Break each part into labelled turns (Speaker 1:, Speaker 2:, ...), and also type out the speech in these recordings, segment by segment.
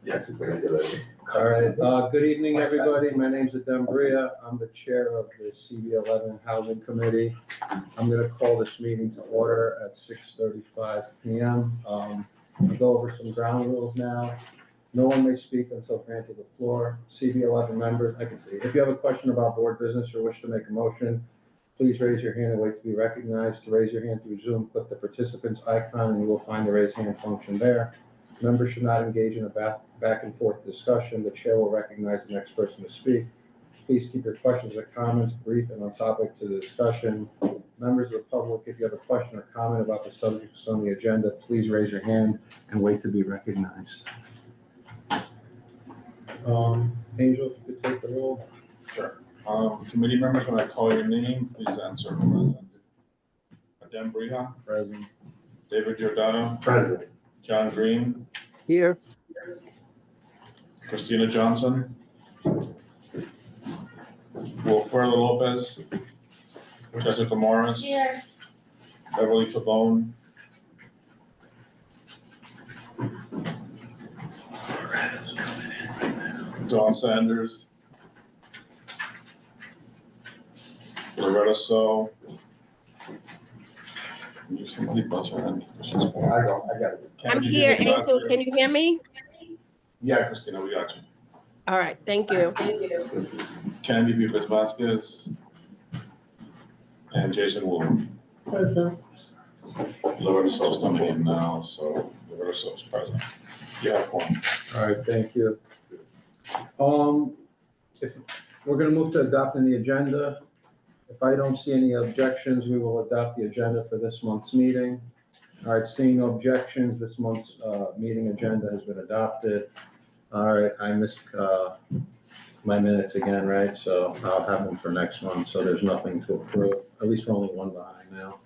Speaker 1: Yes. All right. Good evening, everybody. My name's Adam Bria. I'm the chair of the CB11 Housing Committee. I'm going to call this meeting to order at 6:35 p.m. I'll go over some ground rules now. No one may speak until granted the floor. CB11 members, I can see. If you have a question about board business or wish to make a motion, please raise your hand and wait to be recognized. To raise your hand through Zoom, click the participants icon and you will find the raise hand function there. Members should not engage in a back and forth discussion. The chair will recognize the next person to speak. Please keep your questions or comments brief and on topic to the discussion. Members of the public, if you have a question or comment about the subjects on the agenda, please raise your hand and wait to be recognized. Angel, if you could take the roll.
Speaker 2: Sure. Committee members, when I call your name, please answer. Present. Adam Briha.
Speaker 1: Present.
Speaker 2: David Giordano.
Speaker 3: Present.
Speaker 2: John Green.
Speaker 4: Here.
Speaker 2: Christina Johnson. Wilfredo Lopez. Jessica Morris.
Speaker 5: Here.
Speaker 2: Beverly Tabone. Dawn Sanders. Loretta So. Somebody buzz her in.
Speaker 3: I got it.
Speaker 4: I'm here, Angel. Can you hear me?
Speaker 2: Yeah, Christina, we got you.
Speaker 4: All right, thank you.
Speaker 2: Candy Vivas Vasquez. And Jason Wu.
Speaker 3: Present.
Speaker 2: Loretta So's coming in now, so Loretta So's present. You have one.
Speaker 1: All right, thank you. If we're going to move to adopting the agenda. If I don't see any objections, we will adopt the agenda for this month's meeting. All right, seeing no objections, this month's meeting agenda has been adopted. All right, I missed my minutes again, right? So I'll have them for next month. So there's nothing to approve. At least we're only one behind now.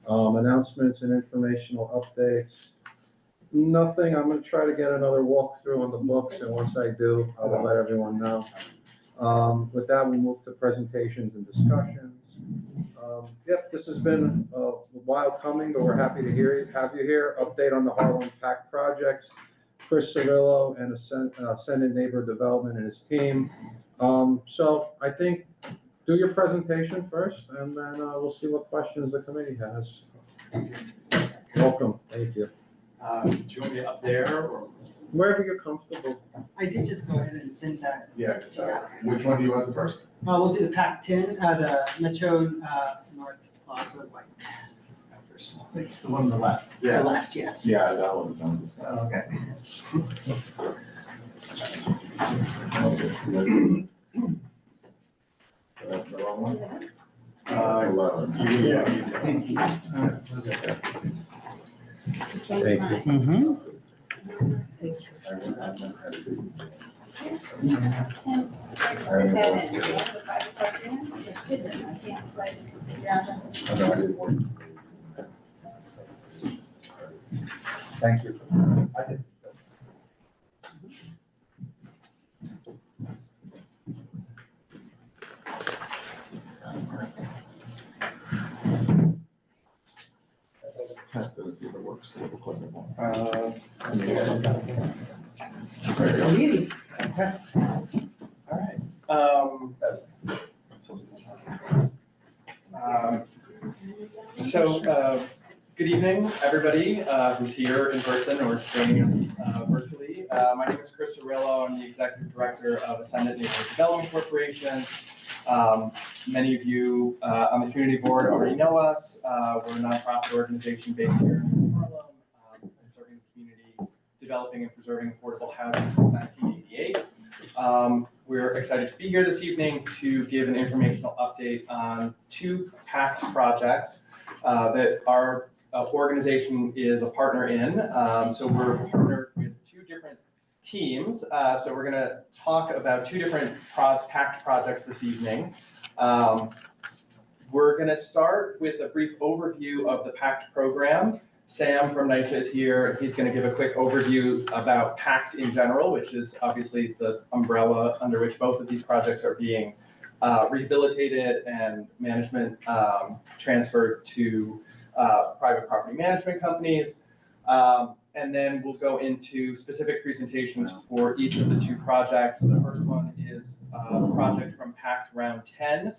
Speaker 1: Announcements and informational updates. Nothing. I'm going to try to get another walkthrough on the books, and once I do, I will let everyone know. With that, we move to presentations and discussions. Yep, this has been a while coming, but we're happy to have you here. Update on the Harlem Pact projects. Chris Cirillo and Ascendant Neighbor Development and his team. So I think do your presentation first, and then we'll see what questions the committee has. Welcome. Thank you.
Speaker 6: Do you want me up there or?
Speaker 1: Wherever you're comfortable.
Speaker 7: I did just go ahead and send that.
Speaker 3: Yeah, which one do you want first?
Speaker 7: We'll do the Pack 10, the Metro North Plaza White. First one.
Speaker 6: The one on the left.
Speaker 7: The left, yes.
Speaker 2: Yeah, that one.
Speaker 6: Oh, okay.
Speaker 3: That's the wrong one?
Speaker 6: Yeah.
Speaker 1: Thank you.
Speaker 4: Mm-hmm.
Speaker 3: Thank you. I did.
Speaker 2: Test it and see if it works.
Speaker 6: Meeting. Okay. All right. Good evening, everybody who's here in person or joining us virtually. My name is Chris Cirillo. I'm the Executive Director of Ascendant Neighbor Development Corporation. Many of you on the community board already know us. We're a nonprofit organization based here in Harlem, and serving the community, developing and preserving affordable housing since 1988. We're excited to be here this evening to give an informational update on two PACT projects that our organization is a partner in. So we're partnered with two different teams. So we're going to talk about two different PACT projects this evening. We're going to start with a brief overview of the PACT program. Sam from NYCHA is here. He's going to give a quick overview about PACT in general, which is obviously the umbrella under which both of these projects are being rehabilitated and management transferred to private property management companies. And then we'll go into specific presentations for each of the two projects. The first one is a project from PACT Round 10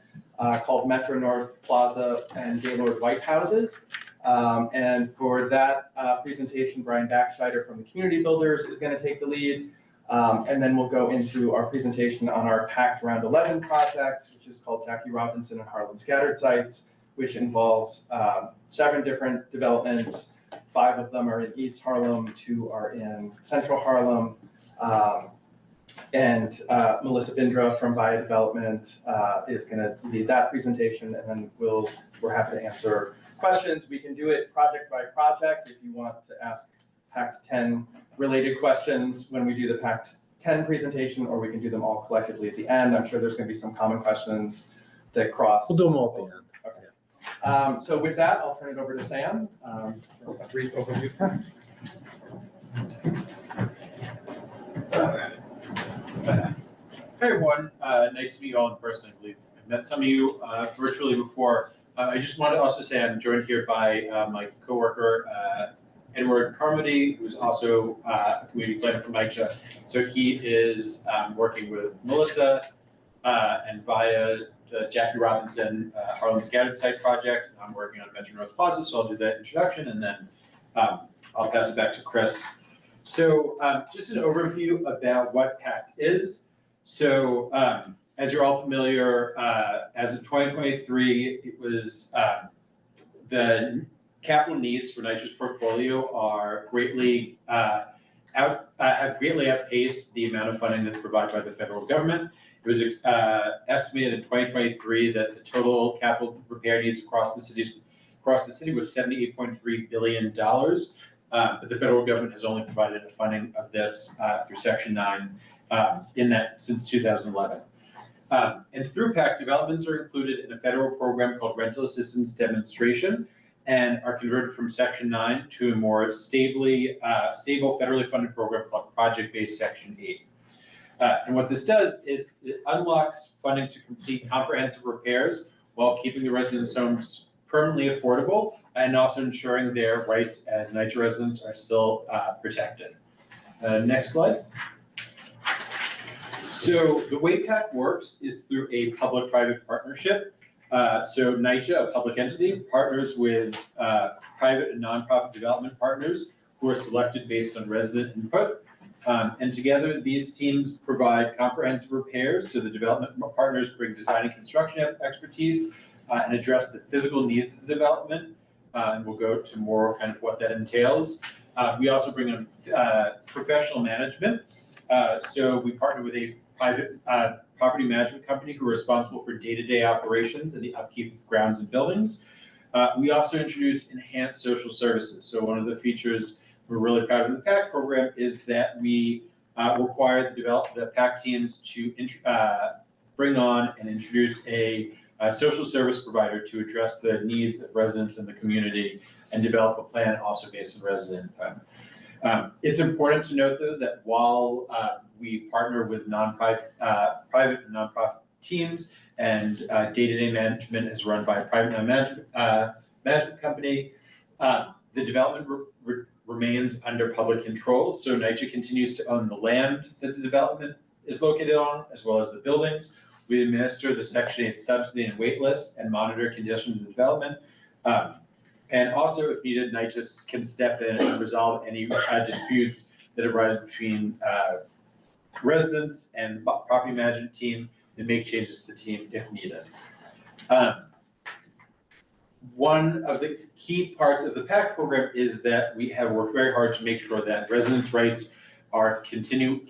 Speaker 6: called Metro North Plaza and Gaylord White Houses. And for that presentation, Brian Backscheider from the Community Builders is going to take the lead. And then we'll go into our presentation on our PACT Round 11 project, which is called Jackie Robinson and Harlem Scattered Sites, which involves 7 different developments. 5 of them are in East Harlem, 2 are in Central Harlem. And Melissa Bindra from Via Development is going to lead that presentation, and then we're happy to answer questions. We can do it project by project if you want to ask PACT 10 related questions when we do the PACT 10 presentation, or we can do them all collectively at the end. I'm sure there's going to be some common questions that cross.
Speaker 1: We'll do them all at the end.
Speaker 6: Okay. So with that, I'll turn it over to Sam for a brief overview.
Speaker 5: Hi everyone, nice to meet you all in person. I believe I've met some of you virtually before. I just wanted to also say I'm joined here by my coworker, Edward Carmody, who's also a community planner from NYCHA. So he is working with Melissa and via the Jackie Robinson Harlem Scattered Site project. I'm working on Metro North Plaza, so I'll do that introduction and then I'll pass it back to Chris. So just an overview about what PACT is. So as you're all familiar, as of 2023, it was the capital needs for NYCHA's portfolio are greatly have greatly outpaced the amount of funding that's provided by the federal government. It was estimated in 2023 that the total capital repair needs across the city was $78.3 billion. But the federal government has only provided a funding of this through Section 9 in that since 2011. And through PACT, developments are included in a federal program called Rental Assistance Demonstration and are converted from Section 9 to a more stable federally funded program called Project-Based Section 8. And what this does is it unlocks funding to complete comprehensive repairs while keeping the residents' homes permanently affordable and also ensuring their rights as NYCHA residents are still protected. Next slide. So the way PACT works is through a public-private partnership. So NYCHA, a public entity, partners with private and nonprofit development partners who are selected based on resident input. And together, these teams provide comprehensive repairs. So the development partners bring design and construction expertise and address the physical needs of the development. And we'll go to more kind of what that entails. We also bring in professional management. So we partner with a private property management company who are responsible for day-to-day operations and the upkeep of grounds and buildings. We also introduce enhanced social services. So one of the features we're really proud of in the PACT program is that we require the PACT teams to bring on and introduce a social service provider to address the needs of residents in the community and develop a plan also based on resident input. It's important to note though that while we partner with private and nonprofit teams and day-to-day management is run by a private management company, the development remains under public control. So NYCHA continues to own the land that the development is located on, as well as the buildings. We administer the Section 8 subsidy and wait list and monitor conditions of development. And also, if needed, NYCHA can step in and resolve any disputes that arise between residents and the property management team and make changes to the team if needed. One of the key parts of the PACT program is that we have worked very hard to make sure that residents' rights are continued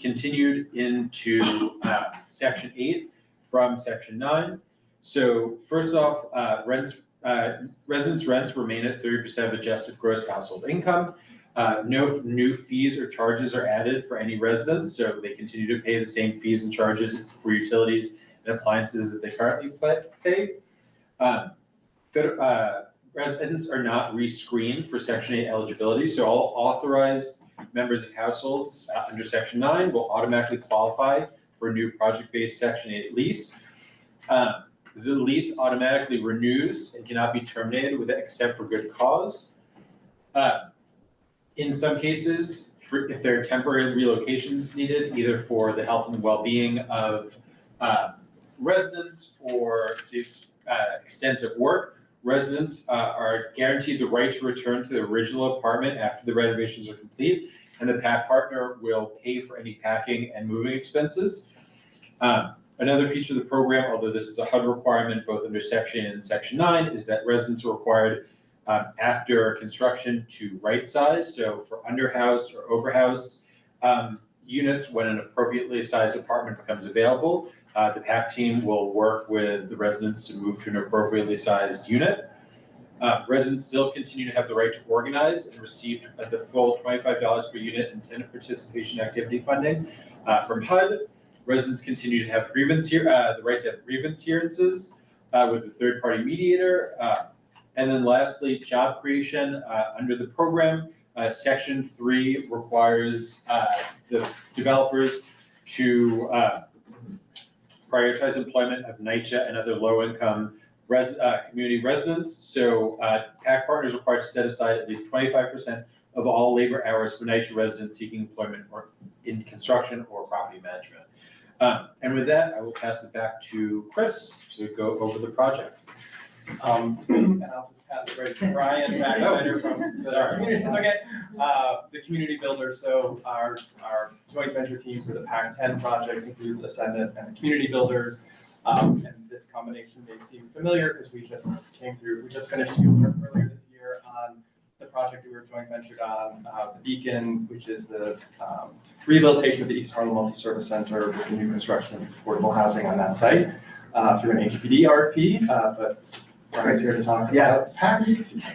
Speaker 5: into Section 8 from Section 9. So first off, residents' rents remain at 30% of adjusted gross household income. No new fees or charges are added for any residents, so they continue to pay the same fees and charges for utilities and appliances that they currently pay. Residents are not rescreened for Section 8 eligibility, so all authorized members of households under Section 9 will automatically qualify for a new project-based Section 8 lease. The lease automatically renews and cannot be terminated except for good cause. In some cases, if there are temporary relocations needed, either for the health and well-being of residents or the extent of work, residents are guaranteed the right to return to the original apartment after the renovations are complete, and the PAC partner will pay for any packing and moving expenses. Another feature of the program, although this is a HUD requirement both under Section 8 and Section 9, is that residents are required after construction to right size. So for underhoused or overhoused units, when an appropriately sized apartment becomes available, the PAC team will work with the residents to move to an appropriately sized unit. Residents still continue to have the right to organize and receive the full $25 per unit in tenant participation activity funding from HUD. Residents continue to have the right to have grievance hearings with a third-party mediator. And then lastly, job creation under the program. Section 3 requires the developers to prioritize employment of NYCHA and other low-income community residents. So PAC partners are required to set aside at least 25% of all labor hours for NYCHA residents seeking employment or in construction or property management. And with that, I will pass it back to Chris to go over the project.
Speaker 6: And I'll just pass it right to Brian Baxter from the community. It's okay. The community builder. So our joint venture team for the PAC-10 project includes Ascendant and the community builders. And this combination may seem familiar because we just finished field work earlier this year on the project we were joint ventured on, the Beacon, which is the rehabilitation of the East Harlem Multi-Service Center with the new construction of affordable housing on that site through an HPD RFP. But Brian's here to talk about PAC.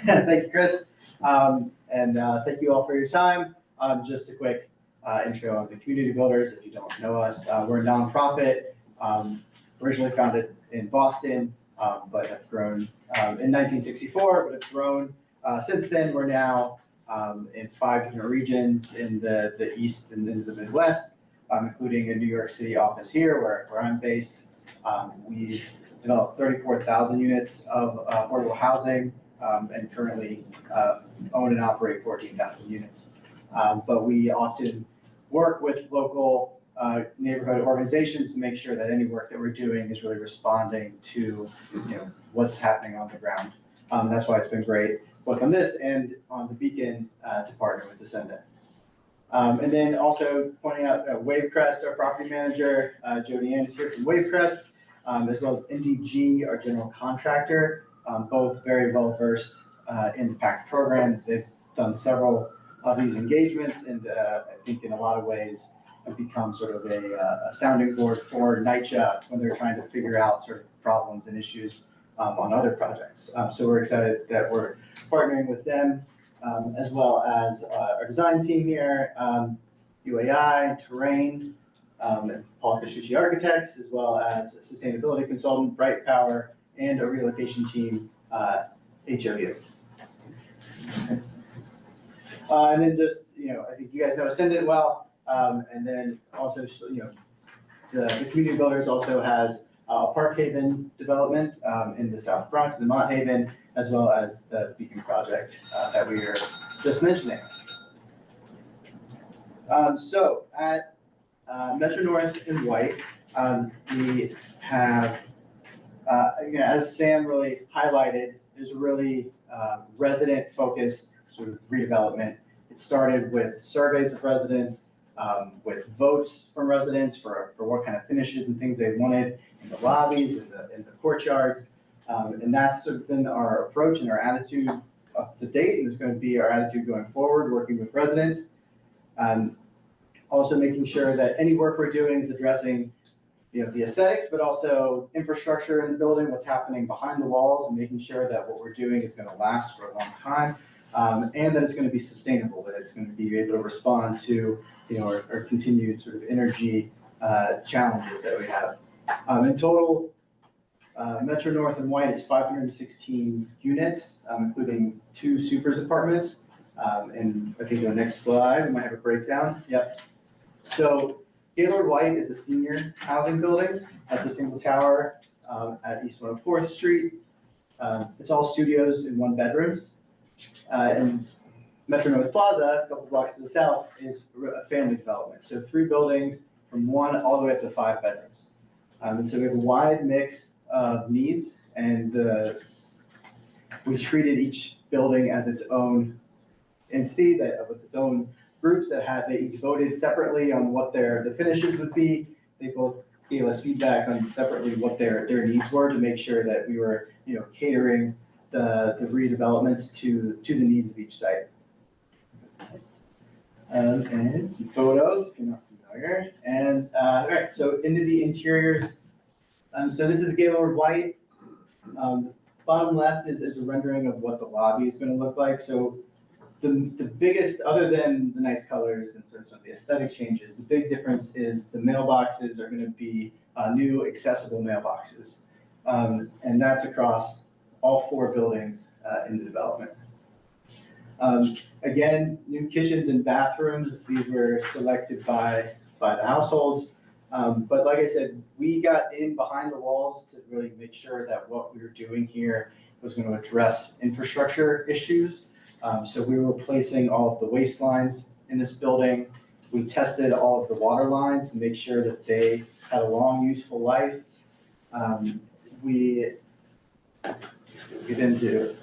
Speaker 7: Thank you, Chris. Thank you all for your time. Just a quick intro on the community builders. If you don't know us, we're a nonprofit, originally founded in Boston, but have grown in 1964, but have grown since then. We're now in 5 different regions in the East and into the Midwest, including a New York City office here where I'm based. We developed 34,000 units of affordable housing and currently own and operate 14,000 units. But we often work with local neighborhood organizations to make sure that any work that we're doing is really responding to what's happening on the ground. That's why it's been great, both on this and on the Beacon, to partner with Ascendant. And then also pointing out Wavecrest, our property manager, Jody Ann is here from Wavecrest, as well as NDG, our general contractor, both very well versed in the PAC program. They've done several of these engagements, and I think in a lot of ways have become sort of a sounding board for NYCHA when they're trying to figure out sort of problems and issues on other projects. So we're excited that we're partnering with them, as well as our design team here, UAI, Terrain, and Paul Casciucci Architects, as well as a sustainability consultant, Bright Power, and a relocation team, HOU. And then just, I think you guys know Ascendant well, and then also, the community builders also has a Park Haven development in the South Bronx, the Mott Haven, as well as the Beacon project that we were just mentioning. So at Metro North in White, we have, as Sam really highlighted, there's a really resident-focused sort of redevelopment. It started with surveys of residents, with votes from residents for what kind of finishes and things they wanted in the lobbies, in the courtyards. And that's sort of been our approach and our attitude up to date, and it's going to be our attitude going forward, working with residents. Also making sure that any work we're doing is addressing the aesthetics, but also infrastructure in the building, what's happening behind the walls, and making sure that what we're doing is going to last for a long time, and that it's going to be sustainable, that it's going to be able to respond to our continued sort of energy challenges that we have. In total, Metro North and White is 516 units, including 2 supers apartments. And I think the next slide, we might have a breakdown. Yep. So Gaylord White is a senior housing building. That's a single tower at East 104th Street. It's all studios and 1 bedrooms. And Metro North Plaza, a couple blocks to the south, is a family development. So 3 buildings from 1 all the way up to 5 bedrooms. And so we have a wide mix of needs, and we treated each building as its own entity that with its own groups they each voted separately on what the finishes would be. They both gave us feedback on separately what their needs were to make sure that we were, catering the redevelopments to the needs of each site. And some photos, if you're not familiar. And, all right, so into the interiors. So this is Gaylord White. Bottom left is a rendering of what the lobby is gonna look like. So the biggest, other than the nice colors and sort of some of the aesthetic changes, the big difference is the mailboxes are gonna be new accessible mailboxes. And that's across all 4 buildings in the development. Again, new kitchens and bathrooms, these were selected by the households. But like I said, we got in behind the walls to really make sure that what we were doing here was going to address infrastructure issues. So we were replacing all of the waste lines in this building. We tested all of the water lines to make sure that they had a long, useful life. We get into,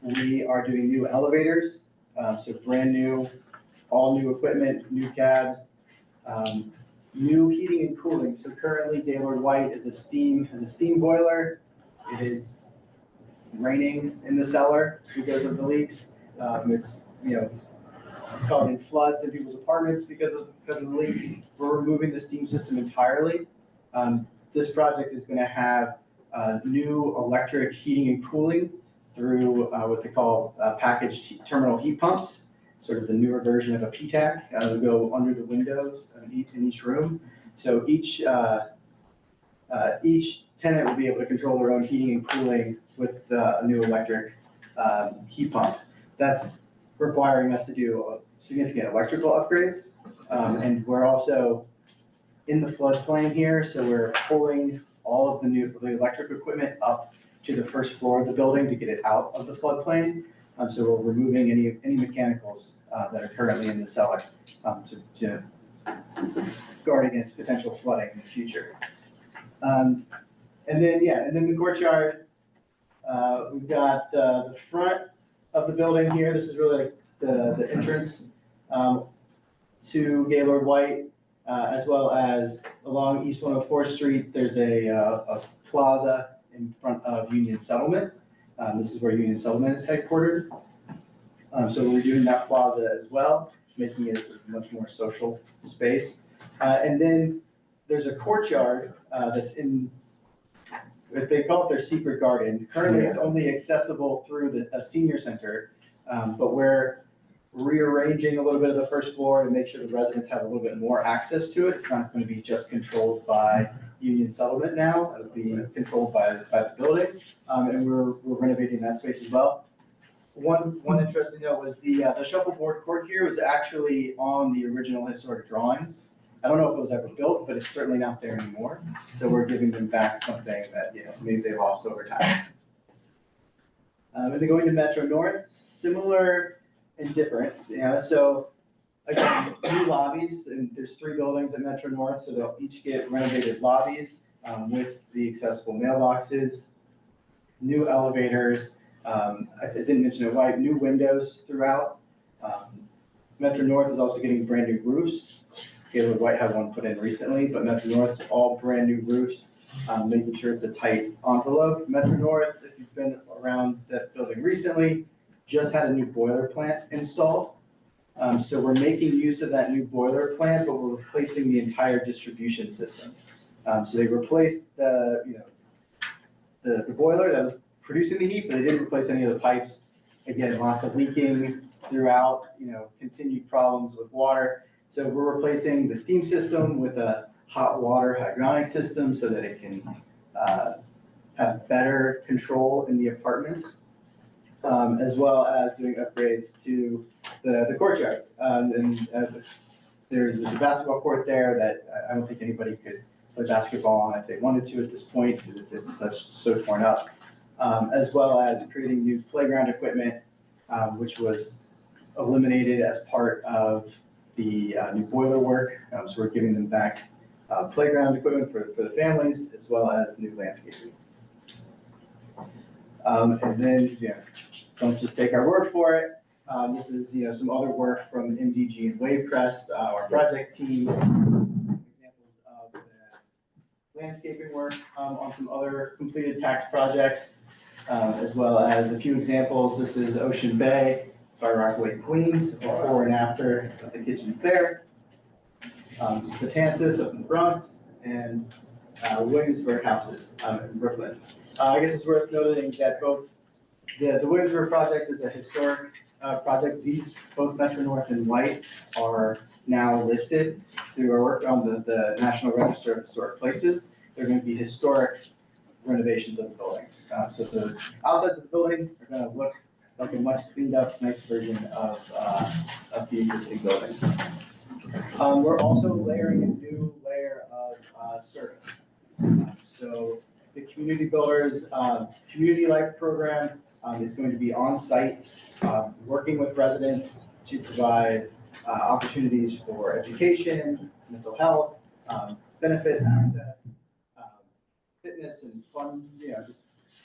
Speaker 7: we are doing new elevators, so brand new, all new equipment, new cabs, new heating and cooling. So currently Gaylord White has a steam boiler. It is raining in the cellar because of the leaks. It's causing floods in people's apartments because of the leaks. We're removing the steam system entirely. This project is going to have new electric heating and cooling through what they call packaged terminal heat pumps, sort of the newer version of a PTAC. They go under the windows in each room. So each tenant will be able to control their own heating and cooling with a new electric heat pump. That's requiring us to do significant electrical upgrades. And we're also in the floodplain here, so we're pulling all of the electric equipment up to the first floor of the building to get it out of the floodplain. So we're removing any mechanicals that are currently in the cellar to guard against potential flooding in the future. And then the courtyard, we've got the front of the building here. This is really like the entrance to Gaylord White, as well as along East 104th Street, there's a plaza in front of Union Settlement. This is where Union Settlement is headquartered. So we're doing that plaza as well, making it a sort of much more social space. And then there's a courtyard that's in, they call it their secret garden. Currently, it's only accessible through a senior center, but we're rearranging a little bit of the first floor to make sure the residents have a little bit more access to it. It's not going to be just controlled by Union Settlement now. It'll be controlled by the building, and we're renovating that space as well. One interesting note was the shuffleboard court here was actually on the original historic drawings. I don't know if it was ever built, but it's certainly not there anymore. So we're giving them back something that maybe they lost over time. And then going to Metro North, similar and different. So again, new lobbies, and there's 3 buildings at Metro North, so they'll each get renovated lobbies with the accessible mailboxes, new elevators. I didn't mention it, right? New windows throughout. Metro North is also getting brand new roofs. Gaylord White had one put in recently, but Metro North is all brand new roofs, making sure it's a tight envelope. Metro North, if you've been around that building recently, just had a new boiler plant installed. So we're making use of that new boiler plant, but we're replacing the entire distribution system. So they replaced the boiler that was producing the heat, but they didn't replace any of the pipes. Again, lots of leaking throughout, continued problems with water. So we're replacing the steam system with a hot water hydronic system so that it can have better control in the apartments, as well as doing upgrades to the courtyard. There's a basketball court there that I don't think anybody could play basketball on if they wanted to at this point because it's so torn up. As well as creating new playground equipment which was eliminated as part of the new boiler work. So we're giving them back playground equipment for the families, as well as new landscaping. And then, don't just take our word for it. This is, some other work from MDG and Wavecrest, our project team. Examples of the landscaping work on some other completed packed projects, as well as a few examples. This is Ocean Bay by Rockaway Queens, before and after of the kitchens there. Matanzas up in the Bronx, and Williamsburg houses in Brooklyn. I guess it's worth noting that both the Williamsburg project is a historic project. These, both Metro North and White, are now listed through our work on the National Register of Historic Places. They're going to be historic renovations of the buildings. So the outsides of the building are going to look like a much cleaned up, nice version of the existing building. We're also layering a new layer of service. So the Community Builders Community Life Program is going to be on site, working with residents to provide opportunities for education, mental health, benefit access, fitness and fun, just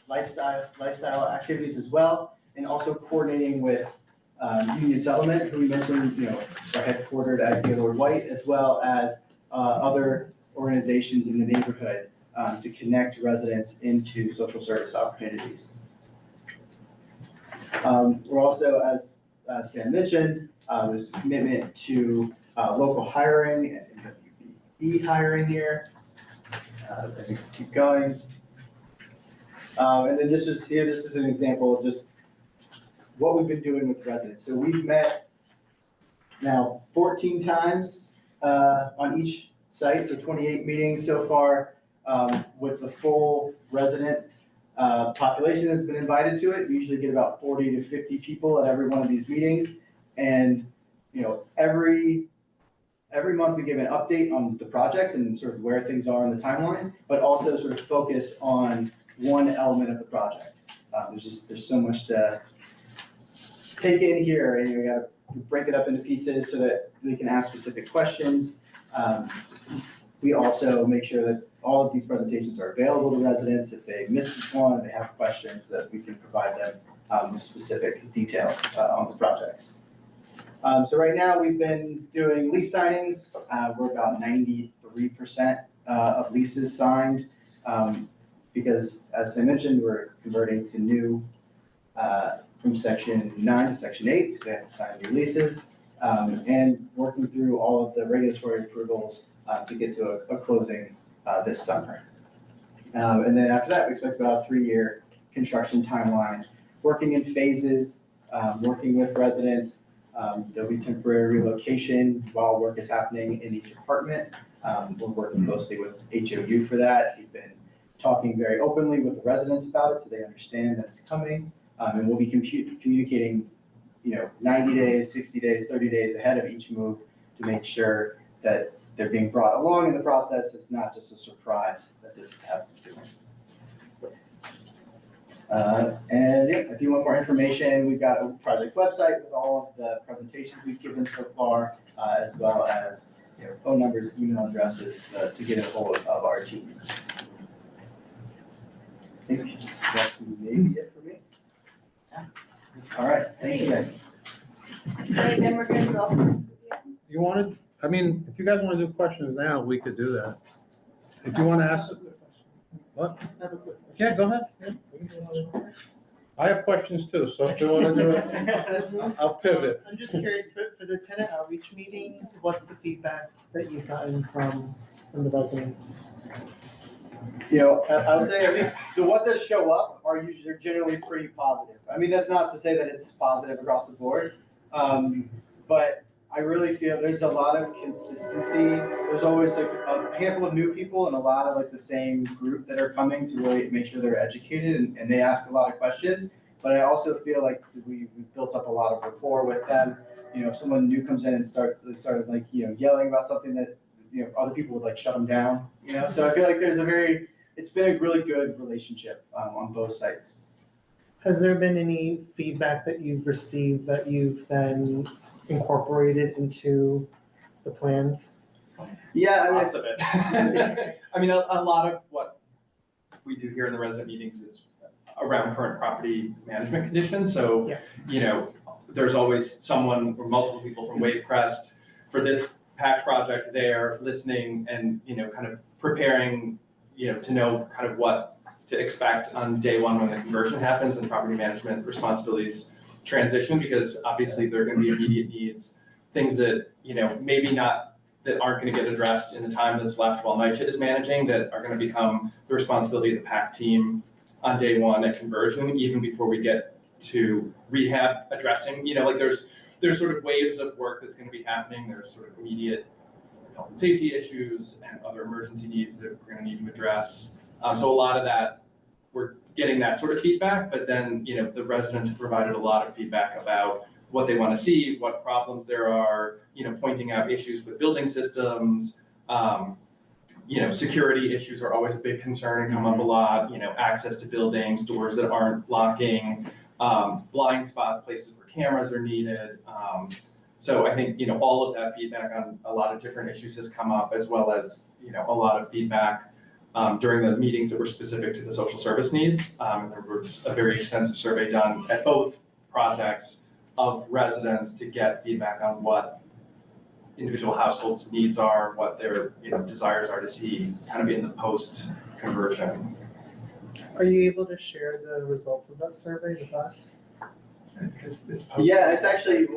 Speaker 7: lifestyle activities as well, and also coordinating with Union Settlement, who we mentioned, are headquartered at Gaylord White, as well as other organizations in the neighborhood to connect residents into social service opportunities. We're also, as Sam mentioned, there's a commitment to local hiring and MWBE hiring here. Let me keep going. And then this is an example of just what we've been doing with residents. So we've met now 14 times on each site, so 28 meetings so far with the full resident population that's been invited to it. We usually get about 40 to 50 people at every one of these meetings. And every month we give an update on the project and sort of where things are on the timeline, but also sort of focus on one element of the project. There's so much to take in here, and we got to break it up into pieces so that they can ask specific questions. We also make sure that all of these presentations are available to residents. If they missed one, they have questions, that we can provide them with specific details on the projects. So right now we've been doing lease signings. We're about 93% of leases signed because, as I mentioned, we're converting to new from section 9 to section 8, so they have to sign new leases, and working through all of the regulatory approvals to get to a closing this summer. And then after that, we expect about a 3-year construction timeline, working in phases, working with residents. There'll be temporary relocation while work is happening in each apartment. We're working closely with HOU for that. We've been talking very openly with the residents about it so they understand that it's coming. And we'll be communicating, 90 days, 60 days, 30 days ahead of each move to make sure that they're being brought along in the process. It's not just a surprise that this is happening. And yeah, if you want more information, we've got a project website with all of the presentations we've given so far, as well as phone numbers, email addresses to get a hold of our team. I think that's maybe it for me. Yeah. All right, thank you guys.
Speaker 4: Okay, then we're gonna do all this.
Speaker 1: You wanted, if you guys want to do questions now, we could do that. If you want to ask, what? Yeah, go ahead. Yeah. I have questions too, so if you want to do it, I'll pivot.
Speaker 8: I'm just curious, for the tenant outreach meetings, what's the feedback that you've gotten from the residents?
Speaker 7: I would say at least the ones that show up they're generally pretty positive. That's not to say that it's positive across the board, but I really feel there's a lot of consistency. There's always like a handful of new people and a lot of like the same group that are coming to really make sure they're educated and they ask a lot of questions. But I also feel like we built up a lot of rapport with them. If someone new comes in and started like, yelling about something that, other people would like shut them down, So I feel like it's been a really good relationship on both sides.
Speaker 8: Has there been any feedback that you've received that you've then incorporated into the plans?
Speaker 7: Yeah, I mean,
Speaker 6: Lots of it. I mean, a lot of what we do here in the resident meetings is around current property management conditions. So,
Speaker 8: Yeah.
Speaker 6: you know, there's always someone or multiple people from Wavecrest for this PAC project there listening and, you know, kind of preparing, you know, to know kind of what to expect on day one when the conversion happens and property management responsibilities transition, because obviously there are going to be immediate needs, things that, you know, maybe not, that aren't going to get addressed in the time that's left while NYCHA is managing, that are going to become the responsibility of the PAC team on day one at conversion, even before we get to rehab addressing, you know, like there's sort of waves of work that's going to be happening. There's sort of immediate health and safety issues and other emergency needs that we're going to need to address. So a lot of that, we're getting that sort of feedback, but then, you know, the residents have provided a lot of feedback about what they want to see, what problems there are, you know, pointing out issues with building systems. You know, security issues are always a big concern and come up a lot, you know, access to buildings, doors that aren't locking, blind spots, places where cameras are needed. So I think, you know, all of that feedback on a lot of different issues has come up, as well as, you know, a lot of feedback during the meetings that were specific to the social service needs. There was a very extensive survey done at both projects of residents to get feedback on what individual households' needs are, what their, you know, desires are to see kind of in the post-conversion.
Speaker 8: Are you able to share the results of that survey with us?
Speaker 6: It's posted.
Speaker 7: yeah, it's actually,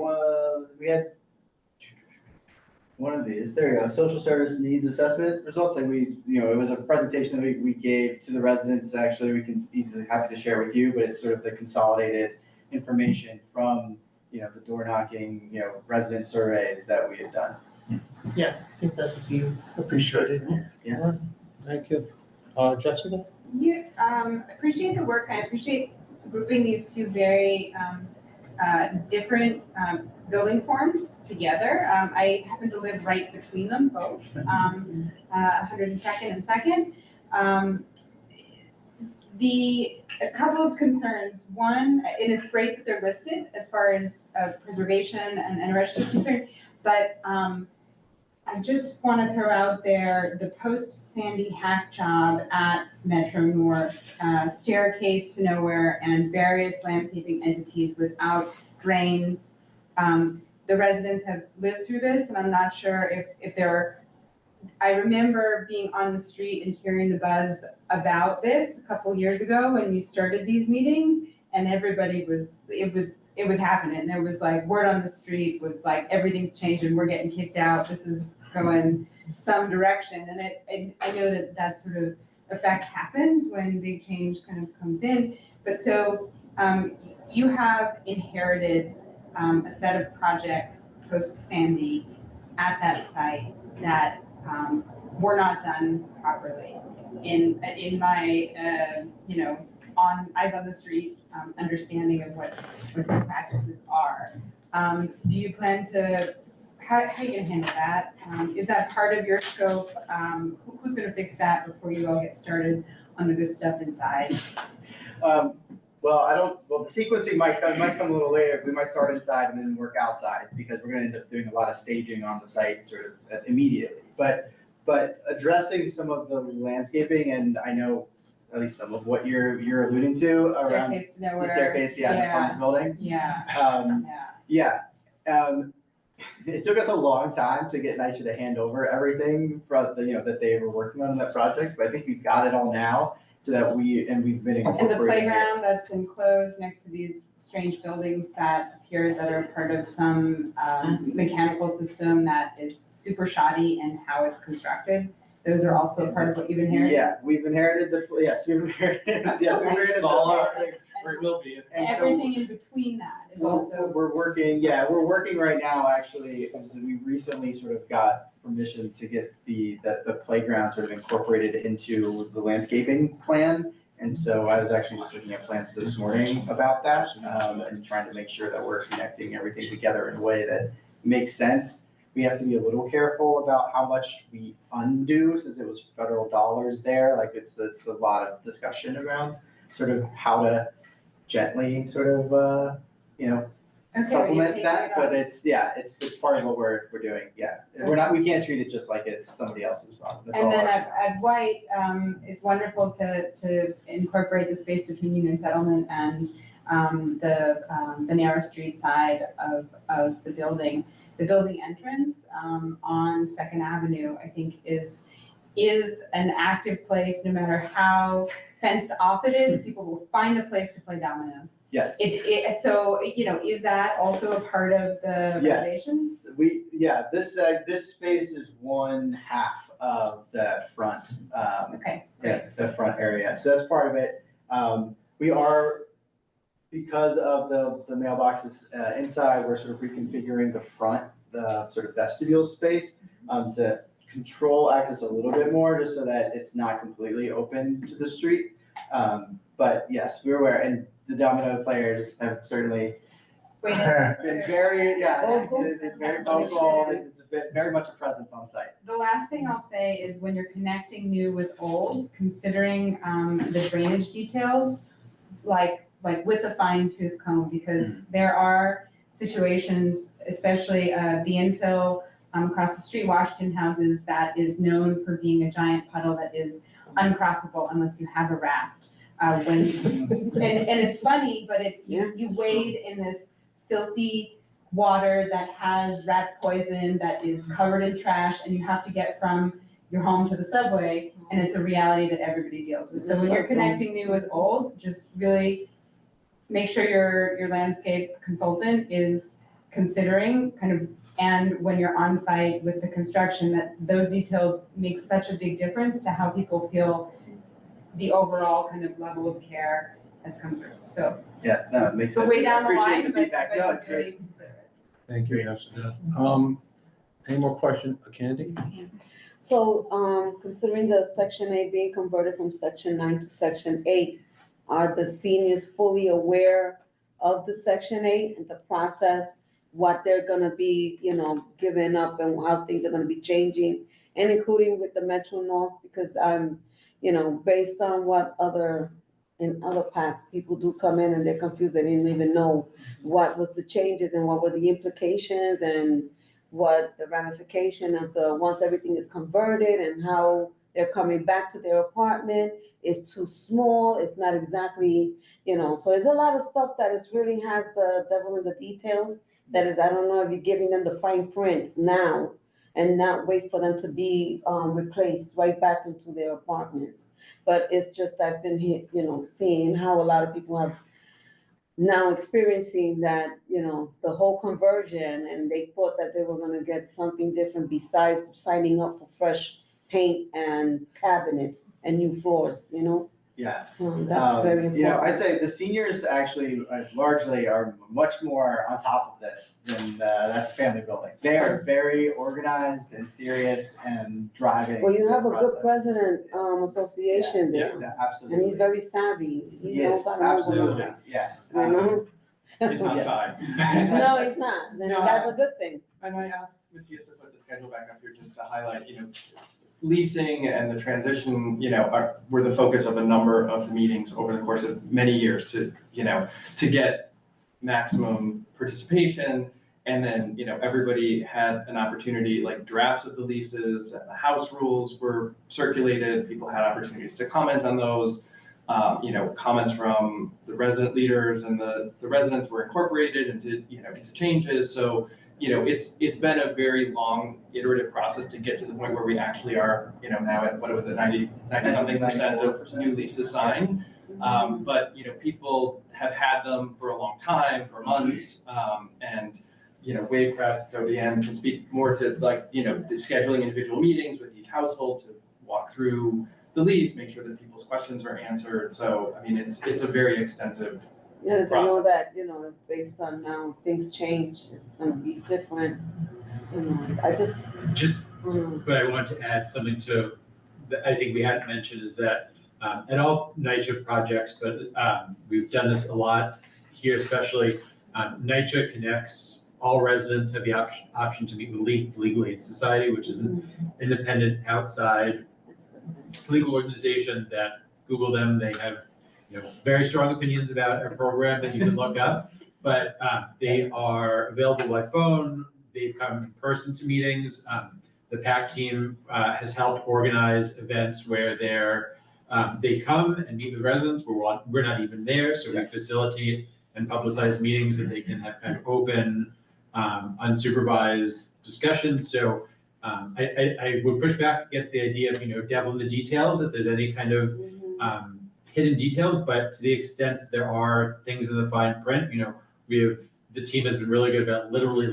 Speaker 7: we had one of these, there you go, social service needs assessment results, and we, you know, it was a presentation that we gave to the residents. Actually, we can easily, happy to share with you, but it's sort of the consolidated information from, you know, the door knocking, you know, resident surveys that we had done.
Speaker 8: Yeah, I think that would be appreciated.
Speaker 7: Yeah.
Speaker 1: Thank you. Jessica?
Speaker 4: You, appreciate the work. I appreciate grouping these two very different building forms together. I happen to live right between them both, 102nd and 2nd. A couple of concerns. One, and it's great that they're listed as far as preservation and register is concerned, but I just want to throw out there the post-Sandy hack job at Metro North, staircase to nowhere, and various landscaping entities without drains. The residents have lived through this, and I'm not sure if they're, I remember being on the street and hearing the buzz about this a couple years ago when you started these meetings, and everybody was, it was happening. There was like word on the street was like, everything's changing, we're getting kicked out, this is going some direction. And I know that sort of effect happens when big change kind of comes in. But so you have inherited a set of projects post-Sandy at that site that were not done properly. In my you know, eyes on the street understanding of what the practices are. Do you plan to, how are you gonna handle that? Is that part of your scope? Who's gonna fix that before you all get started on the good stuff inside?
Speaker 7: Well, the sequencing might come a little later. We might start inside and then work outside, because we're gonna end up doing a lot of staging on the site sort of immediately. But addressing some of the landscaping, and I know at least some of what you're alluding to around
Speaker 4: Staircase to nowhere.
Speaker 7: the staircase, yeah, in the front of the building.
Speaker 4: Yeah.
Speaker 7: It took us a long time to get NYCHA to hand over everything from the, you know, that they were working on in that project, but I think we've got it all now, so that we've been
Speaker 4: And
Speaker 7: incorporating
Speaker 4: the
Speaker 7: it.
Speaker 4: playground that's enclosed next to these strange buildings that appear that are part of some mechanical system that is super shoddy and how it's constructed. Those are also part of what you've inherited?
Speaker 7: Yeah, we've inherited we've inherited
Speaker 6: It's
Speaker 7: the
Speaker 6: all
Speaker 7: project.
Speaker 6: ours, or it will be.
Speaker 7: And so-
Speaker 4: Everything in between that is also.
Speaker 7: We're working right now, actually, because we recently sort of got permission to get the playground sort of incorporated into the landscaping plan. And so I was actually just looking at plans this morning about that, and trying to make sure that we're connecting everything together in a way that makes sense. We have to be a little careful about how much we undo, since it was federal dollars there. Like it's a lot of discussion around sort of how to gently sort of,
Speaker 4: Okay,
Speaker 7: supplement
Speaker 4: you're
Speaker 7: that,
Speaker 4: taking it
Speaker 7: but
Speaker 4: up.
Speaker 7: it's part of what we're doing, yeah. We can't treat it just like it's somebody else's problem, it's all
Speaker 4: And then
Speaker 7: ours.
Speaker 4: at White, it's wonderful to incorporate the space between Union Settlement and the narrow street side of the building. The building entrance on Second Avenue, I think, is an active place, no matter how fenced off it is, people will find a place to play dominoes.
Speaker 7: Yes.
Speaker 4: So, is that also a part of the renovation?
Speaker 7: Yes, this space is one half of the front,
Speaker 4: Okay,
Speaker 7: the front area, so that's part of it. We are, because of the mailboxes inside, we're sort of reconfiguring the sort of vestibule space to control access a little bit more, just so that it's not completely open to the street. But yes, we're aware, and the domino players have certainly
Speaker 4: Wait,
Speaker 7: been very,
Speaker 4: Vocal?
Speaker 7: they've been very vocal, it's been very much a presence on site.
Speaker 4: the last thing I'll say is when you're connecting new with old, considering the drainage details, like with a fine tooth comb, because there are situations, especially the infill across the street, Washington Houses, that is known for being a giant puddle that is uncrossable unless you have a raft. And it's funny, but if you wade in this filthy water that has rat poison, that is covered in trash, and you have to get from your home to the subway, and it's a reality that everybody deals with. So when you're connecting new with old, just really make sure your landscape consultant is considering kind of, and when you're on site with the construction, that those details make such a big difference to how people feel the overall kind of level of care has come through. So
Speaker 7: Yeah, no, it makes
Speaker 4: so
Speaker 7: sense.
Speaker 4: way down the
Speaker 7: I appreciate
Speaker 4: line,
Speaker 7: the
Speaker 4: but
Speaker 7: feedback. No, it's
Speaker 4: really
Speaker 7: great.
Speaker 4: consider it.
Speaker 1: Thank you, Jessica. Any more questions, Candy?
Speaker 9: So, considering the section 8 being converted from section 9 to section 8, are the seniors fully aware of the section 8 and the process, what they're gonna be, giving up and how things are gonna be changing, and including with the Metro North? Because based on what in other PAC, people do come in and they're confused, they didn't even know what was the changes and what were the implications and what the ramification of once everything is converted, and how they're coming back to their apartment is too small, it's not exactly, so there's a lot of stuff that really has the devil in the details. That is, I don't know if you're giving them the fine print now and not wait for them to be replaced right back into their apartments. But it's just, I've been seeing how a lot of people have now experiencing that, the whole conversion, and they thought that they were gonna get something different besides signing up for fresh paint and cabinets and new floors,
Speaker 7: Yeah.
Speaker 9: So that's very important.
Speaker 7: I'd say the seniors actually largely are much more on top of this than that family building. They are very organized and serious and driving.
Speaker 9: Well, you have a
Speaker 7: the
Speaker 9: good
Speaker 7: process.
Speaker 9: president, association there,
Speaker 7: Yeah,
Speaker 9: and
Speaker 7: absolutely.
Speaker 9: he's very savvy. He knows
Speaker 7: Yes,
Speaker 9: how to move
Speaker 7: absolutely,
Speaker 9: around,
Speaker 7: yeah.
Speaker 9: So-
Speaker 6: He's not
Speaker 7: Yes.
Speaker 6: shy.
Speaker 9: No, he's not, then
Speaker 6: No,
Speaker 9: that's a good thing.
Speaker 6: And I asked Matthias to put the schedule back up here just to highlight, leasing and the transition, were the focus of a number of meetings over the course of many years to get maximum participation. And then, everybody had an opportunity, like drafts of the leases and the house rules were circulated. People had opportunities to comment on those. Comments from the resident leaders and the residents were incorporated into changes. So, it's been a very long iterative process to get to the point where we actually are, now at, 90-something% of new leases signed. But, people have had them for a long time, for months, and, Wavecraft, ODM can speak more to scheduling individual meetings with each household to walk through the lease, make sure that people's questions are answered. So, it's a very extensive
Speaker 9: Yeah, they know
Speaker 6: process.
Speaker 9: that, it's based on now, things change, it's gonna be different, I just.
Speaker 10: But I wanted to add something to, that I think we hadn't mentioned, is that at all NYCHA projects, but we've done this a lot here especially, NYCHA connects, all residents have the option to meet with Legal Aid Society, which is an independent outside legal organization that Google them, they have very strong opinions about our program that you can look up, but they are available by phone. They come in person to meetings. The PAC team has helped organize events where they come and meet with residents. We're not even there, so we facilitate and publicize meetings that they can have kind of open, unsupervised discussions. So I would push back against the idea of, devil in the details, if there's any kind of hidden details, but to the extent there are things in the fine print, the team has been really good about literally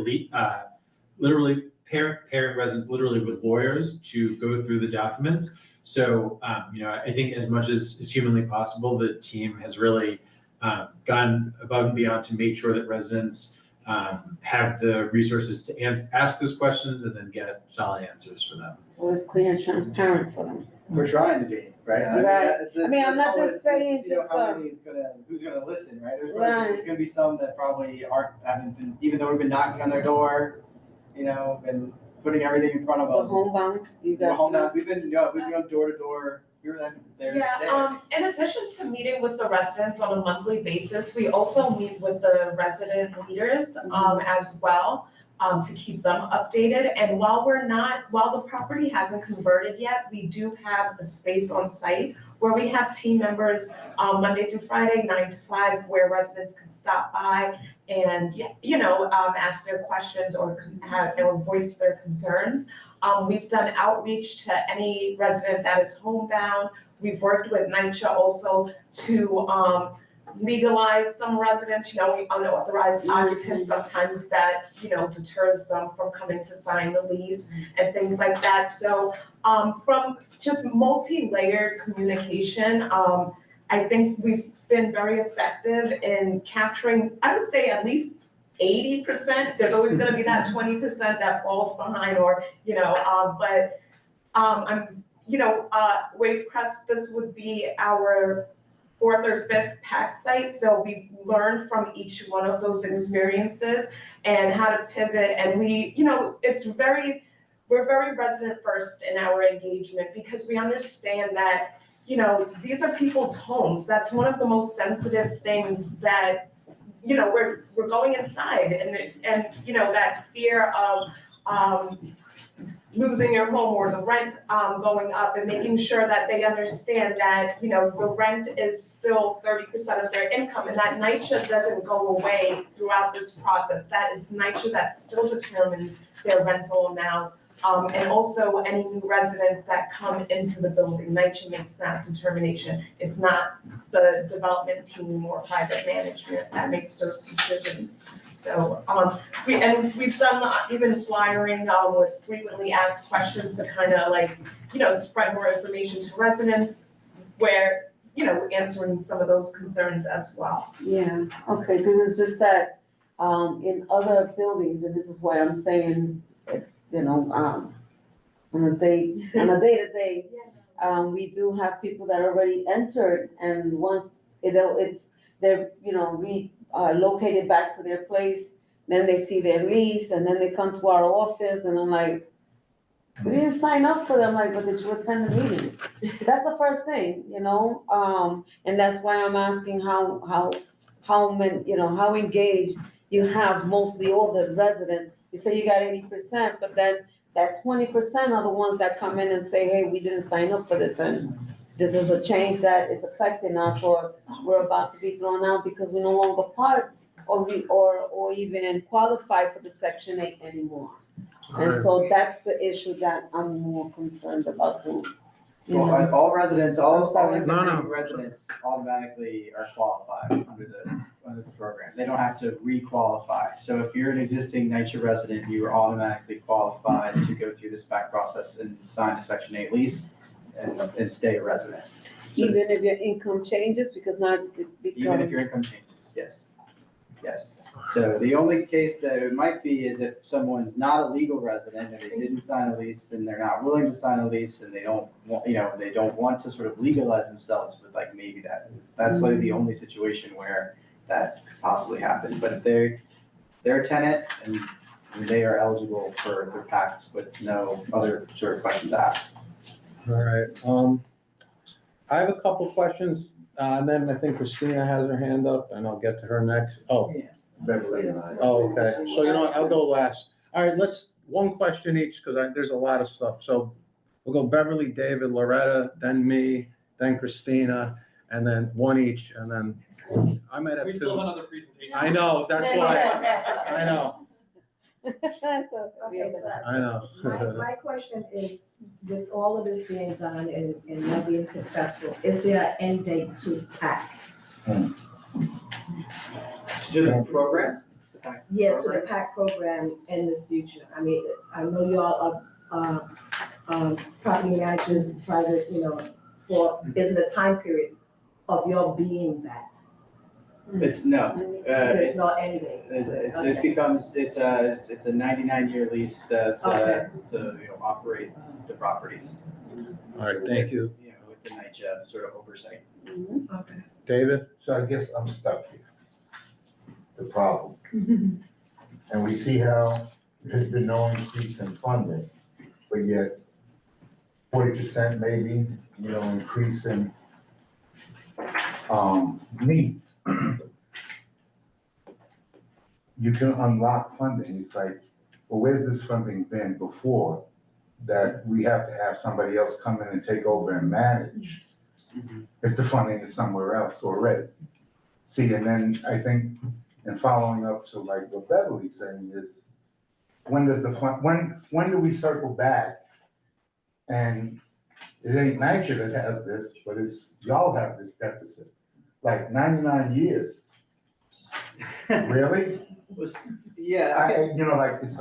Speaker 10: pairing residents literally with lawyers to go through the documents. So, I think as much as is humanly possible, the team has really gone above and beyond to make sure that residents have the resources to ask those questions and then get solid answers for them.
Speaker 9: So it's clear and transparent for them.
Speaker 7: We're trying to be, right?
Speaker 9: Right.
Speaker 7: That's
Speaker 9: I'm not
Speaker 7: always-
Speaker 9: just saying
Speaker 7: it's,
Speaker 9: just,
Speaker 7: how many is who's gonna listen, right?
Speaker 9: Right.
Speaker 7: There's gonna be some that probably haven't been, even though we've been knocking on their door, been putting everything in front of
Speaker 9: The
Speaker 7: them.
Speaker 9: homebound, you got.
Speaker 7: We've been going door to door. We were there today.
Speaker 11: Yeah, in addition to meeting with the residents on a monthly basis, we also meet with the resident leaders as well, to keep them updated. And while the property hasn't converted yet, we do have a space on site where we have team members Monday through Friday, 9 to 5, where residents can stop by and ask their questions or voice their concerns. We've done outreach to any resident that is homebound. We've worked with NYCHA also to legalize some residents, unauthorized occupants, sometimes that, deters them from coming to sign the lease and things like that. So from just multi-layered communication, I think we've been very effective in capturing, I would say at least 80%. There's always gonna be that 20% that falls behind Wavecrest, this would be our 4th or 5th PAC site. So we've learned from each one of those experiences and how to pivot. And we're very resident first in our engagement because we understand that, these are people's homes. That's one of the most sensitive things that, we're going inside and that fear of losing your home or the rent going up, and making sure that they understand that, the rent is still 30% of their income, and that NYCHA doesn't go away throughout this process, that it's NYCHA that still determines their rental amount. And also any new residents that come into the building, NYCHA makes that determination. It's not the development team or private management that makes those decisions. So, we've done even flyering with frequently asked questions to kind of spread more information to residents where, answering some of those concerns as well.
Speaker 9: Yeah, okay, because it's just that, in other buildings, and this is why I'm saying, on a day-to-day, we do have people that already entered, and once they're located back to their place, then they see their lease, and then they come to our office, and I'm like, we didn't sign up for them, but did you attend the meeting? That's the first thing, and that's why I'm asking how many, how engaged you have mostly all the residents. You say you got 80%, but then that 20% are the ones that come in and say, hey, we didn't sign up for this, and this is a change that is affecting us, or we're about to be thrown out because we're no longer part or even qualify for the Section 8 anymore. And so that's the issue that I'm more concerned about too.
Speaker 7: Well, all residents, all existing
Speaker 1: No.
Speaker 7: residents automatically are qualified under the program. They don't have to re-qualify. So if you're an existing NYCHA resident, you are automatically qualified to go through this back process and sign a Section 8 lease and stay a resident. So
Speaker 9: Even if your income changes, because now it becomes.
Speaker 7: even if your income changes, yes. Yes. So the only case that it might be is if someone's not a legal resident and they didn't sign a lease and they're not willing to sign a lease and they don't want to sort of legalize themselves with maybe that's like the only situation where that could possibly happen. But if they're a tenant and they are eligible for their PACs with no other sort of questions asked.
Speaker 1: All right, I have a couple questions. And then I think Christina has her hand up, and I'll get to her next. Oh,
Speaker 3: Beverly and I.
Speaker 1: oh, okay. So you know what, I'll go last. All right, let's, one question each, because there's a lot of stuff. So we'll go Beverly, David, Loretta, then me, then Christina, and then one each, and then I might have
Speaker 6: We still have
Speaker 1: two.
Speaker 6: another presentation.
Speaker 1: I know, that's why, I know,
Speaker 9: Okay, so
Speaker 1: I know.
Speaker 12: My question is, with all of this being done and not being successful, is there an end date to PAC?
Speaker 7: To do the program?
Speaker 12: Yeah, to the PAC program in the future. I mean, I know y'all are, property managers, private, is it a time period of y'all being that?
Speaker 7: It's no.
Speaker 12: There's no end date.
Speaker 7: It becomes, it's a 99-year lease that,
Speaker 12: Okay.
Speaker 7: to, operate the properties.
Speaker 1: All right, thank you.
Speaker 7: With the NYCHA sort of oversight.
Speaker 12: Okay.
Speaker 1: David?
Speaker 3: So I guess I'm stuck here. The problem. And we see how there's been no increase in funding, but yet 40% maybe, increase in needs. You can unlock funding. It's like, well, where's this funding been before that we have to have somebody else come in and take over and manage if the funding is somewhere else already? See, and then I think, and following up to like what Beverly's saying is, when does the fund, when do we circle back? And it ain't NYCHA that has this, but it's, y'all have this deficit, like 99 years. Really?
Speaker 7: Yeah.
Speaker 3: Like it's,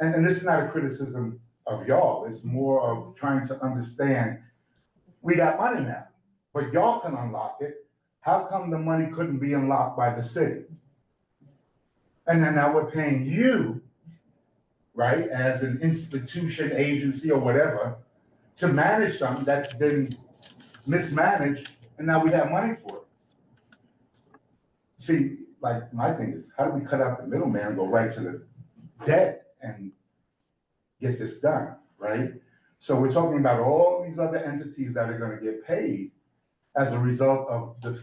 Speaker 3: and this is not a criticism of y'all, it's more of trying to understand, we got money now, but y'all can unlock it. How come the money couldn't be unlocked by the city? And then now we're paying you, right, as an institution, agency, or whatever, to manage something that's been mismanaged, and now we have money for it. See, like, my thing is, how do we cut out the middleman and go right to the debt and get this done, right? So we're talking about all these other entities that are gonna get paid as a result of the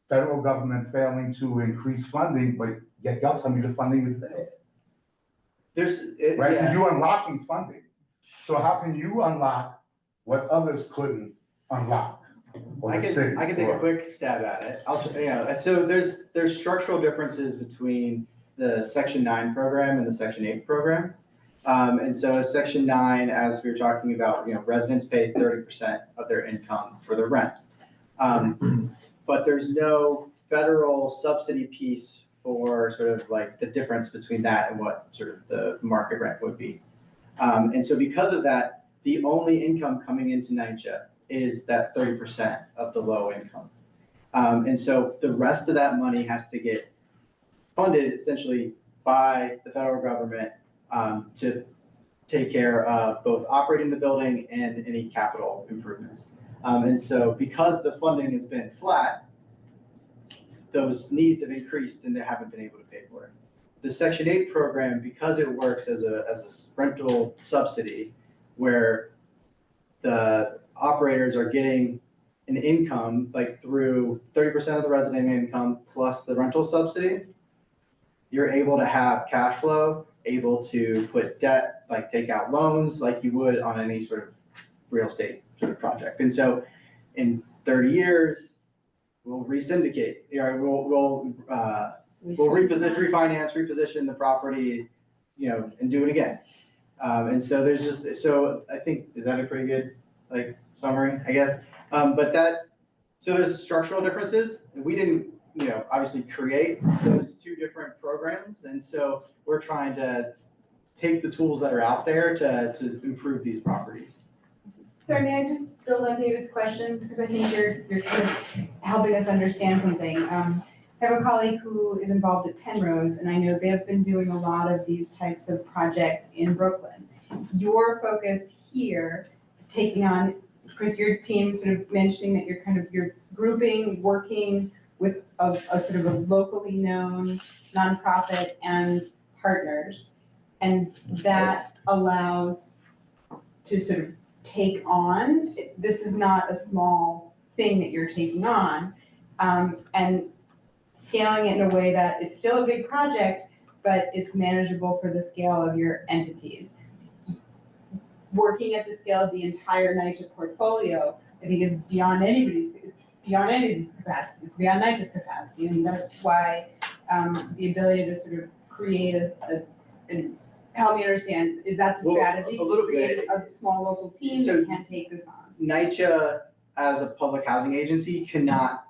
Speaker 3: federal government failing to increase funding, but yet y'all tell me the funding is there. Right, because you're unlocking funding. So how can you unlock what others couldn't unlock? Or the city,
Speaker 7: I can take a quick stab at it. So there's structural differences between the Section 9 program and the Section 8 program. And so Section 9, as we were talking about, residents pay 30% of their income for their rent. But there's no federal subsidy piece for sort of like the difference between that and what sort of the market rent would be. And so because of that, the only income coming into NYCHA is that 30% of the low income. And so the rest of that money has to get funded essentially by the federal government to take care of both operating the building and any capital improvements. And so because the funding has been flat, those needs have increased and they haven't been able to pay for it. The Section 8 program, because it works as a rental subsidy, where the operators are getting an income like through 30% of the resident income plus the rental subsidy, you're able to have cash flow, able to put debt, like take out loans like you would on any sort of real estate sort of project. And so in 30 years, we'll resyndicate, we'll reposition the property, and do it again. And so there's so I think, is that a pretty good summary, I guess? So there's structural differences. We didn't, obviously create those two different programs. And so we're trying to take the tools that are out there to improve these properties.
Speaker 4: Sorry, may I just build on David's question, because I think you're kind of helping us understand something. I have a colleague who is involved at Penrose, and I know they've been doing a lot of these types of projects in Brooklyn. You're focused here, taking on, Chris, your team sort of mentioning that you're grouping, working with a sort of a locally known nonprofit and partners, and that allows to sort of take on, this is not a small thing that you're taking on, and scaling it in a way that it's still a big project, but it's manageable for the scale of your entities. Working at the scale of the entire NYCHA portfolio, I think is beyond anybody's capacity, it's beyond NYCHA's capacity, and that's why, the ability to sort of create and help me understand, is that the
Speaker 7: Well,
Speaker 4: strategy?
Speaker 7: a little
Speaker 4: Create
Speaker 7: bit.
Speaker 4: a small local team
Speaker 7: So-
Speaker 4: that can take this on?
Speaker 7: NYCHA, as a public housing agency, cannot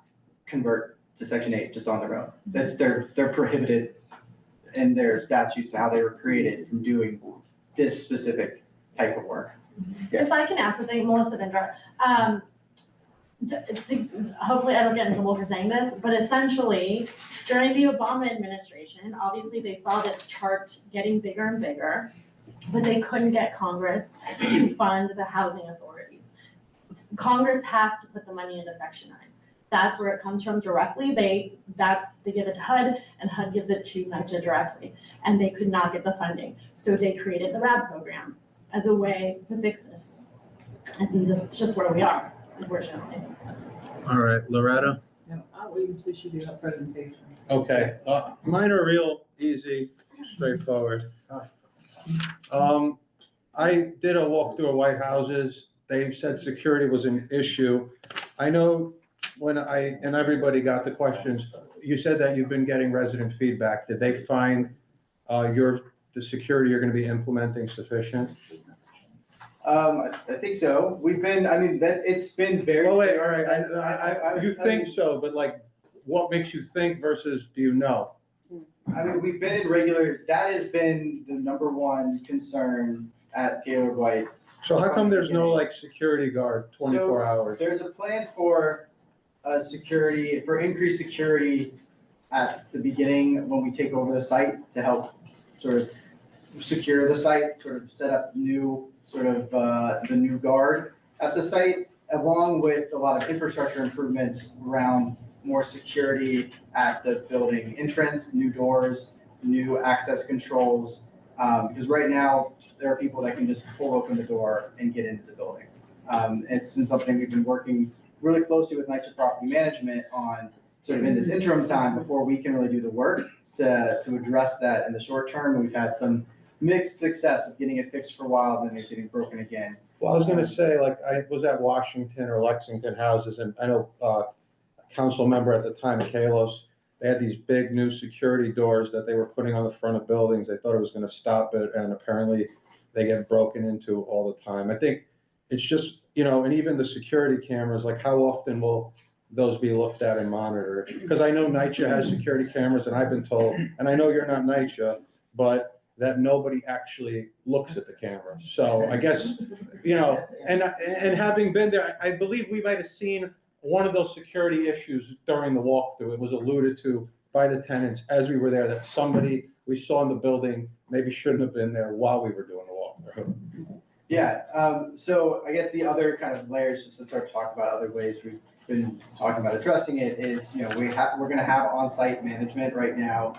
Speaker 7: convert to Section 8 just on their own. They're prohibited in their statutes, how they were created from doing this specific type of work. Yeah.
Speaker 13: If I can add something, Melissa Vendra, hopefully I don't get in trouble for saying this, but essentially during the Obama administration, obviously they saw this chart getting bigger and bigger, but they couldn't get Congress to fund the housing authorities. Congress has to put the money into Section 9. That's where it comes from directly. They give it to HUD and HUD gives it to NYCHA directly. And they could not get the funding. So they created the RAB program as a way to fix this. And that's just where we are, unfortunately.
Speaker 1: All right, Loretta?
Speaker 14: No, I'll wait until she does her presentation.
Speaker 1: Okay, mine are real easy, straightforward. I did a walkthrough of White Houses. They said security was an issue. I know and everybody got the questions, you said that you've been getting resident feedback. Did they find the security you're gonna be implementing sufficient?
Speaker 7: I think so. It's been very.
Speaker 1: Oh, wait, all right, you think so, but like, what makes you think versus do you know?
Speaker 7: I mean, we've been in regular, that has been the number one concern at Gaylord White.
Speaker 1: So how come there's no like security guard 24
Speaker 7: So,
Speaker 1: hours?
Speaker 7: There's a plan for increased security at the beginning when we take over the site to help sort of secure the site, sort of set up the new guard at the site, along with a lot of infrastructure improvements around more security at the building entrance, new doors, new access controls. Because right now, there are people that can just pull open the door and get into the building. It's been something we've been working really closely with NYCHA Property Management on sort of in this interim time before we can really do the work to address that in the short term. We've had some mixed success of getting it fixed for a while, and then it's getting broken again.
Speaker 1: Well, I was gonna say, like, I was at Washington or Lexington houses, and I know, council member at the time, Kalos, they had these big new security doors that they were putting on the front of buildings. They thought it was gonna stop it, and apparently they get broken into all the time. I think it's just, and even the security cameras, like how often will those be looked at and monitored? Because I know NYCHA has security cameras, and I've been told, and I know you're not NYCHA, but that nobody actually looks at the camera. So I guess, and having been there, I believe we might have seen one of those security issues during the walkthrough. It was alluded to by the tenants as we were there, that somebody we saw in the building maybe shouldn't have been there while we were doing the walkthrough.
Speaker 7: Yeah, so I guess the other kind of layers, just to start talking about other ways we've been talking about addressing it is, we're gonna have on-site management right now.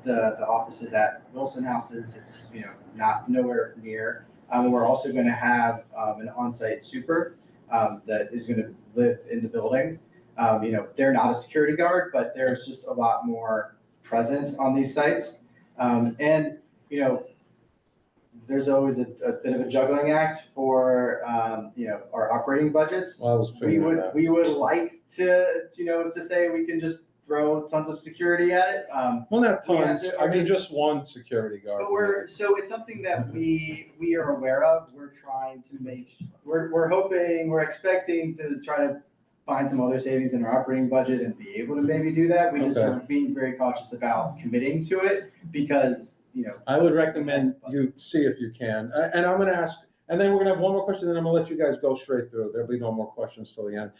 Speaker 7: The offices at Wilson Houses, it's, not nowhere near. We're also gonna have an on-site super that is gonna live in the building. They're not a security guard, but there's just a lot more presence on these sites. There's always a bit of a juggling act for, our operating budgets.
Speaker 1: Well, I was figuring that.
Speaker 7: We would like to say we can just throw tons of security at it.
Speaker 1: Well, not tons,
Speaker 7: to-
Speaker 1: I mean, just one security guard.
Speaker 7: But so it's something that we are aware of. We're trying to we're expecting to try to find some other savings in our operating budget and be able to maybe do that. We just
Speaker 1: Okay.
Speaker 7: are being very cautious about committing to it because,
Speaker 1: I would recommend you see if you can, and I'm gonna ask, and then we're gonna have one more question, then I'm gonna let you guys go straight through. There'll be no more questions till the end.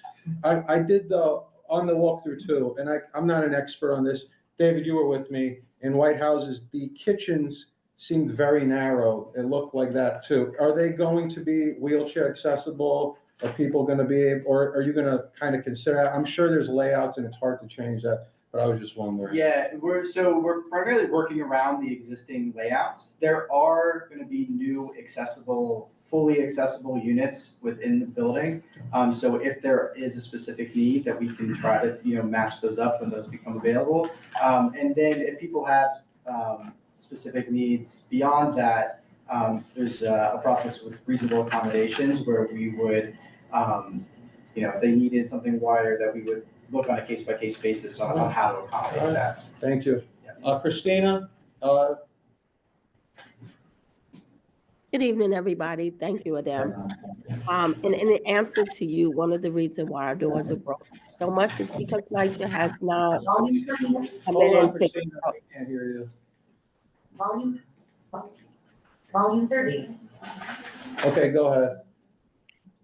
Speaker 1: I did on the walkthrough too, and I'm not an expert on this. David, you were with me in White Houses. The kitchens seemed very narrow. It looked like that too. Are they going to be wheelchair accessible? Are people gonna be, or are you gonna kind of consider, I'm sure there's layouts and it's hard to change that, but I was just wondering.
Speaker 7: Yeah, we're primarily working around the existing layouts. There are gonna be new accessible fully accessible units within the building. So if there is a specific need, that we can try to, match those up when those become available. And then if people have specific needs beyond that, there's a process with reasonable accommodations where we would, if they needed something wider, that we would look on a case-by-case basis on how to accommodate that.
Speaker 1: Thank you. Christina,
Speaker 15: Good evening, everybody. Thank you, Adam. And in answer to you, one of the reasons why our doors are broken so much is because NYCHA has not come
Speaker 1: hold
Speaker 15: in
Speaker 1: on,
Speaker 15: and fixed
Speaker 1: Christina,
Speaker 15: up.
Speaker 1: I can't hear you.
Speaker 11: Volume 30.
Speaker 1: Okay, go ahead.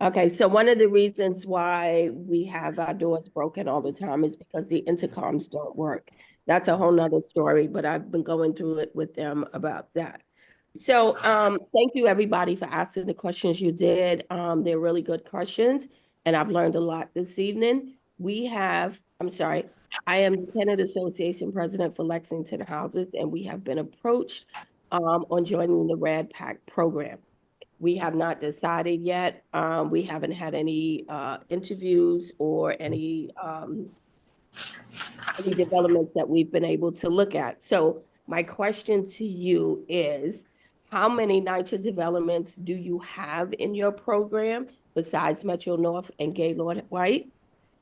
Speaker 15: Okay, so one of the reasons why we have our doors broken all the time is because the intercoms don't work. That's a whole nother story, but I've been going through it with them about that. So thank you, everybody, for asking the questions you did. They're really good questions, and I've learned a lot this evening. I am the Tenant Association President for Lexington Houses, and we have been approached on joining the Red Pack program. We have not decided yet. We haven't had any interviews or any developments that we've been able to look at. So my question to you is, how many NYCHA developments do you have in your program besides Metro North and Gaylord White?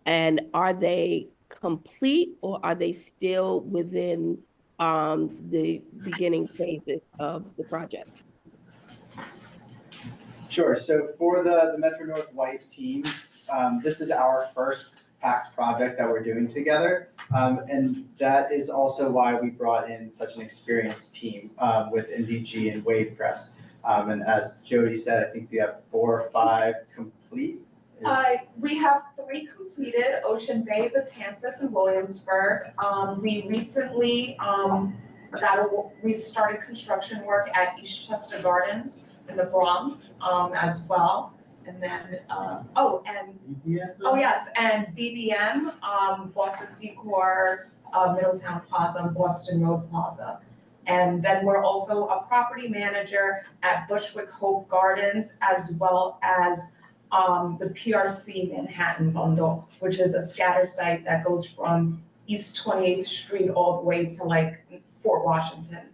Speaker 15: And are they complete, or are they still within the beginning phases of the project?
Speaker 7: Sure, so for the Metro North White team, this is our first PACT project that we're doing together. And that is also why we brought in such an experienced team with MDG and Wavecrest. And as Jody said, I think we have 4 or 5 complete.
Speaker 11: We have 3 completed: Ocean Bay, Betances, and Williamsburg. We recently we started construction work at Eastchester Gardens in the Bronx as well. And then, and BBM, Boston Secor, Middletown Plaza, Boston Road Plaza. And then we're also a property manager at Bushwick Hope Gardens, as well as the PRC Manhattan Bundle, which is a scatter site that goes from East 28th Street all the way to like Fort Washington.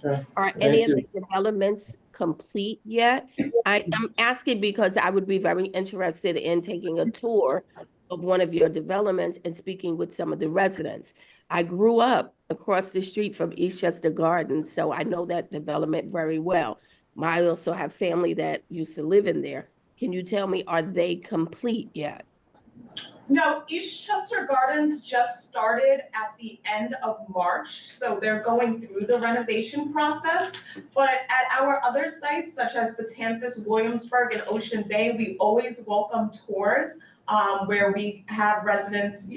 Speaker 1: Okay.
Speaker 15: Are any of the developments complete yet? I'm asking because I would be very interested in taking a tour of one of your developments and speaking with some of the residents. I grew up across the street from Eastchester Gardens, so I know that development very well. I also have family that used to live in there. Can you tell me, are they complete yet?
Speaker 11: No, Eastchester Gardens just started at the end of March, so they're going through the renovation process. But at our other sites, such as Betances, Williamsburg, and Ocean Bay, we always welcome tours where we have residents,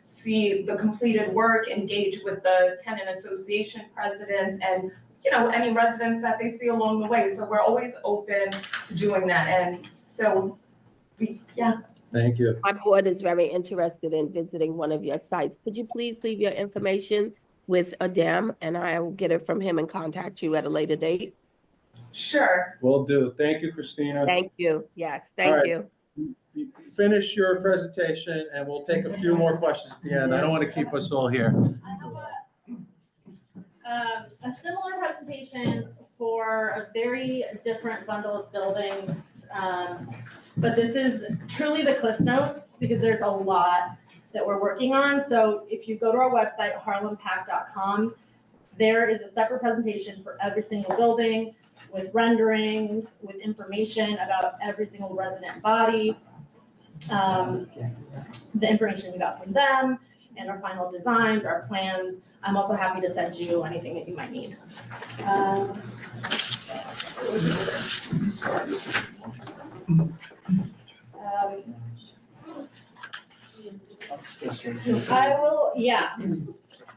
Speaker 11: see the completed work, engage with the tenant association presidents, and any residents that they see along the way. So we're always open to doing that, and so
Speaker 1: Thank you.
Speaker 15: My board is very interested in visiting one of your sites. Could you please leave your information with Adam, and I will get it from him and contact you at a later date?
Speaker 11: Sure.
Speaker 1: Will do. Thank you, Christina.
Speaker 15: Thank you. Yes,
Speaker 1: All
Speaker 15: thank
Speaker 1: right.
Speaker 15: you.
Speaker 1: You finish your presentation and we'll take a few more questions at the end. I don't want to keep us all here.
Speaker 13: A similar presentation for a very different bundle of buildings. But this is truly the Cliff Notes because there's a lot that we're working on. So if you go to our website, harlempack.com, there is a separate presentation for every single building with renderings, with information about every single resident body, the information we got from them, and our final designs, our plans. I'm also happy to send you anything that you might need. I will,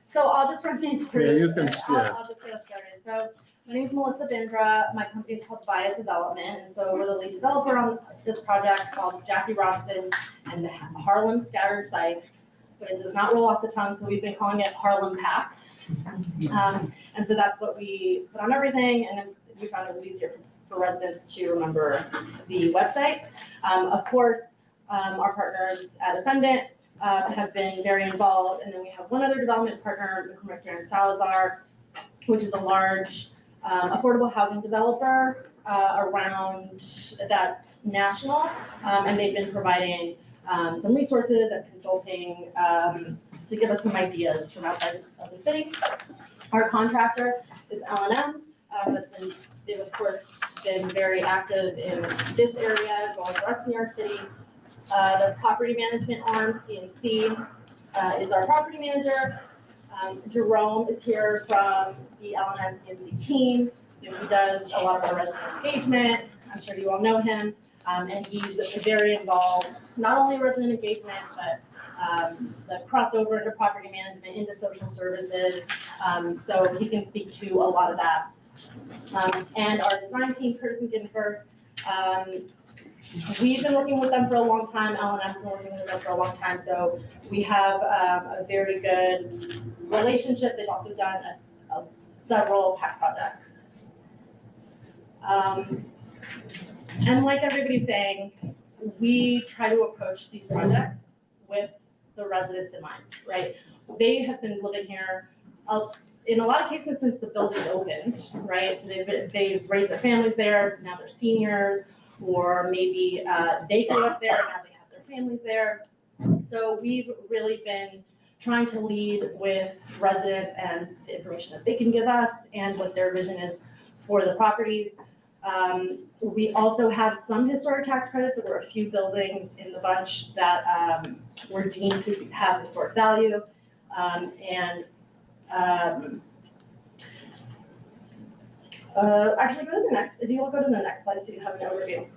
Speaker 13: So I'll just run you through.
Speaker 1: Yeah, you can,
Speaker 13: I'll just get us started. So my name is Melissa Bindra. My company is called Via Development. And so we're the lead developer on this project called Jackie Robinson and the Harlem Scattered Sites. But it does not roll off the tongue, so we've been calling it Harlem Packed. And so that's what we put on everything, and we found it was easier for residents to remember the website. Of course, our partners at Ascendant have been very involved, and then we have one other development partner, McCormick and Salazar, which is a large affordable housing developer around that's national, and they've been providing some resources and consulting to give us some ideas from outside of the city. Our contractor is L&M. They've of course been very active in this area as well as the rest of New York City. The property management arm, CNC, is our property manager. Jerome is here from the L&M CNC team. So he does a lot of our resident engagement. I'm sure you all know him. And he's very involved, not only resident engagement, but the crossover into property management, into social services. So he can speak to a lot of that. And our design team, Curtis and Ginsberg, we've been working with them for a long time. L&M's been working with them for a long time. So we have a very good relationship. They've also done several PAC projects. And like everybody's saying, we try to approach these projects with the residents in mind, right? They have been living here in a lot of cases since the building opened, right? So they've raised their families there, now they're seniors, or maybe they grew up there, now they have their families there. So we've really been trying to lead with residents and the information that they can give us and what their vision is for the properties. We also have some historic tax credits. There were a few buildings in the bunch that were deemed to have historic value. Actually, go to the next. If you will go to the next slide, so you have an overview.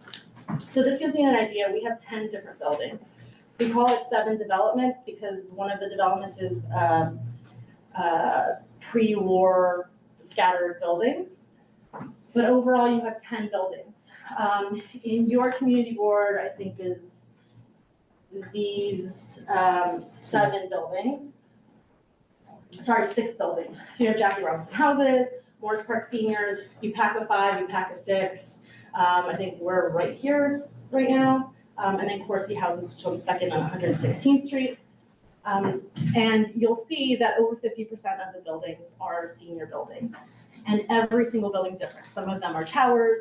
Speaker 13: So this gives you an idea. We have 10 different buildings. We call it 7 developments because one of the developments is pre-war scattered buildings. But overall, you have 10 buildings. In your community board, I think is these 7 buildings. Sorry, 6 buildings. So you have Jackie Robinson Houses, Morris Park Seniors, UPACA 5, UPACA 6. I think we're right here right now. And then Corsi Houses, which is on 2nd and 116th Street. And you'll see that over 50% of the buildings are senior buildings. And every single building is different. Some of them are towers.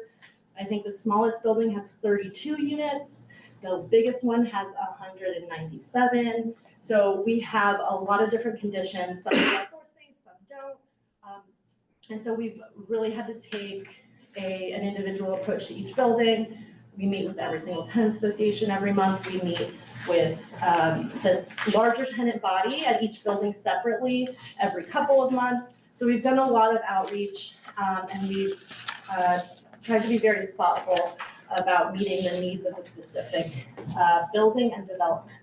Speaker 13: I think the smallest building has 32 units. The biggest one has 197. So we have a lot of different conditions. Some have floor space, some don't. And so we've really had to take an individual approach to each building. We meet with every single tenant association every month. We meet with the larger tenant body at each building separately every couple of months. So we've done a lot of outreach, and we've tried to be very thoughtful about meeting the needs of the specific building and development.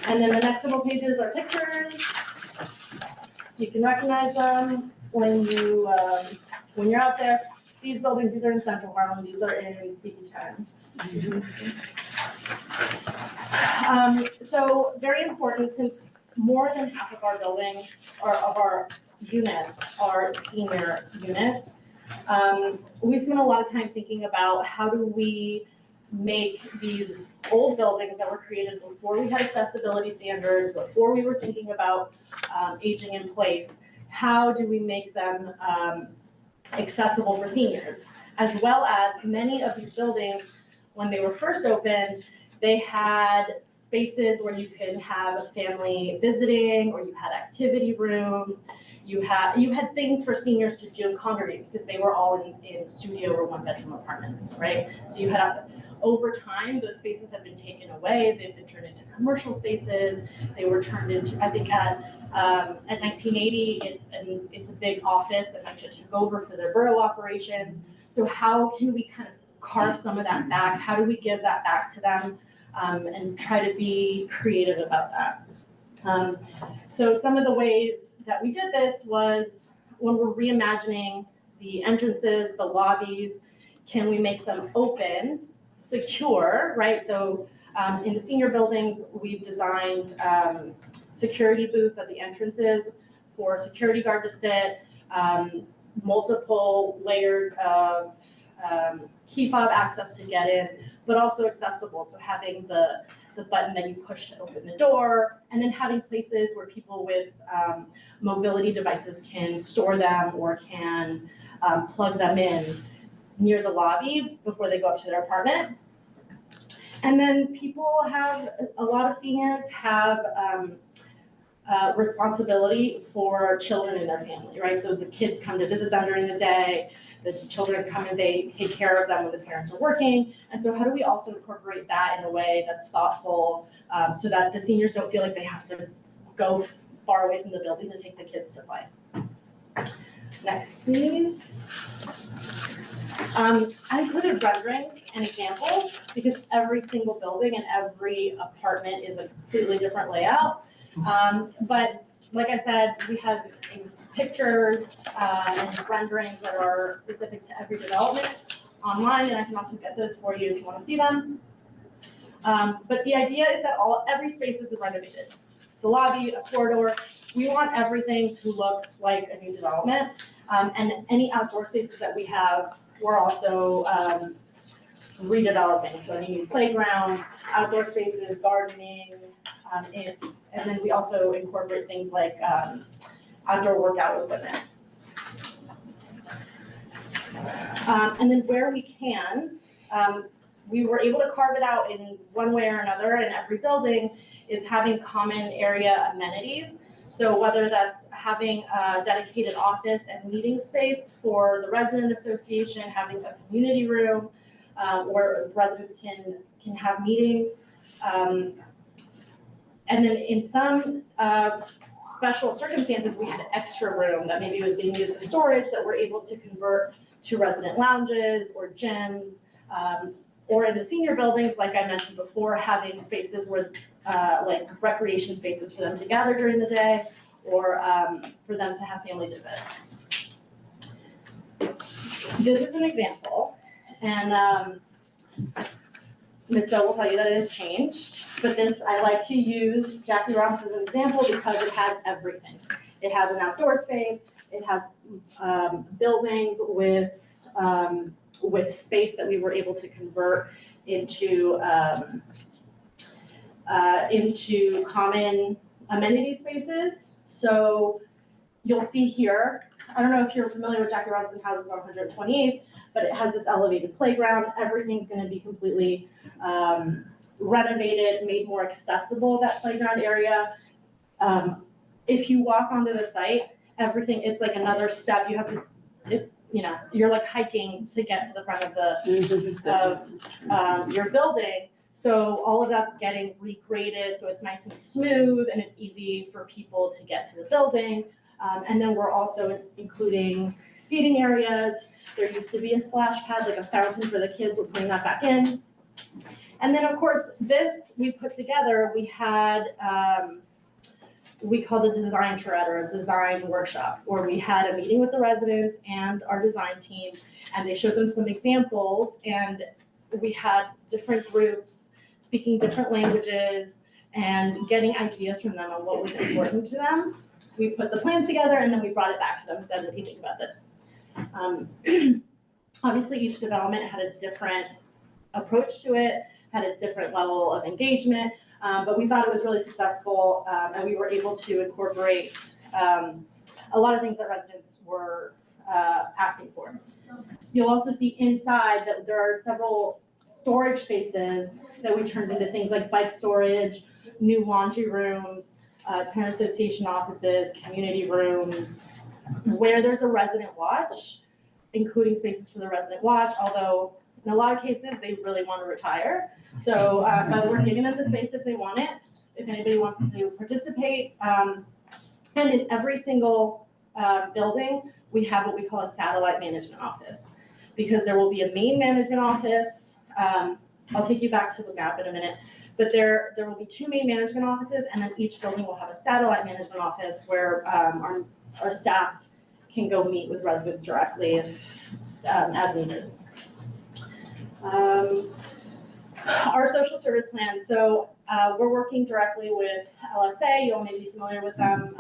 Speaker 13: And then the next couple pages are pictures. So you can recognize them when you're out there. These buildings, these are in Central Harlem. These are in CB11M. So very important, since more than half of our buildings or of our units are senior units. We spent a lot of time thinking about how do we make these old buildings that were created before we had accessibility standards, before we were thinking about aging in place, how do we make them accessible for seniors? As well as many of these buildings, when they were first opened, they had spaces where you could have a family visiting, or you had activity rooms. You had things for seniors to do and congregate because they were all in studio or 1-bedroom apartments, right? So you had, over time, those spaces have been taken away. They've been turned into commercial spaces. They were turned into, I think at 1980, it's a big office that NYCHA took over for their borough operations. So how can we kind of carve some of that back? How do we give that back to them? And try to be creative about that. So some of the ways that we did this was when we're reimagining the entrances, the lobbies, can we make them open, secure, right? So in the senior buildings, we've designed security booths at the entrances for a security guard to sit. multiple layers of key fob access to get in, but also accessible. So having the button that you push to open the door, and then having places where people with mobility devices can store them or can plug them in near the lobby before they go up to their apartment. And then a lot of seniors have responsibility for children in their family, right? So the kids come to visit them during the day, the children come and they take care of them when the parents are working. And so how do we also incorporate that in a way that's thoughtful, so that the seniors don't feel like they have to go far away from the building to take the kids to play? Next, please. I included renderings and examples because every single building and every apartment is a completely different layout. But like I said, we have pictures and renderings that are specific to every development online, and I can also get those for you if you want to see them. But the idea is that every space is renovated. It's a lobby, a corridor. We want everything to look like a new development. And any outdoor spaces that we have, we're also redeveloping. So any new playgrounds, outdoor spaces, gardening, and then we also incorporate things like outdoor workout equipment. And then where we can, we were able to carve it out in one way or another in every building, is having common area amenities. So whether that's having a dedicated office and meeting space for the resident association, having a community room where residents can have meetings. And then in some special circumstances, we had extra room that maybe was being used as storage that we're able to convert to resident lounges or gyms, or in the senior buildings, like I mentioned before, having spaces where like recreation spaces for them to gather during the day, or for them to have family visit. This is an example, and Ms. So will tell you that it has changed, but this, I like to use Jackie Robinson as an example because it has everything. It has an outdoor space, it has buildings with space that we were able to convert into common amenity spaces. So you'll see here, I don't know if you're familiar with Jackie Robinson houses on 128th, but it has this elevated playground. Everything's going to be completely renovated, made more accessible, that playground area. If you walk onto the site, everything, it's like another step. You have to, you're like hiking to get to the front of your building. So all of that's getting regraded, so it's nice and smooth and it's easy for people to get to the building. And then we're also including seating areas. There used to be a splash pad, like a fountain for the kids. We're putting that back in. And then of course, this we put together, we had, we called a design charrette or a design workshop, where we had a meeting with the residents and our design team, and they showed them some examples, and we had different groups speaking different languages and getting ideas from them on what was important to them. We put the plans together and then we brought it back to them and said, what do you think about this? Obviously, each development had a different approach to it, had a different level of engagement, but we thought it was really successful, and we were able to incorporate a lot of things that residents were asking for. You'll also see inside that there are several storage spaces that we turned into things like bike storage, new laundry rooms, tenant association offices, community rooms, where there's a resident watch, including spaces for the resident watch, although in a lot of cases, they really want to retire. So but we're giving them the space if they want it, if anybody wants to participate. And in every single building, we have what we call a satellite management office, because there will be a main management office. I'll take you back to the map in a minute, but there will be two main management offices, and then each building will have a satellite management office where our staff can go meet with residents directly if as needed. Our social service plan. So we're working directly with LSA. You all may be familiar with them.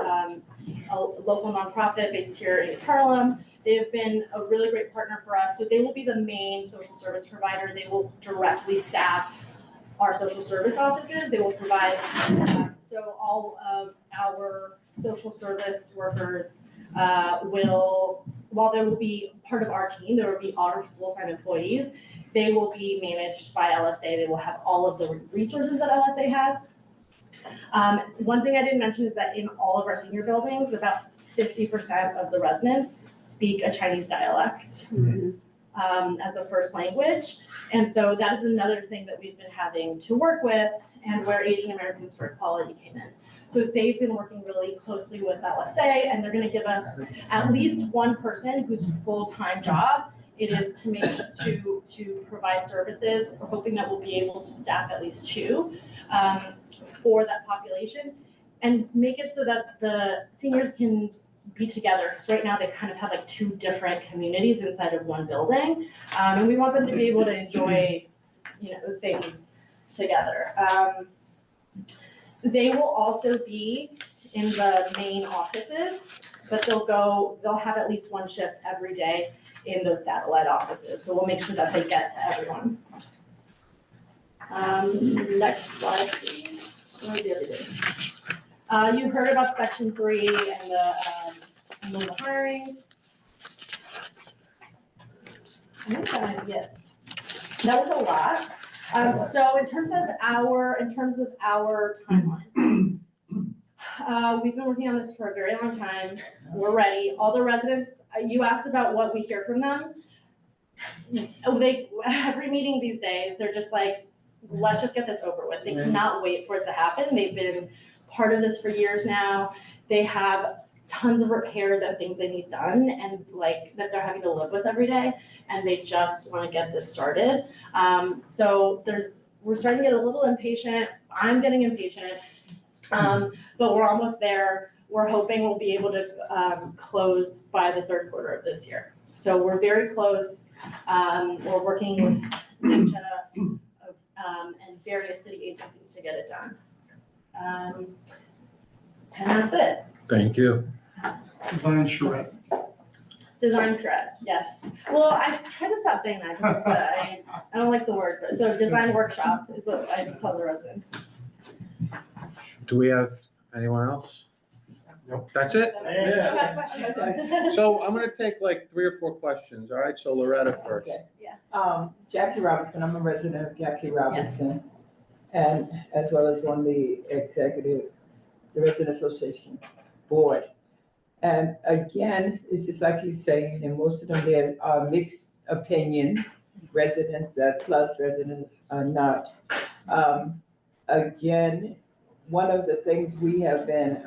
Speaker 13: a local nonprofit based here in East Harlem. They have been a really great partner for us. So they will be the main social service provider. They will directly staff our social service offices. They will provide, so all of our social service workers will, while they will be part of our team, there will be our full-time employees. They will be managed by LSA. They will have all of the resources that LSA has. One thing I didn't mention is that in all of our senior buildings, about 50% of the residents speak a Chinese dialect as a first language. And so that is another thing that we've been having to work with, and where Asian Americans for Equality came in. So they've been working really closely with LSA, and they're gonna give us at least one person whose full-time job it is to provide services. We're hoping that we'll be able to staff at least 2 for that population, and make it so that the seniors can be together. Because right now they kind of have like 2 different communities inside of one building, and we want them to be able to enjoy, things together. They will also be in the main offices, but they'll have at least 1 shift every day in those satellite offices. So we'll make sure that they get to everyone. Next slide, please. Where's the other day? You heard about Section 3 and the hiring. I think that might be it. That was a lot. So in terms of our timeline, we've been working on this for a very long time. We're ready. All the residents, you asked about what we hear from them. Every meeting these days, they're just like, let's just get this over with. They cannot wait for it to happen. They've been part of this for years now. They have tons of repairs and things they need done, and like that they're having to live with every day, and they just want to get this started. So we're starting to get a little impatient. I'm getting impatient, but we're almost there. We're hoping we'll be able to close by the 3rd quarter of this year. So we're very close. We're working with NYCHA and various city agencies to get it done. And that's it.
Speaker 1: Thank you.
Speaker 8: Design charrette.
Speaker 13: Design charrette, yes. Well, I try to stop saying that because I don't like the word, but so design workshop is what I tell the residents.
Speaker 1: Do we have anyone else?
Speaker 3: Nope.
Speaker 1: That's it?
Speaker 13: Yeah.
Speaker 1: So I'm gonna take like 3 or 4 questions, all right? So Loretta first.
Speaker 14: Okay.
Speaker 13: Yeah.
Speaker 14: Jackie Robinson, I'm a resident of Jackie Robinson, and as well as on the Resident Association Board. And again, it's just like you're saying, and most of them, there are mixed opinions, residents that plus, residents are not. Again, one of the things we have been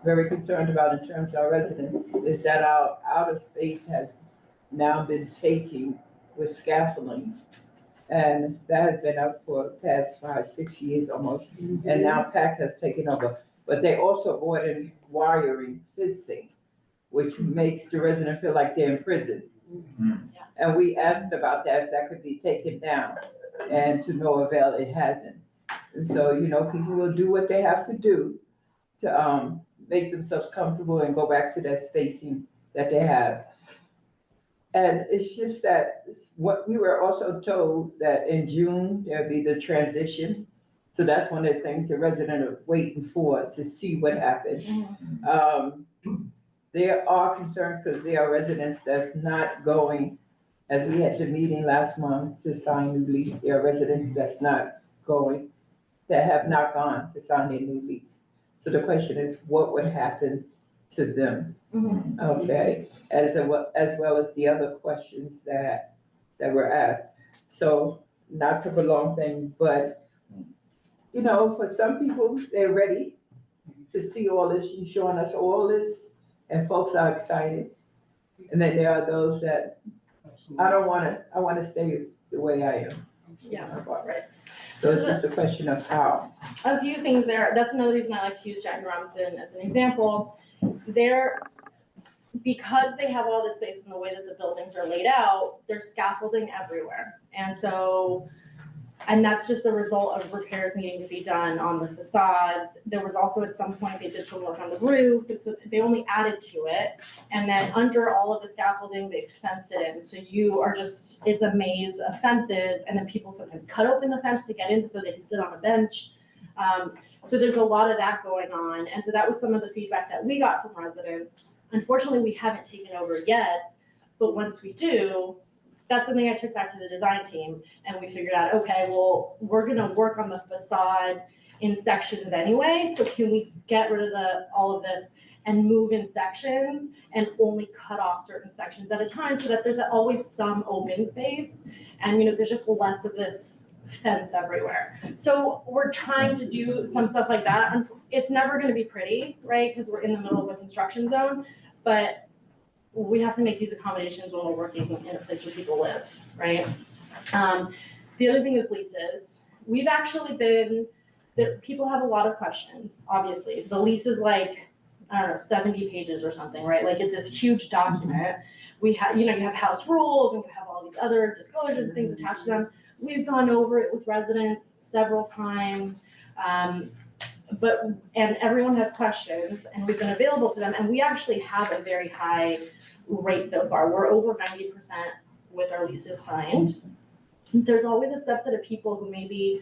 Speaker 14: very concerned about in terms of our residents is that our outer space has now been taken with scaffolding. And that has been up for the past 5, 6 years almost. And now PAC has taken over. But they also ordered wiring, fencing, which makes the resident feel like they're in prison. And we asked about that, if that could be taken down, and to no avail, it hasn't. And so, people will do what they have to do to make themselves comfortable and go back to that spacing that they have. And it's just that what we were also told that in June, there'll be the transition. So that's one of the things the residents are waiting for to see what happened. There are concerns because there are residents that's not going, as we had the meeting last month to sign new lease. There are residents that's not going, that have not gone to sign their new lease. So the question is, what would happen to them? Okay, as well as the other questions that were asked. So not to prolong things, but for some people, they're ready to see all this. You're showing us all this, and folks are excited. And then there are those that I want to stay the way I am.
Speaker 13: Yeah, right.
Speaker 14: So it's just a question of how.
Speaker 13: A few things there. That's another reason I like to use Jackie Robinson as an example. Because they have all this space in the way that the buildings are laid out, there's scaffolding everywhere. And so And that's just a result of repairs needing to be done on the facades. There was also at some point, they did some work on the roof, and so they only added to it. And then under all of the scaffolding, they fenced it in. So you are just, it's a maze of fences, and then people sometimes cut open the fence to get in so they can sit on a bench. So there's a lot of that going on. And so that was some of the feedback that we got from residents. Unfortunately, we haven't taken over yet, but once we do, that's something I took back to the design team, and we figured out, okay, well, we're gonna work on the facade in sections anyway, so can we get rid of all of this and move in sections and only cut off certain sections at a time so that there's always some open space, and there's just less of this fence everywhere. So we're trying to do some stuff like that. It's never gonna be pretty, right, because we're in the middle of a construction zone, but we have to make these accommodations when we're working in a place where people live, right? The other thing is leases. We've actually people have a lot of questions, obviously. The lease is like, I don't know, 70 pages or something, right? Like it's this huge document. We have, you have house rules and we have all these other disclosures and things attached to them. We've gone over it with residents several times. And everyone has questions, and we've been available to them, and we actually have a very high rate so far. We're over 90% with our leases signed. There's always a subset of people who maybe,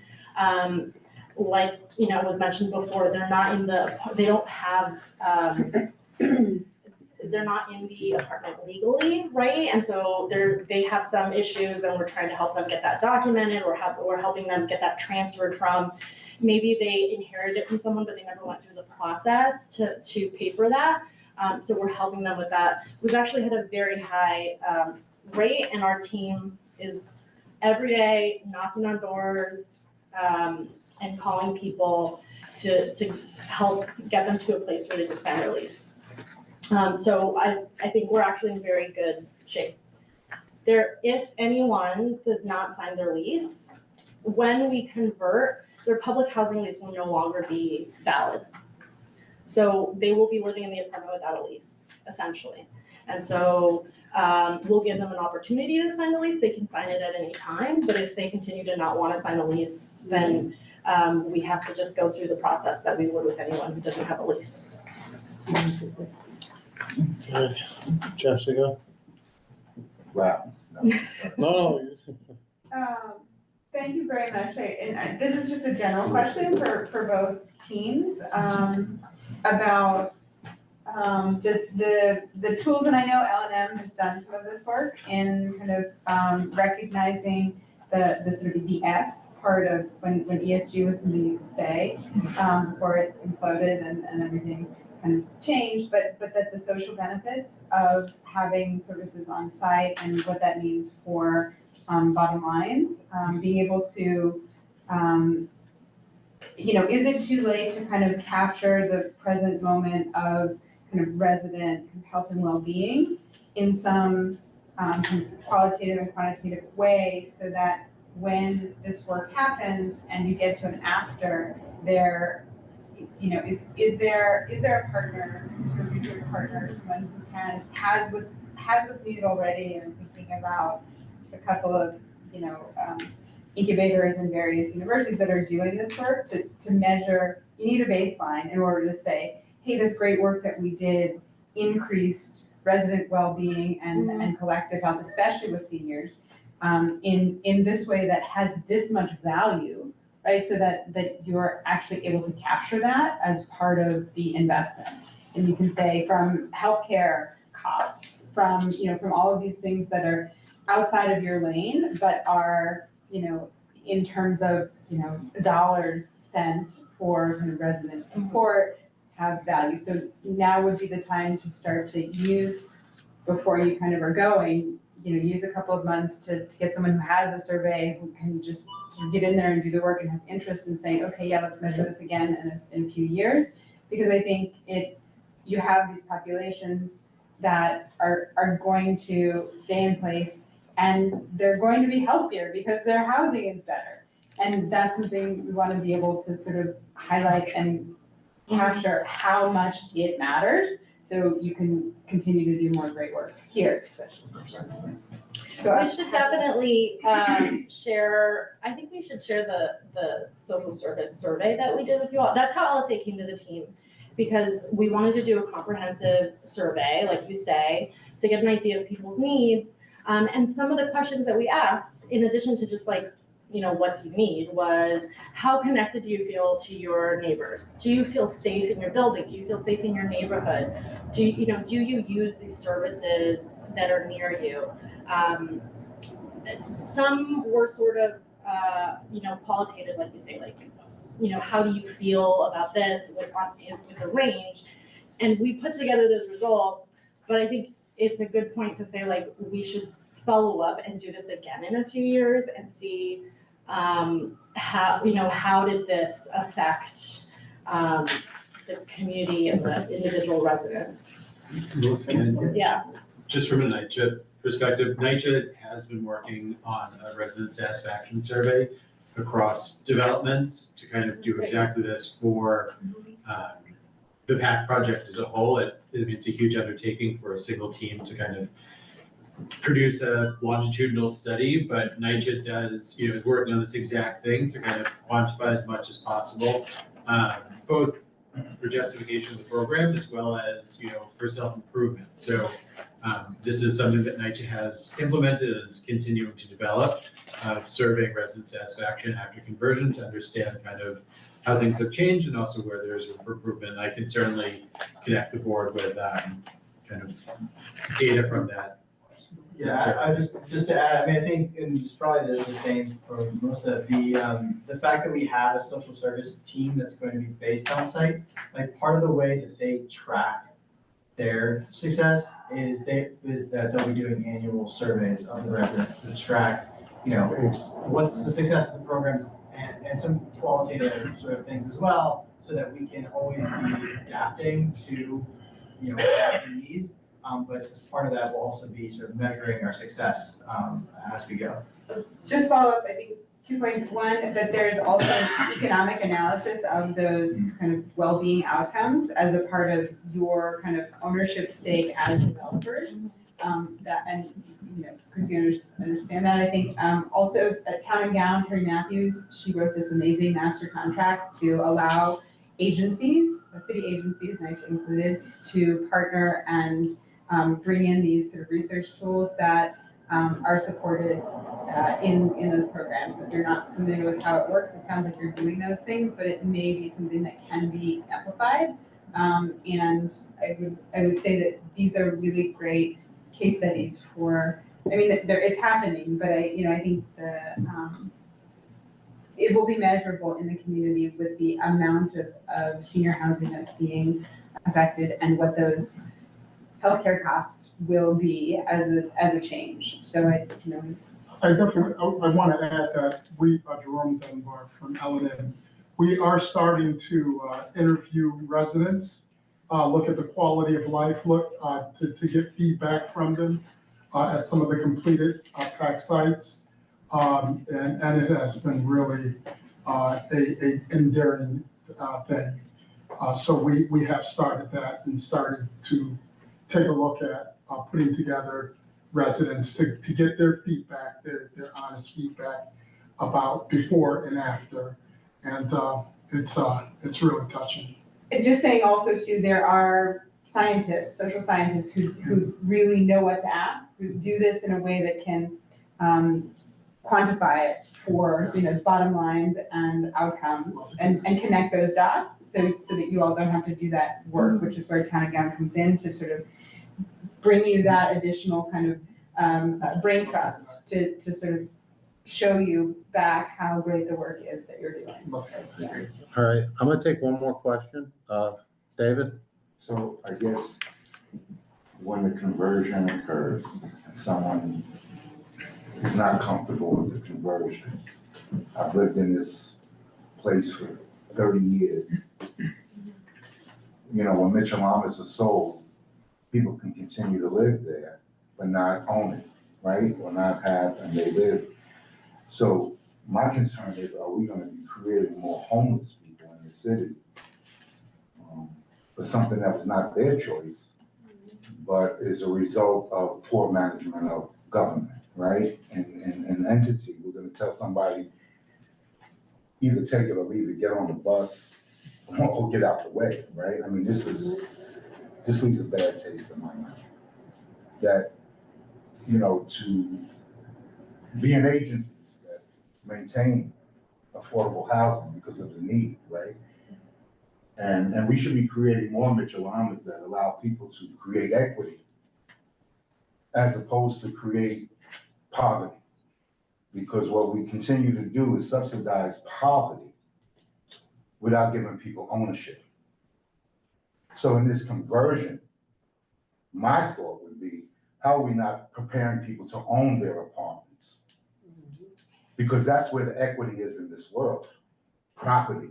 Speaker 13: like, was mentioned before, they don't have, they're not in the apartment legally, right? And so they have some issues, and we're trying to help them get that documented, or we're helping them get that transferred from, maybe they inherited it from someone, but they never went through the process to paper that. So we're helping them with that. We've actually had a very high rate, and our team is every day knocking on doors and calling people to help get them to a place where they can sign their lease. So I think we're actually in very good shape. If anyone does not sign their lease, when we convert, their public housing lease will no longer be valid. So they will be living in the apartment without a lease, essentially. And so we'll give them an opportunity to sign the lease. They can sign it at any time, but if they continue to not want to sign a lease, then we have to just go through the process that we would with anyone who doesn't have a lease.
Speaker 1: Okay. Jessica?
Speaker 3: Wow.
Speaker 1: No.
Speaker 4: Thank you very much. This is just a general question for both teams about the tools, and I know L&M has done some of this work in kind of recognizing the sort of the S part of when ESG was something you could say before it imploded and everything kind of changed, but that the social benefits of having services on site and what that means for bottom lines, being able to, is it too late to kind of capture the present moment of kind of resident health and well-being in some kind of qualitative and quantitative way, so that when this work happens and you get to an after, there, is there a partner, some sort of research partner, someone who has what's needed already, and thinking about a couple of incubators in various universities that are doing this work to measure. You need a baseline in order to say, hey, this great work that we did increased resident well-being and collective health, especially with seniors, in this way that has this much value, right? So that you're actually able to capture that as part of the investment. And you can say from healthcare costs, from all of these things that are outside of your lane, but are, in terms of, dollars spent for kind of resident support, have value. So now would be the time to start to use, before you kind of are going, use a couple of months to get someone who has a survey, who can just get in there and do the work and has interest in saying, okay, yeah, let's measure this again in a few years. Because I think you have these populations that are going to stay in place, and they're going to be healthier because their housing is better. And that's something we want to be able to sort of highlight and capture how much it matters so you can continue to do more great work here, especially. So
Speaker 13: We should definitely share, I think we should share the social service survey that we did with you all. That's how LSA came to the team. Because we wanted to do a comprehensive survey, like you say, to get an idea of people's needs. And some of the questions that we asked, in addition to just like, you know, what do you need, was how connected do you feel to your neighbors? Do you feel safe in your building? Do you feel safe in your neighborhood? Do you use these services that are near you? Some were sort of, qualitative, like you say, like, how do you feel about this with the range? And we put together those results, but I think it's a good point to say, like, we should follow up and do this again in a few years and see how did this affect the community and the individual residents? Yeah.
Speaker 10: Just from a NYCHA perspective, NYCHA has been working on a resident satisfaction survey across developments to kind of do exactly this for the PAC project as a whole. It's a huge undertaking for a single team to kind of produce a longitudinal study, but NYCHA is working on this exact thing to kind of quantify as much as possible, both for justification of the program as well as, for self-improvement. So this is something that NYCHA has implemented and is continuing to develop, surveying resident satisfaction after conversion to understand kind of how things have changed and also where there's room for improvement. I can certainly connect the board with kind of data from that.
Speaker 7: Yeah, I just to add, I think, and it's probably the same for Melissa, the fact that we have a social service team that's going to be based on site, like part of the way that they track their success is that they'll be doing annual surveys of the residents to track, what's the success of the programs and some qualitative sort of things as well, so that we can always be adapting to, adapting needs. But part of that will also be sort of measuring our success as we go.
Speaker 4: Just follow up, I think 2 points. One, that there's also an economic analysis of those kind of well-being outcomes as a part of your kind of ownership stake as developers. Christine understand that. I think also at Town and Gown, Terry Matthews, she wrote this amazing master contract to allow agencies, city agencies, NYCHA included, to partner and bring in these sort of research tools that are supported in those programs. So if you're not familiar with how it works, it sounds like you're doing those things, but it may be something that can be amplified. And I would say that these are really great case studies for, it's happening, but I think it will be measurable in the community with the amount of senior housing that's being affected and what those healthcare costs will be as a change. So I
Speaker 16: definitely, I want to add that we, Jerome Dunbar from L&M, we are starting to interview residents, look at the quality of life, to get feedback from them at some of the completed PAC sites. And it has been really a endearing thing. So we have started that and started to take a look at putting together residents to get their feedback, their honest feedback about before and after. And it's really touching.
Speaker 4: And just saying also too, there are scientists, social scientists who really know what to ask, who do this in a way that can quantify it for bottom lines and outcomes and connect those dots so that you all don't have to do that work, which is where Town and Gown comes in to sort of bring you that additional kind of brain trust to sort of show you back how great the work is that you're doing. So, yeah.
Speaker 1: All right, I'm gonna take one more question. David?
Speaker 3: So I guess when the conversion occurs and someone is not comfortable with the conversion, I've lived in this place for 30 years. When Mitchell Lamas are sold, people can continue to live there, but not own it, right? Or not have, and they live. So my concern is, are we gonna be creating more homeless people in the city? for something that was not their choice, but is a result of poor management of government, right? And an entity, we're gonna tell somebody, either take it or leave it, get on the bus, or get out the way, right? I mean, this leaves a bad taste in my mouth. That, you know, to be in agencies that maintain affordable housing because of the need, right? And we should be creating more Mitchell-Lamas that allow people to create equity as opposed to create poverty. Because what we continue to do is subsidize poverty without giving people ownership. So in this conversion, my thought would be, how are we not preparing people to own their apartments? Because that's where the equity is in this world, property.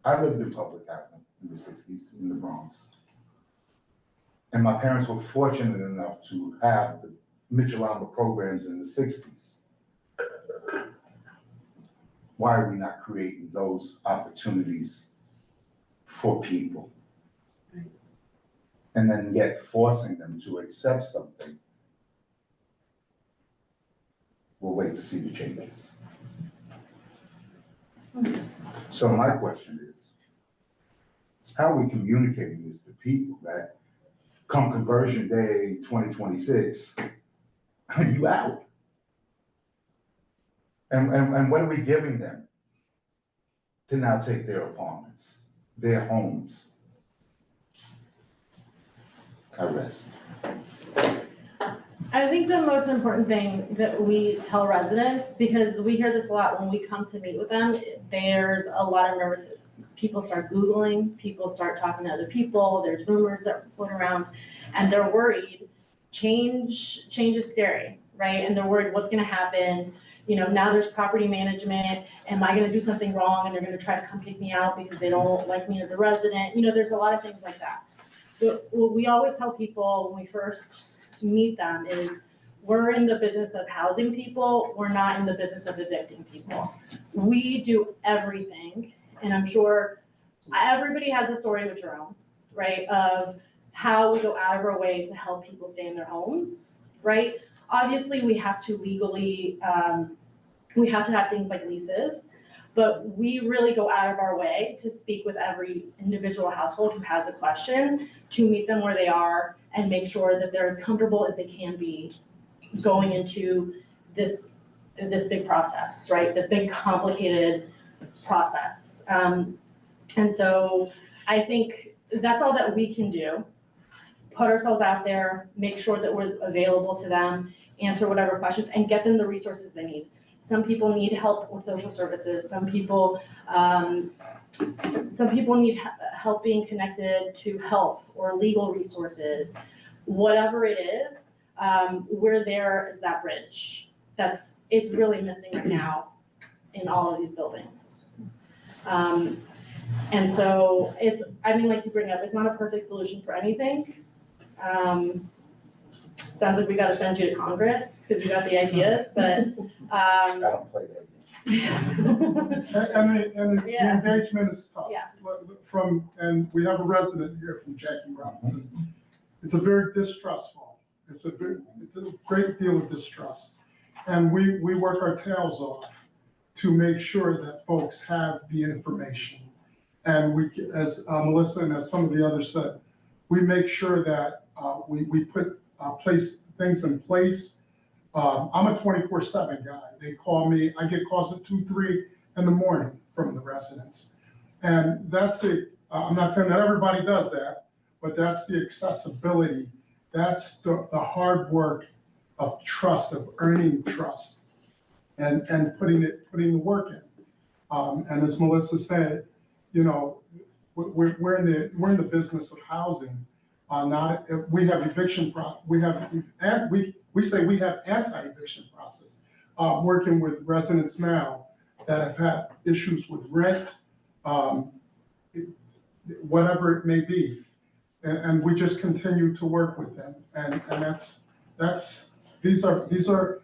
Speaker 3: I lived in public housing in the 60s in the Bronx. And my parents were fortunate enough to have the Mitchell-Lama programs in the 60s. Why are we not creating those opportunities for people? And then yet forcing them to accept something? We'll wait to see the changes. So my question is, how are we communicating this to people that come conversion day 2026, you out? And what are we giving them to now take their apartments, their homes? I rest.
Speaker 13: I think the most important thing that we tell residents, because we hear this a lot when we come to meet with them, there's a lot of nervousness. People start Googling, people start talking to other people, there's rumors that float around, and they're worried. Change is scary, right? And they're worried what's gonna happen. You know, now there's property management. Am I gonna do something wrong and they're gonna try to come kick me out because they don't like me as a resident? You know, there's a lot of things like that. But what we always tell people when we first meet them is, we're in the business of housing people, we're not in the business of evicting people. We do everything, and I'm sure everybody has a story of their own, right? Of how we go out of our way to help people stay in their homes, right? Obviously, we have to legally, we have to have things like leases, but we really go out of our way to speak with every individual household who has a question, to meet them where they are and make sure that they're as comfortable as they can be going into this big process, right? This big complicated process. And so I think that's all that we can do. Put ourselves out there, make sure that we're available to them, answer whatever questions, and get them the resources they need. Some people need help with social services. Some people need help being connected to health or legal resources. Whatever it is, we're there as that bridge. It's really missing right now in all of these buildings. And so like you bring up, it's not a perfect solution for anything. Sounds like we gotta send you to Congress because you got the ideas, but.
Speaker 3: I don't play that game.
Speaker 16: And the
Speaker 13: Yeah.
Speaker 16: engagement is tough.
Speaker 13: Yeah.
Speaker 16: And we have a resident here from Jackie Robinson. It's a very distrustful. It's a great deal of distrust. And we work our tails off to make sure that folks have the information. And we, as Melissa and as some of the others said, we make sure that we put place things in place. I'm a 24/7 guy. They call me, I get calls at 2, 3 in the morning from the residents. And that's I'm not saying that everybody does that, but that's the accessibility. That's the hard work of trust, of earning trust and putting the work in. And as Melissa said, you know, we're in the business of housing. We have eviction we say we have anti-eviction process, working with residents now that have had issues with rent, whatever it may be. And we just continue to work with them. And these are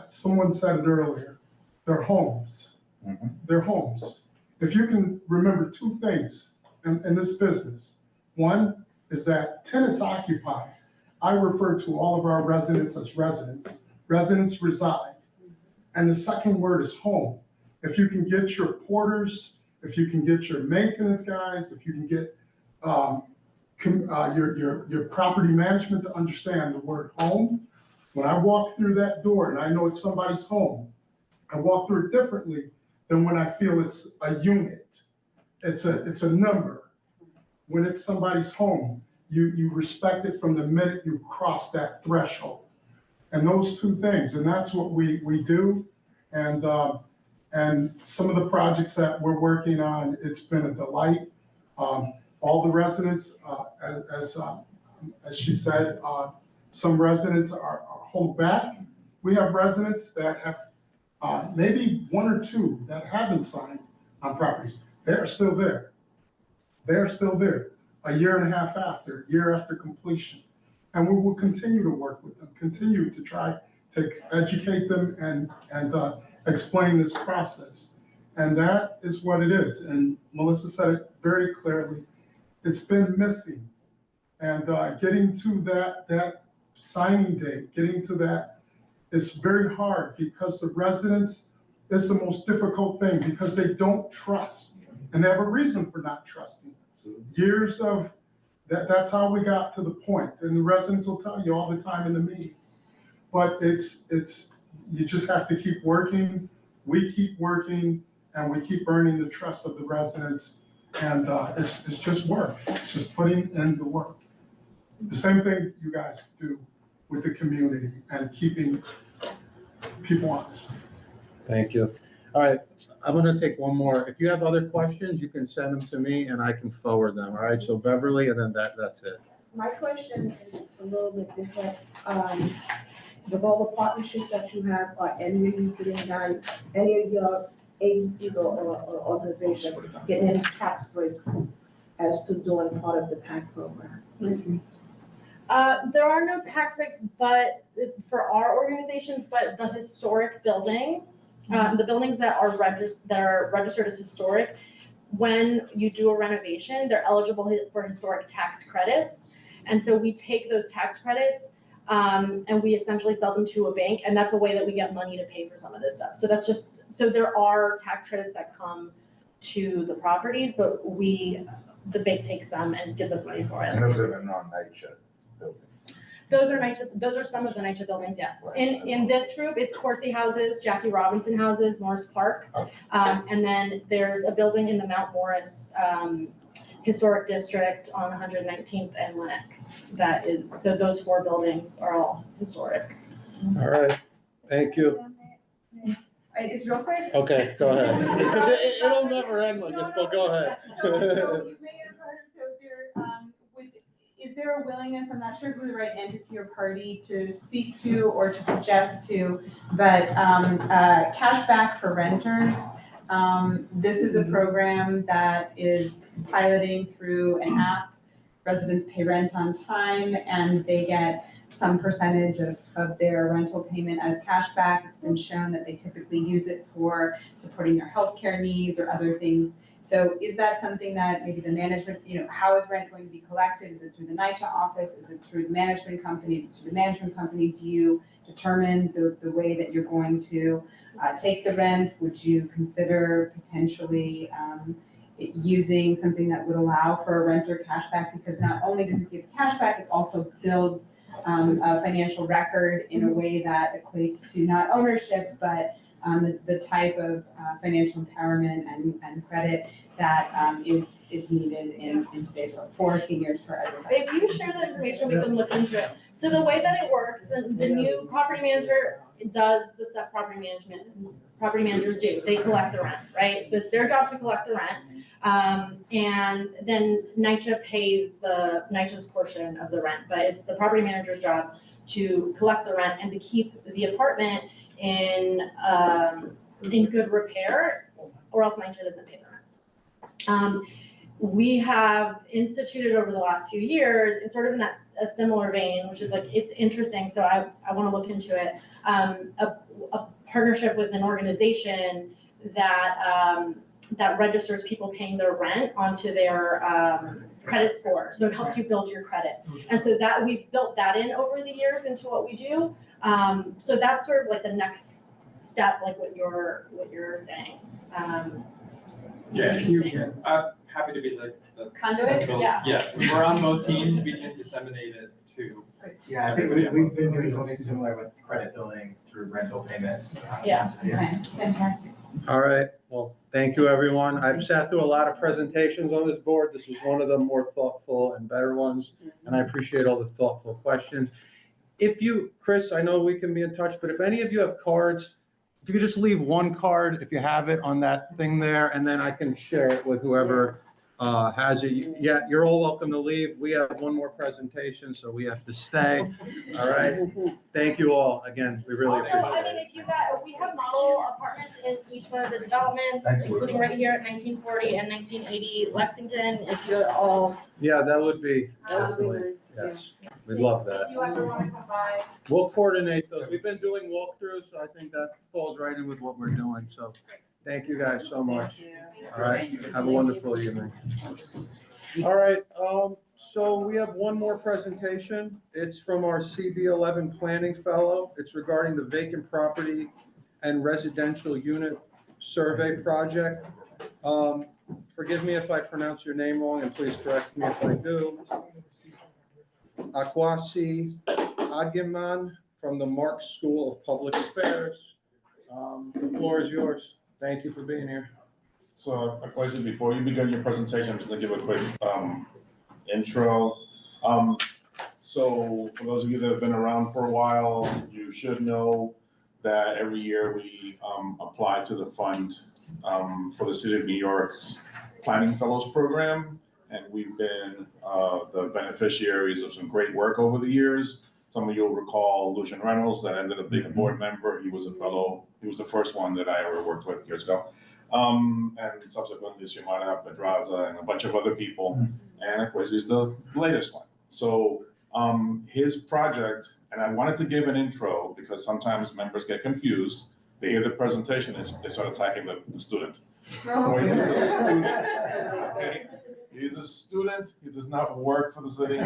Speaker 16: someone said it earlier, they're homes.
Speaker 3: Mm-hmm.
Speaker 16: They're homes. if you can remember two things in this business. One is that tenants occupy. I refer to all of our residents as residents. Residents reside. And the second word is home. If you can get your porters, if you can get your maintenance guys, if you can get your property management to understand the word home, when I walk through that door and I know it's somebody's home, I walk through it differently than when I feel it's a unit. It's a number. When it's somebody's home, you respect it from the minute you cross that threshold. And those two things, and that's what we do. And some of the projects that we're working on, it's been a delight. All the residents, as she said, some residents are hold back. We have residents that have maybe one or two that haven't signed on properties. They're still there. They're still there a year and a half after, year after completion. And we will continue to work with them, continue to try to educate them and explain this process. And that is what it is. And Melissa said it very clearly. It's been missing. And getting to that signing date, getting to that is very hard because the residents, it's the most difficult thing because they don't trust. And they have a reason for not trusting. Years of that's how we got to the point. And the residents will tell you all the time in the meetings. But it's you just have to keep working. We keep working, and we keep earning the trust of the residents. And it's just work. It's just putting in the work. The same thing you guys do with the community and keeping people honest.
Speaker 1: Thank you. All right, I'm gonna take one more. If you have other questions, you can send them to me and I can forward them. All right, so Beverly, and then that's it.
Speaker 12: My question is a little bit different. With all the partnerships that you have, are any of you getting done, any of your agencies or organizations getting any tax breaks as to doing part of the PAC program?
Speaker 13: There are no tax breaks, but for our organizations, but the historic buildings, the buildings that are registered as historic, when you do a renovation, they're eligible for historic tax credits. And so we take those tax credits and we essentially sell them to a bank, and that's a way that we get money to pay for some of this stuff. So that's just, so there are tax credits that come to the properties, but the bank takes them and gives us money for it.
Speaker 3: And those are the non-NYCHA buildings.
Speaker 13: Those are some of the NYCHA buildings, yes. In this group, it's Corsi houses, Jackie Robinson houses, Morris Park. And then there's a building in the Mount Morris Historic District on 119th and Lenox. That is, so those 4 buildings are all historic.
Speaker 1: All right, thank you.
Speaker 4: It's real quick.
Speaker 1: Okay, go ahead. Because it'll never end like this, but go ahead.
Speaker 4: So you may have heard, so is there a willingness, I'm not sure who the right entity or party to speak to or to suggest to, but cash back for renters. This is a program that is piloting through an app. Residents pay rent on time and they get some percentage of their rental payment as cash back. It's been shown that they typically use it for supporting their healthcare needs or other things. So is that something that maybe the management, how is rent going to be collected? Is it through the NYCHA office? Is it through the management company? If it's through the management company, do you determine the way that you're going to take the rent? Would you consider potentially using something that would allow for a renter cashback? Because not only does it give cashback, it also builds a financial record in a way that equates to not ownership, but the type of financial empowerment and credit that is needed in today's world for seniors, for everybody.
Speaker 13: If you share that information, we can look into it. So the way that it works, the new property manager does the stuff property managers do. They collect the rent, right? So it's their job to collect the rent. And then NYCHA pays NYCHA's portion of the rent, but it's the property manager's job to collect the rent and to keep the apartment in good repair, or else NYCHA doesn't pay the rent. We have instituted over the last few years, it's sort of in a similar vein, which is like, it's interesting, so I want to look into it, a partnership with an organization that that registers people paying their rent onto their credit score. So it helps you build your credit. And so that we've built that in over the years into what we do. So that's sort of like the next step, like what you're saying.
Speaker 6: Yeah,
Speaker 13: Interesting.
Speaker 6: I'm happy to be the
Speaker 13: Conduit?
Speaker 6: central.
Speaker 13: Yeah.
Speaker 6: Yes, we're on both teams, we can disseminate it to.
Speaker 7: Yeah, I think we've been doing something similar with credit building through rental payments.
Speaker 13: Yeah.
Speaker 4: Okay, fantastic.
Speaker 1: All right, well, thank you, everyone. I've sat through a lot of presentations on this board. This was one of the more thoughtful and better ones, and I appreciate all the thoughtful questions. If you, Chris, I know we can be in touch, but if any of you have cards, if you could just leave one card, if you have it on that thing there, and then I can share it with whoever has it. Yeah, you're all welcome to leave. We have one more presentation, so we have to stay. All right. Thank you all again. We really
Speaker 13: Also,
Speaker 1: appreciate
Speaker 13: I mean,
Speaker 1: it.
Speaker 13: if you got, we have model apartments in each one of the developments, including right here at 1940 and 1980 Lexington, if you all.
Speaker 1: Yeah, that would be
Speaker 9: That would be
Speaker 1: definitely,
Speaker 9: nice,
Speaker 1: yes. We'd love that.
Speaker 11: If you ever want to come by.
Speaker 1: We'll coordinate those. We've been doing walkthroughs, so I think that falls right in with what we're doing. So thank you guys so much. All right, have a wonderful evening. All right, so we have one more presentation. It's from our CB11 Planning Fellow. It's regarding the vacant property and residential unit survey project. Forgive me if I pronounce your name wrong, and please correct me if I do. Akwasi Agiman from the Marks School of Public Affairs. The floor is yours. Thank you for being here.
Speaker 2: So, Akwasi, before you begin your presentation, I'm just gonna give a quick intro. So for those of you that have been around for a while, you should know that every year we apply to the fund for the City of New York's Planning Fellows Program. And we've been the beneficiaries of some great work over the years. Some of you will recall Lucian Reynolds that ended up being a board member. He was a fellow, he was the first one that I ever worked with years ago. And subsequently, Shimada, Pedraza, and a bunch of other people. And Akwasi is the latest one. So his project, and I wanted to give an intro because sometimes members get confused. They hear the presentation and they start attacking the student. Well, he's a student, okay? He's a student, he does not work for the city.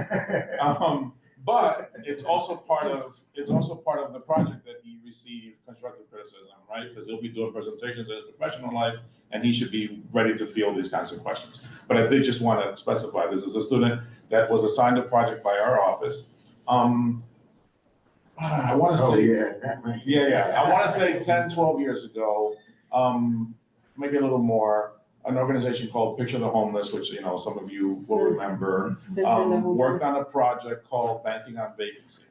Speaker 2: But it's also part of the project that he received constructive criticism, right? Because he'll be doing presentations in his professional life and he should be ready to field these kinds of questions. But I did just want to specify this is a student that was assigned a project by our office. I want to say, I want to say 10, 12 years ago, maybe a little more, an organization called Picture the Homeless, which, you know, some of you will remember, worked on a project called Banking on Vacancy.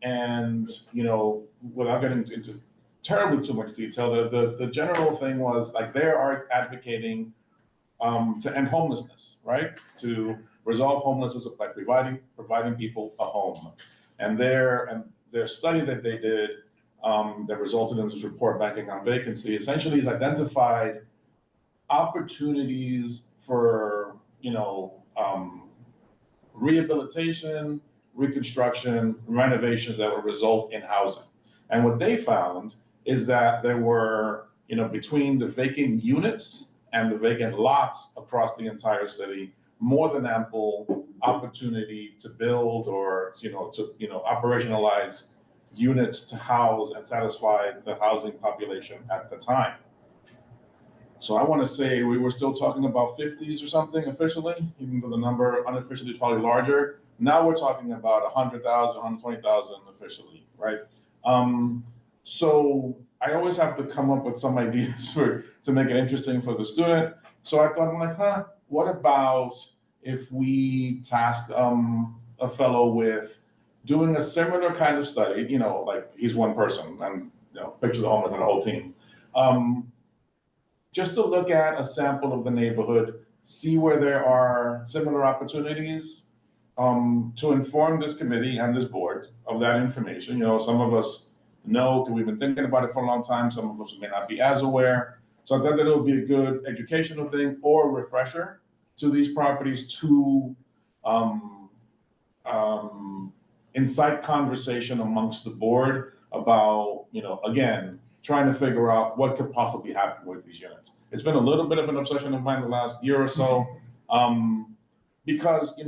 Speaker 2: And, you know, without getting into terribly too much detail, the general thing was like they are advocating to end homelessness, right? To resolve homelessness by providing people a home. And their study that they did that resulted in this report, Banking on Vacancy, essentially has identified opportunities for, you know, rehabilitation, reconstruction, renovations that would result in housing. And what they found is that there were, you know, between the vacant units and the vacant lots across the entire city, more than ample opportunity to build or, to operationalize units to house and satisfy the housing population at the time. So I want to say we were still talking about 50s or something officially, even though the number unofficially is probably larger. Now we're talking about 100,000, 120,000 officially, right? So I always have to come up with some ideas to make it interesting for the student. So I thought, I'm like, what about if we task a fellow with doing a similar kind of study, you know, like he's one person and, you know, Picture the Homeless and the whole team. Just to look at a sample of the neighborhood, see where there are similar opportunities, to inform this committee and this board of that information. You know, some of us know because we've been thinking about it for a long time. Some of us may not be as aware. So I thought that it would be a good educational thing or refresher to these properties to incite conversation amongst the board about, you know, again, trying to figure out what could possibly happen with these units. It's been a little bit of an obsession of mine the last year or so. Because,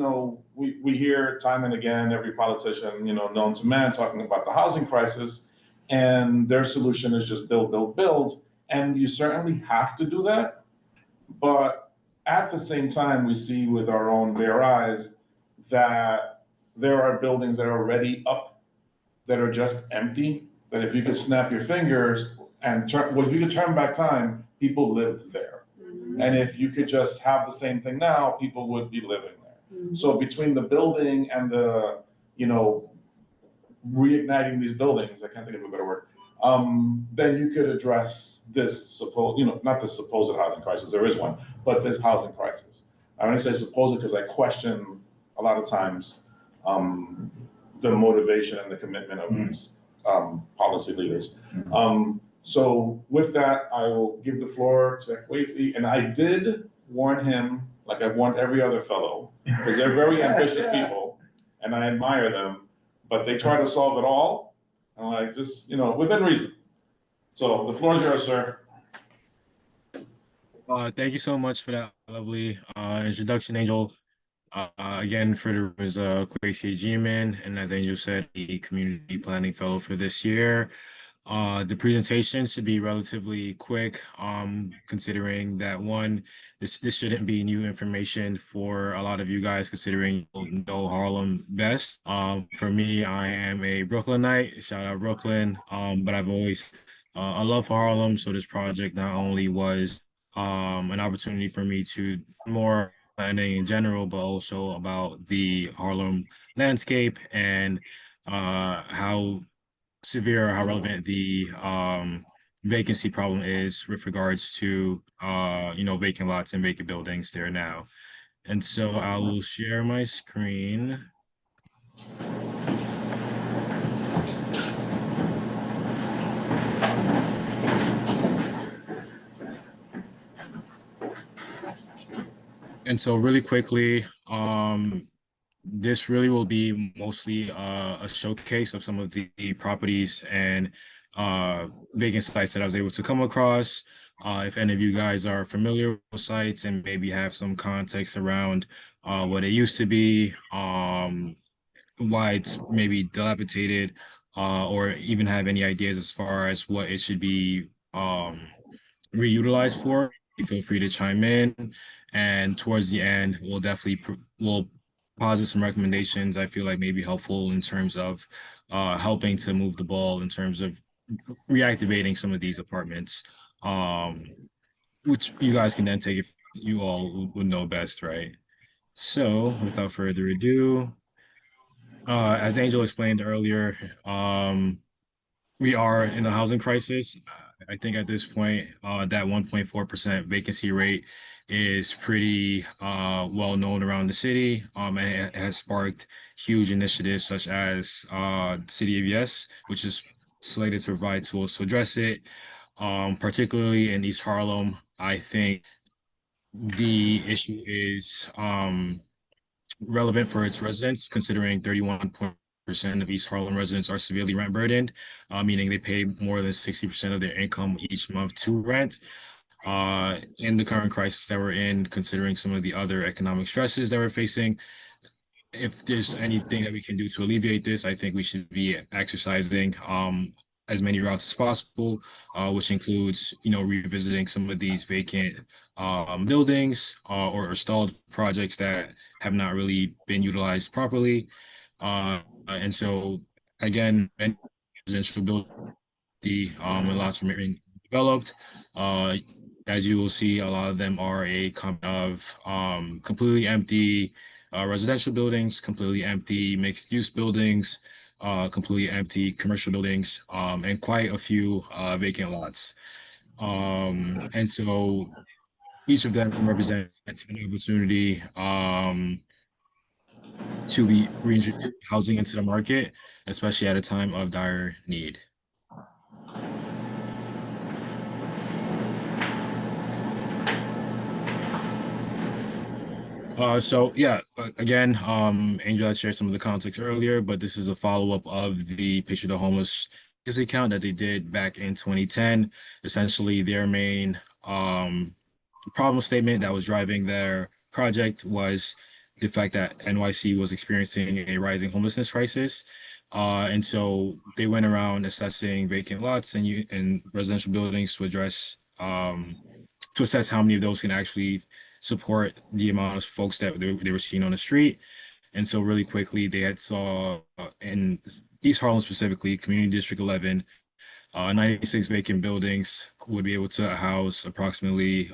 Speaker 2: we hear time and again, every politician, known to man, talking about the housing crisis, and their solution is just build, build, build. And you certainly have to do that. But at the same time, we see with our own bare eyes that there are buildings that are already up that are just empty, that if you could snap your fingers and if you could turn back time, people lived there. And if you could just have the same thing now, people would be living there. So between the building and the, reigniting these buildings, I can't think of a better word, then you could address this not this supposed housing crisis, there is one, but this housing crisis. I only say supposed because I question a lot of times the motivation and the commitment of these policy leaders. So with that, I will give the floor to Kwesi, and I did warn him, like I've warned every other fellow, because they're very ambitious people, and I admire them, but they try to solve it all, and like just, within reason. So the floor is yours, sir.
Speaker 17: Thank you so much for that lovely introduction, Angel. Again, for the was Kwesi G-Man, and as Angel said, the community planning fellow for this year. The presentation should be relatively quick, considering that this shouldn't be new information for a lot of you guys, considering you know Harlem best. For me, I am a Brooklynite, shout out Brooklyn, but I've always a love for Harlem, so this project not only was an opportunity for me to more planning in general, but also about the Harlem landscape and how severe or how relevant the vacancy problem is with regards to vacant lots and vacant buildings there now. And so I will share my screen. And so really quickly, this really will be mostly a showcase of some of the properties and vacant sites that I was able to come across. If any of you guys are familiar with sites and maybe have some context around what it used to be, why it's maybe dilapidated, or even have any ideas as far as what it should be reutilized for, feel free to chime in. And towards the end, we'll posit some recommendations I feel like may be helpful in terms of helping to move the ball in terms of reactivating some of these apartments, which you guys can then take if you all would know best, right? So without further ado, as Angel explained earlier, we are in a housing crisis. I think at this point, that 1.4% vacancy rate is pretty well known around the city. And it has sparked huge initiatives such as City of Yes, which is slated to provide tools to address it. Particularly in East Harlem, I think the issue is relevant for its residents, considering 31% of East Harlem residents are severely rent burdened, meaning they pay more than 60% of their income each month to rent. In the current crisis that we're in, considering some of the other economic stresses that we're facing, if there's anything that we can do to alleviate this, I think we should be exercising as many routes as possible, which includes, revisiting some of these vacant buildings or stalled projects that have not really been utilized properly. And so, again, residential buildings, and lots remaining developed. As you will see, a lot of them are a of completely empty residential buildings, completely empty mixed-use buildings, completely empty commercial buildings, and quite a few vacant lots. And so each of them represent an opportunity to be reintroduced housing into the market, especially at a time of dire need. So yeah, again, Angel had shared some of the context earlier, but this is a follow-up of the Picture the Homeless legacy count that they did back in 2010. Essentially, their main problem statement that was driving their project was the fact that NYC was experiencing a rising homelessness crisis. And so they went around assessing vacant lots and residential buildings to assess how many of those can actually support the amount of folks that they were seeing on the street. And so really quickly they had saw in East Harlem specifically, Community District 11, 96 vacant buildings would be able to house approximately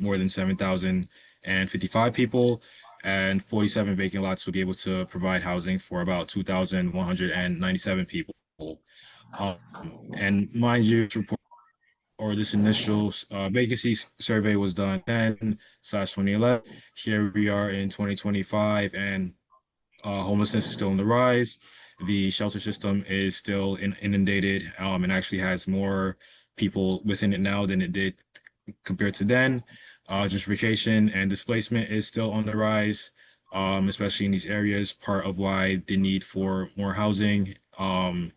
Speaker 17: more than 7,055 people, and 47 vacant lots would be able to provide housing for about 2,197 people. Um, and mind you, this report or this initial vacancy survey was done 10/2011. Here we are in 2025, and homelessness is still on the rise. The shelter system is still inundated, and actually has more people within it now than it did compared to then. Gentrification and displacement is still on the rise, especially in these areas. Part of why the need for more housing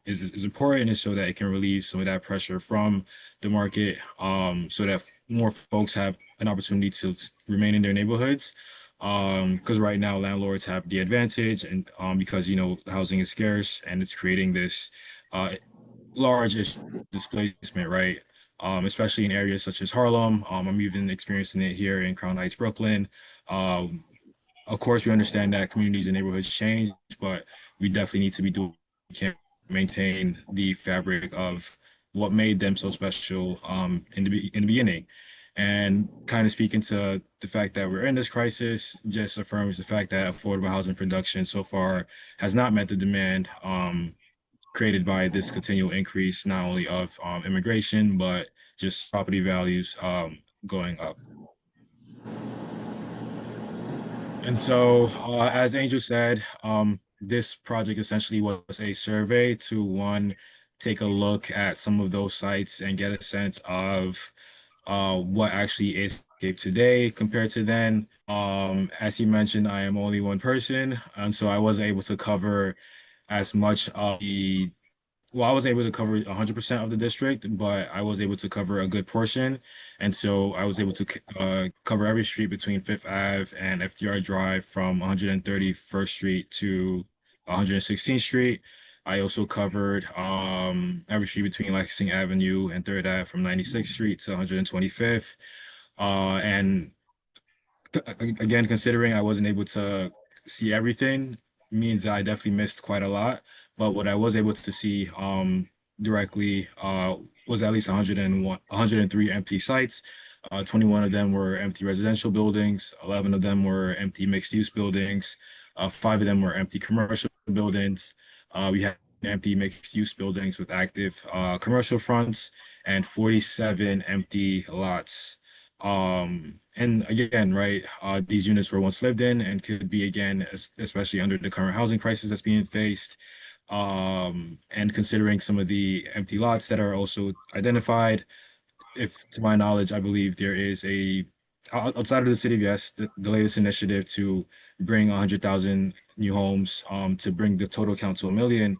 Speaker 17: is important, is so that it can relieve some of that pressure from the market, so that more folks have an opportunity to remain in their neighborhoods. Because right now landlords have the advantage, and because housing is scarce and it's creating this large displacement, right? Especially in areas such as Harlem. I'm even experiencing it here in Crown Heights, Brooklyn. Um, of course, we understand that communities and neighborhoods change, but we definitely need to be doing what we can to maintain the fabric of what made them so special in the beginning. And kind of speaking to the fact that we're in this crisis just affirms the fact that affordable housing production so far has not met the demand created by this continual increase, not only of immigration, but just property values going up. And so, as Angel said, this project essentially was a survey to, one, take a look at some of those sites and get a sense of what actually is landscape today compared to then. As he mentioned, I am only one person, and so I wasn't able to cover as much of the I was able to cover 100% of the district, but I was able to cover a good portion. And so I was able to cover every street between Fifth Ave and FDR Drive from 131st Street to 116th Street. I also covered every street between Lexington Avenue and Third Ave from 96th Street to 125th. And again, considering I wasn't able to see everything, means that I definitely missed quite a lot. But what I was able to see directly was at least 103 empty sites. 21 of them were empty residential buildings, 11 of them were empty mixed-use buildings, 5 of them were empty commercial buildings. We had empty mixed-use buildings with active commercial fronts, and 47 empty lots. And again, right, these units were once lived in and could be again, especially under the current housing crisis that's being faced. And considering some of the empty lots that are also identified, if to my knowledge, I believe there is outside of the city of Yes, the latest initiative to bring 100,000 new homes, to bring the total count to 1 million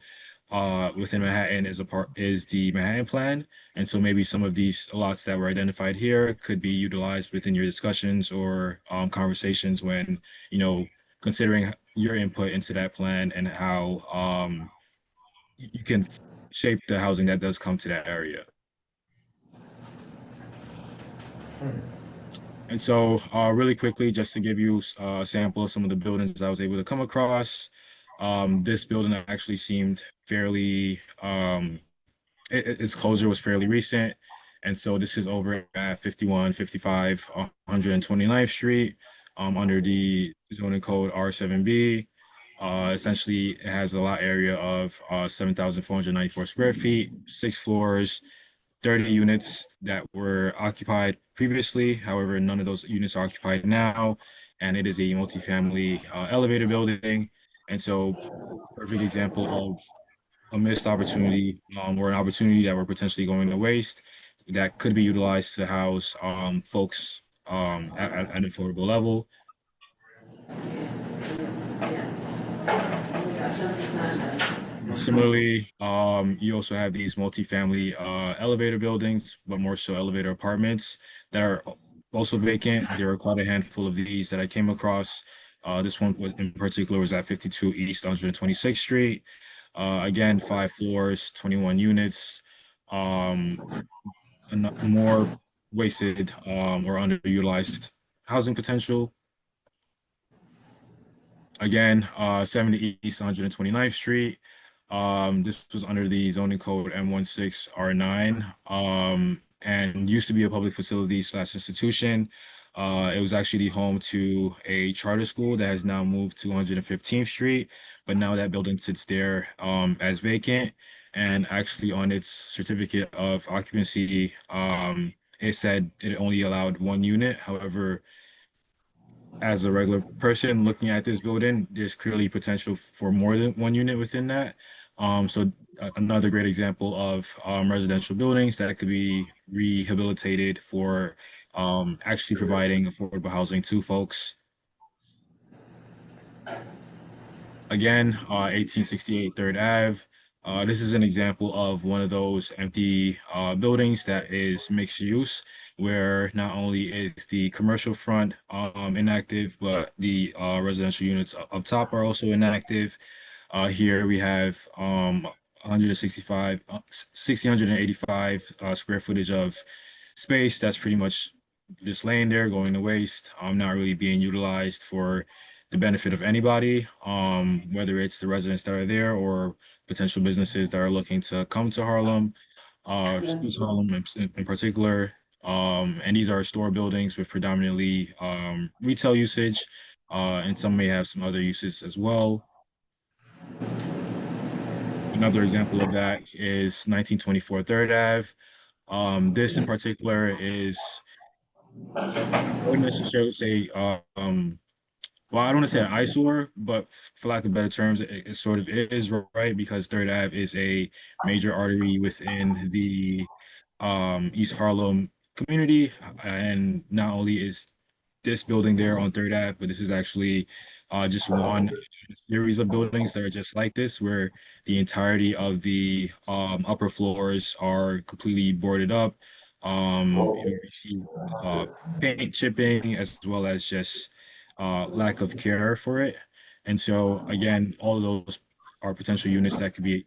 Speaker 17: within Manhattan is the Manhattan Plan. And so maybe some of these lots that were identified here could be utilized within your discussions or conversations when, considering your input into that plan and how you can shape the housing that does come to that area. And so really quickly, just to give you a sample of some of the buildings I was able to come across, this building actually seemed fairly, its closure was fairly recent. And so this is over at 5155 129th Street under the zoning code R7B. Essentially, it has a lot area of 7,494 square feet, 6 floors, 30 units that were occupied previously. However, none of those units are occupied now. And it is a multifamily elevator building. And so, perfect example of a missed opportunity or an opportunity that we're potentially going to waste that could be utilized to house folks at an affordable level. Similarly, you also have these multifamily elevator buildings, but more so elevator apartments that are also vacant. There are quite a handful of these that I came across. This one was in particular was at 52 East 126th Street. Again, 5 floors, 21 units. Um, more wasted or underutilized housing potential. Again, 70 East 129th Street. This was under the zoning code M16R9, and used to be a public facility slash institution. It was actually home to a charter school that has now moved to 115th Street, but now that building sits there as vacant. And actually on its certificate of occupancy, it said it only allowed 1 unit. However, as a regular person looking at this building, there's clearly potential for more than 1 unit within that. So another great example of residential buildings that could be rehabilitated for actually providing affordable housing to folks. Again, 1868 Third Ave. This is an example of one of those empty buildings that is mixed use, where not only is the commercial front inactive, but the residential units up top are also inactive. Here we have 165, 1,685 square footage of space that's pretty much just laying there, going to waste, not really being utilized for the benefit of anybody, whether it's the residents that are there or potential businesses that are looking to come to Harlem, East Harlem in particular. And these are store buildings with predominantly retail usage, and some may have some other uses as well. Another example of that is 1924 Third Ave. This in particular is, I wouldn't necessarily say, well, I don't want to say an eyesore, but for lack of better terms, it sort of is, right? Because Third Ave is a major artery within the East Harlem community. And not only is this building there on Third Ave, but this is actually just one series of buildings that are just like this, where the entirety of the upper floors are completely boarded up. You see paint chipping as well as just lack of care for it. And so again, all of those are potential units that could be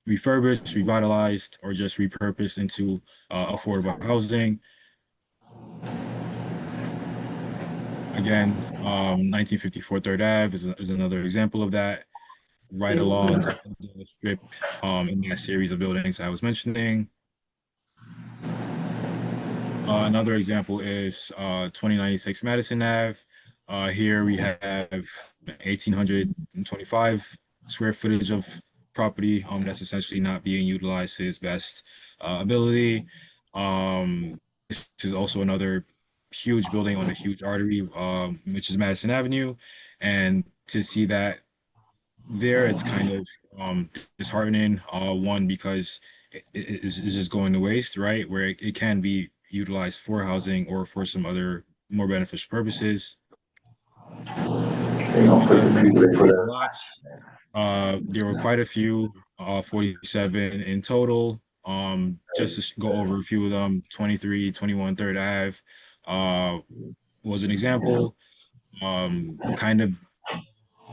Speaker 17: refurbished, revitalized, or just repurposed into affordable housing. Again, 1954 Third Ave is another example of that, right along the strip in that series of buildings I was mentioning. Another example is 2096 Madison Ave. Here we have 1,825 square footage of property that's essentially not being utilized to its best ability. This is also another huge building on a huge artery, which is Madison Avenue. And to see that there, it's kind of disheartening. One, because it's just going to waste, right? Where it can be utilized for housing or for some other more beneficial purposes. Lots. There were quite a few, 47 in total. Just to go over a few of them, 2321 Third Ave was an example. Kind of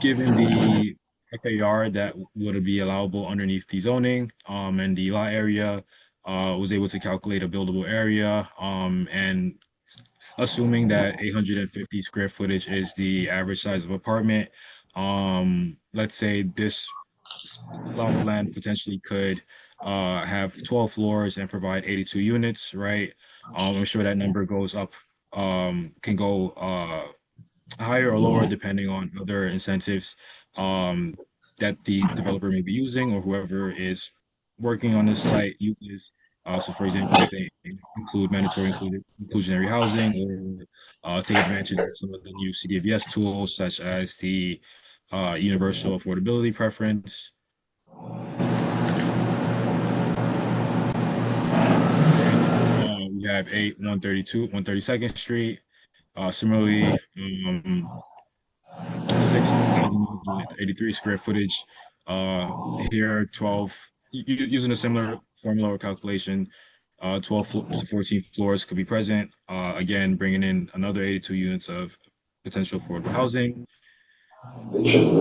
Speaker 17: given the FAR that would be allowable underneath the zoning, and the lot area, was able to calculate a buildable area, and assuming that 850 square footage is the average size of apartment, let's say this lot of land potentially could have 12 floors and provide 82 units, right? I'm sure that number goes up, can go higher or lower depending on other incentives that the developer may be using or whoever is working on this site uses. So for example, if they include mandatory inclusionary housing or take advantage of some of the new CDVS tools such as the universal affordability preference. We have 132nd Street. Similarly, 6,183 square footage. Here 12, using a similar formula or calculation, 12 to 14 floors could be present. Again, bringing in another 82 units of potential affordable housing. 13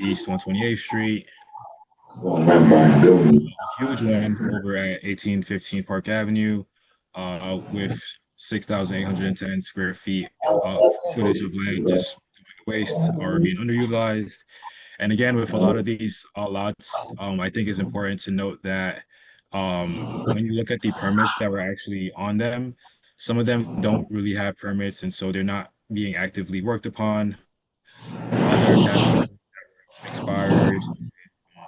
Speaker 17: East 128th Street. Huge one over at 1815 Park Avenue, with 6,810 square feet of footage of land just waste or being underutilized. And again, with a lot of these lots, I think it's important to note that when you look at the permits that were actually on them, some of them don't really have permits, and so they're not being actively worked upon. Others have expired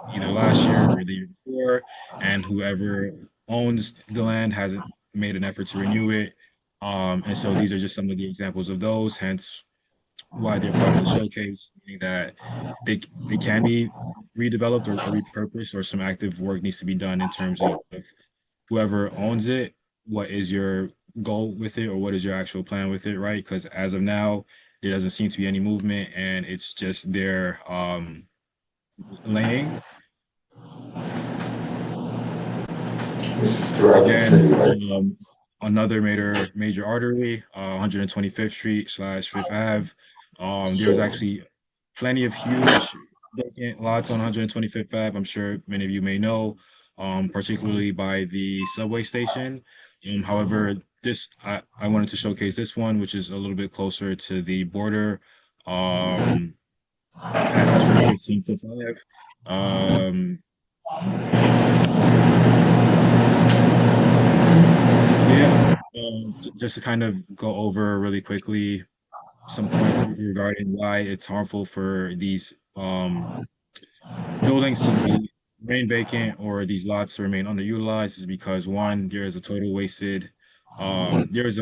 Speaker 17: either last year or the year before, and whoever owns the land hasn't made an effort to renew it. And so these are just some of the examples of those, hence why they're part of the showcase, meaning that they can be redeveloped or repurposed, or some active work needs to be done in terms of whoever owns it, what is your goal with it, or what is your actual plan with it, right? Because as of now, there doesn't seem to be any movement, and it's just their laying. Again, another major artery, 125th Street / Fifth Ave. There was actually plenty of huge vacant lots on 125th Ave. I'm sure many of you may know, particularly by the subway station. However, I wanted to showcase this one, which is a little bit closer to the border, at 2015 Fifth Ave. So yeah, just to kind of go over really quickly some points regarding why it's harmful for these buildings to remain vacant, or these lots to remain underutilized, is because one, there is a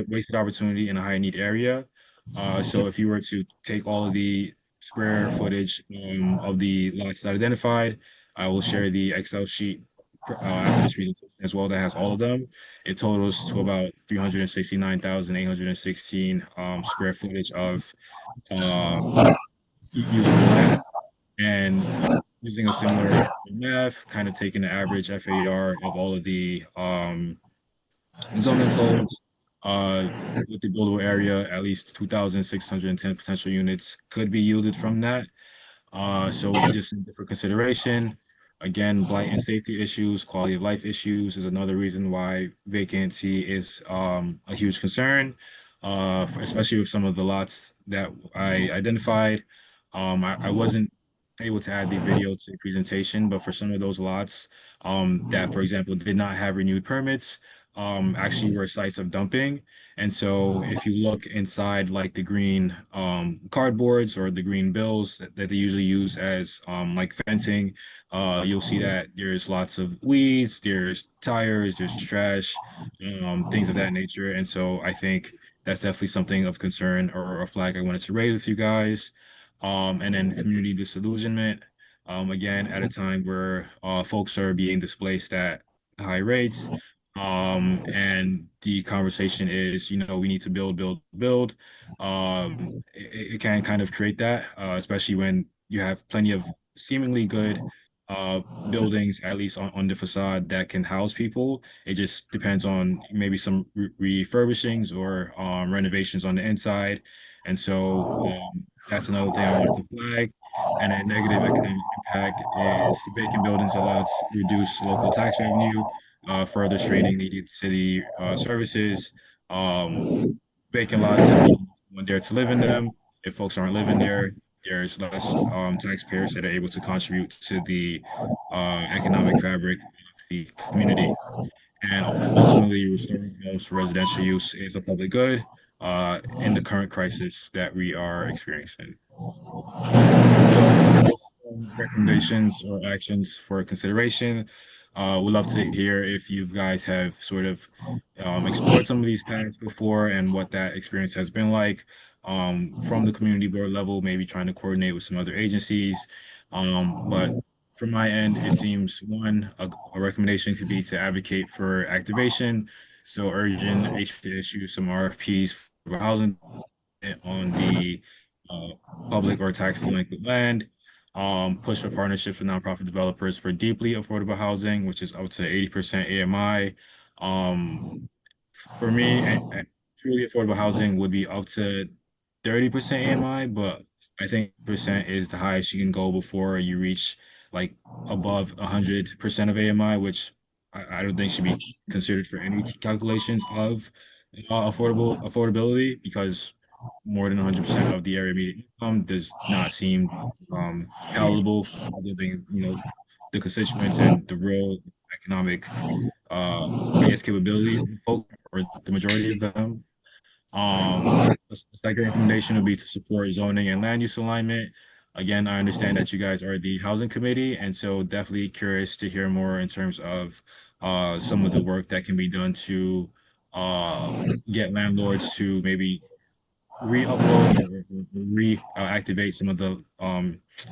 Speaker 17: wasted opportunity in a high need area. So if you were to take all of the square footage of the lots that identified, I will share the Excel sheet after this presentation as well that has all of them. It totals to about 369,816 square footage of usable land. And using a similar math, kind of taking the average FAR of all of the zoning codes, with the buildable area, at least 2,610 potential units could be yielded from that. So just for consideration, again, blight and safety issues, quality of life issues is another reason why vacancy is a huge concern, especially with some of the lots that I identified. I wasn't able to add the video to the presentation, but for some of those lots that, for example, did not have renewed permits, actually were sites of dumping. And so if you look inside like the green cardboards or the green bills that they usually use as like fencing, you'll see that there's lots of weeds, there's tires, there's trash, things of that nature. And so I think that's definitely something of concern, or a flag I wanted to raise with you guys. And then community disillusionment, again, at a time where folks are being displaced at high rates. And the conversation is, we need to build, build, build. It can kind of create that, especially when you have plenty of seemingly good buildings, at least on the facade, that can house people. It just depends on maybe some refurbishings or renovations on the inside. And so that's another thing I wanted to flag. And a negative economic impact is vacant buildings allow to reduce local tax revenue, further straining needed city services. Vacant lots mean when there to live in them. If folks aren't living there, there's less taxpayers that are able to contribute to the economic fabric of the community. And ultimately, restoring homes for residential use is a public good in the current crisis that we are experiencing. And so, recommendations or actions for consideration. We'd love to hear if you guys have sort of explored some of these paths before, and what that experience has been like from the community board level, maybe trying to coordinate with some other agencies. But from my end, it seems a recommendation could be to advocate for activation. So urging HPD to issue some RFPs for housing on the public or tax delinquent land. push for partnerships with nonprofit developers for deeply affordable housing, which is up to 80% AMI. For me, truly affordable housing would be up to 30% AMI, but I think percent is the highest you can go before you reach like above 100% of AMI, which I don't think should be considered for any calculations of affordability, because more than 100% of the area median income does not seem palatable for living, the constituents and the real economic I guess capability of folk, or the majority of them. A second recommendation would be to support zoning and land use alignment. Again, I understand that you guys are the housing committee, and so definitely curious to hear more in terms of some of the work that can be done to get landlords to maybe re-upload or reactivate some of the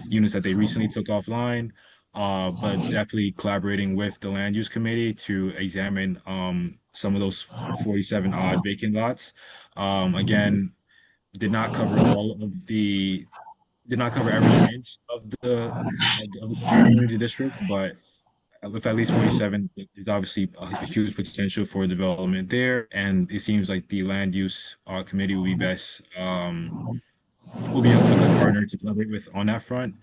Speaker 17: units that they recently took offline. But definitely collaborating with the land use committee to examine some of those 47 odd vacant lots. Again, did not cover did not cover every inch of the community district, but with at least 47, there's obviously a huge potential for development there. And it seems like the land use committee will be a good partner to collaborate with on that front.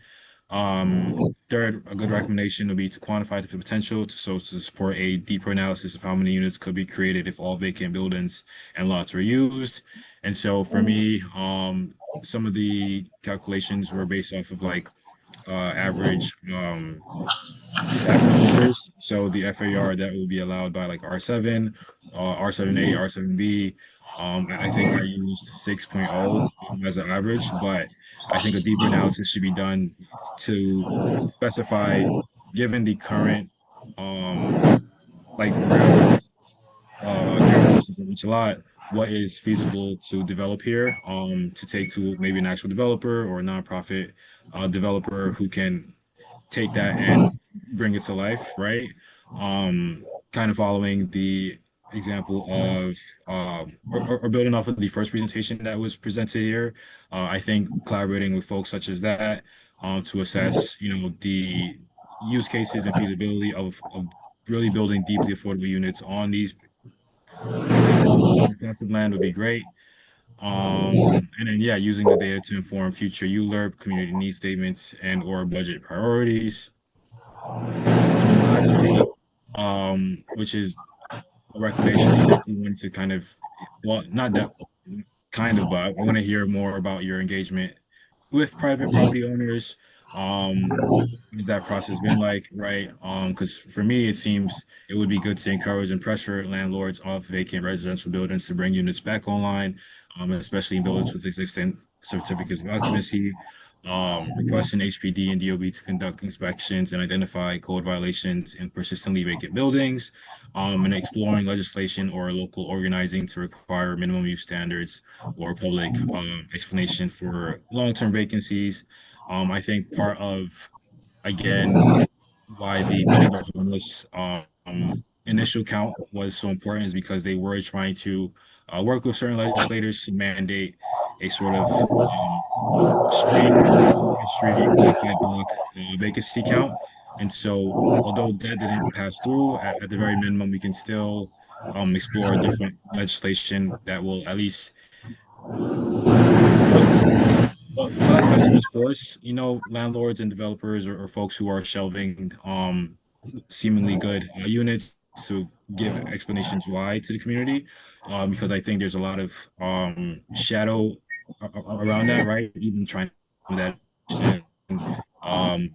Speaker 17: Third, a good recommendation would be to quantify the potential to support a deeper analysis of how many units could be created if all vacant buildings and lots were used. And so for me, some of the calculations were based off of like average just average figures. So the FAR that will be allowed by like R7, R7A, R7B. I think I used 6.0 as an average, but I think a deeper analysis should be done to specify, given the current like real characteristics of each lot, what is feasible to develop here, to take to maybe an actual developer or a nonprofit developer who can take that and bring it to life, right? Kind of following the example of or building off of the first presentation that was presented here. I think collaborating with folks such as that to assess, the use cases and feasibility of really building deeply affordable units on these deeply affordable plots of land would be great. And then yeah, using the data to inform future ULURP community need statements and or budget priorities. And then lastly, which is a recommendation I definitely want to kind of, well, not that kind of, but I want to hear more about your engagement with private property owners. What has that process been like, right? Because for me, it seems it would be good to encourage and pressure landlords of vacant residential buildings to bring units back online, especially in buildings with existing certificates of occupancy, requesting HPD and DOB to conduct inspections and identify code violations in persistently vacant buildings, and exploring legislation or local organizing to require minimum use standards or public explanation for long-term vacancies. I think part of, again, why the Measure the Homeless initial count was so important is because they were trying to work with certain legislators to mandate a sort of street block by block vacancy count. And so, although that didn't pass through, at the very minimum, we can still explore different legislation that will at least, for lack of better terms, force, landlords and developers or folks who are shelving seemingly good units to give explanations why to the community, because I think there's a lot of shadow around that, right? Even trying that, and um,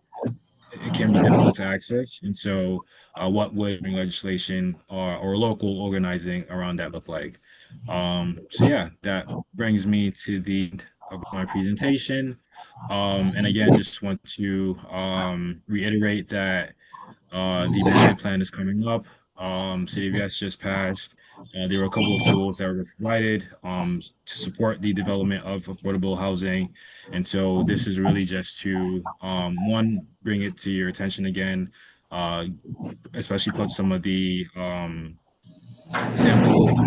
Speaker 17: it can be difficult to access. And so, what would legislation or local organizing around that look like? So yeah, that brings me to the end of my presentation. And again, just want to reiterate that the management plan is coming up. City of Yes just passed. There were a couple of tools that were provided to support the development of affordable housing. And so this is really just to, one, bring it to your attention again, uh, especially put some of the samples,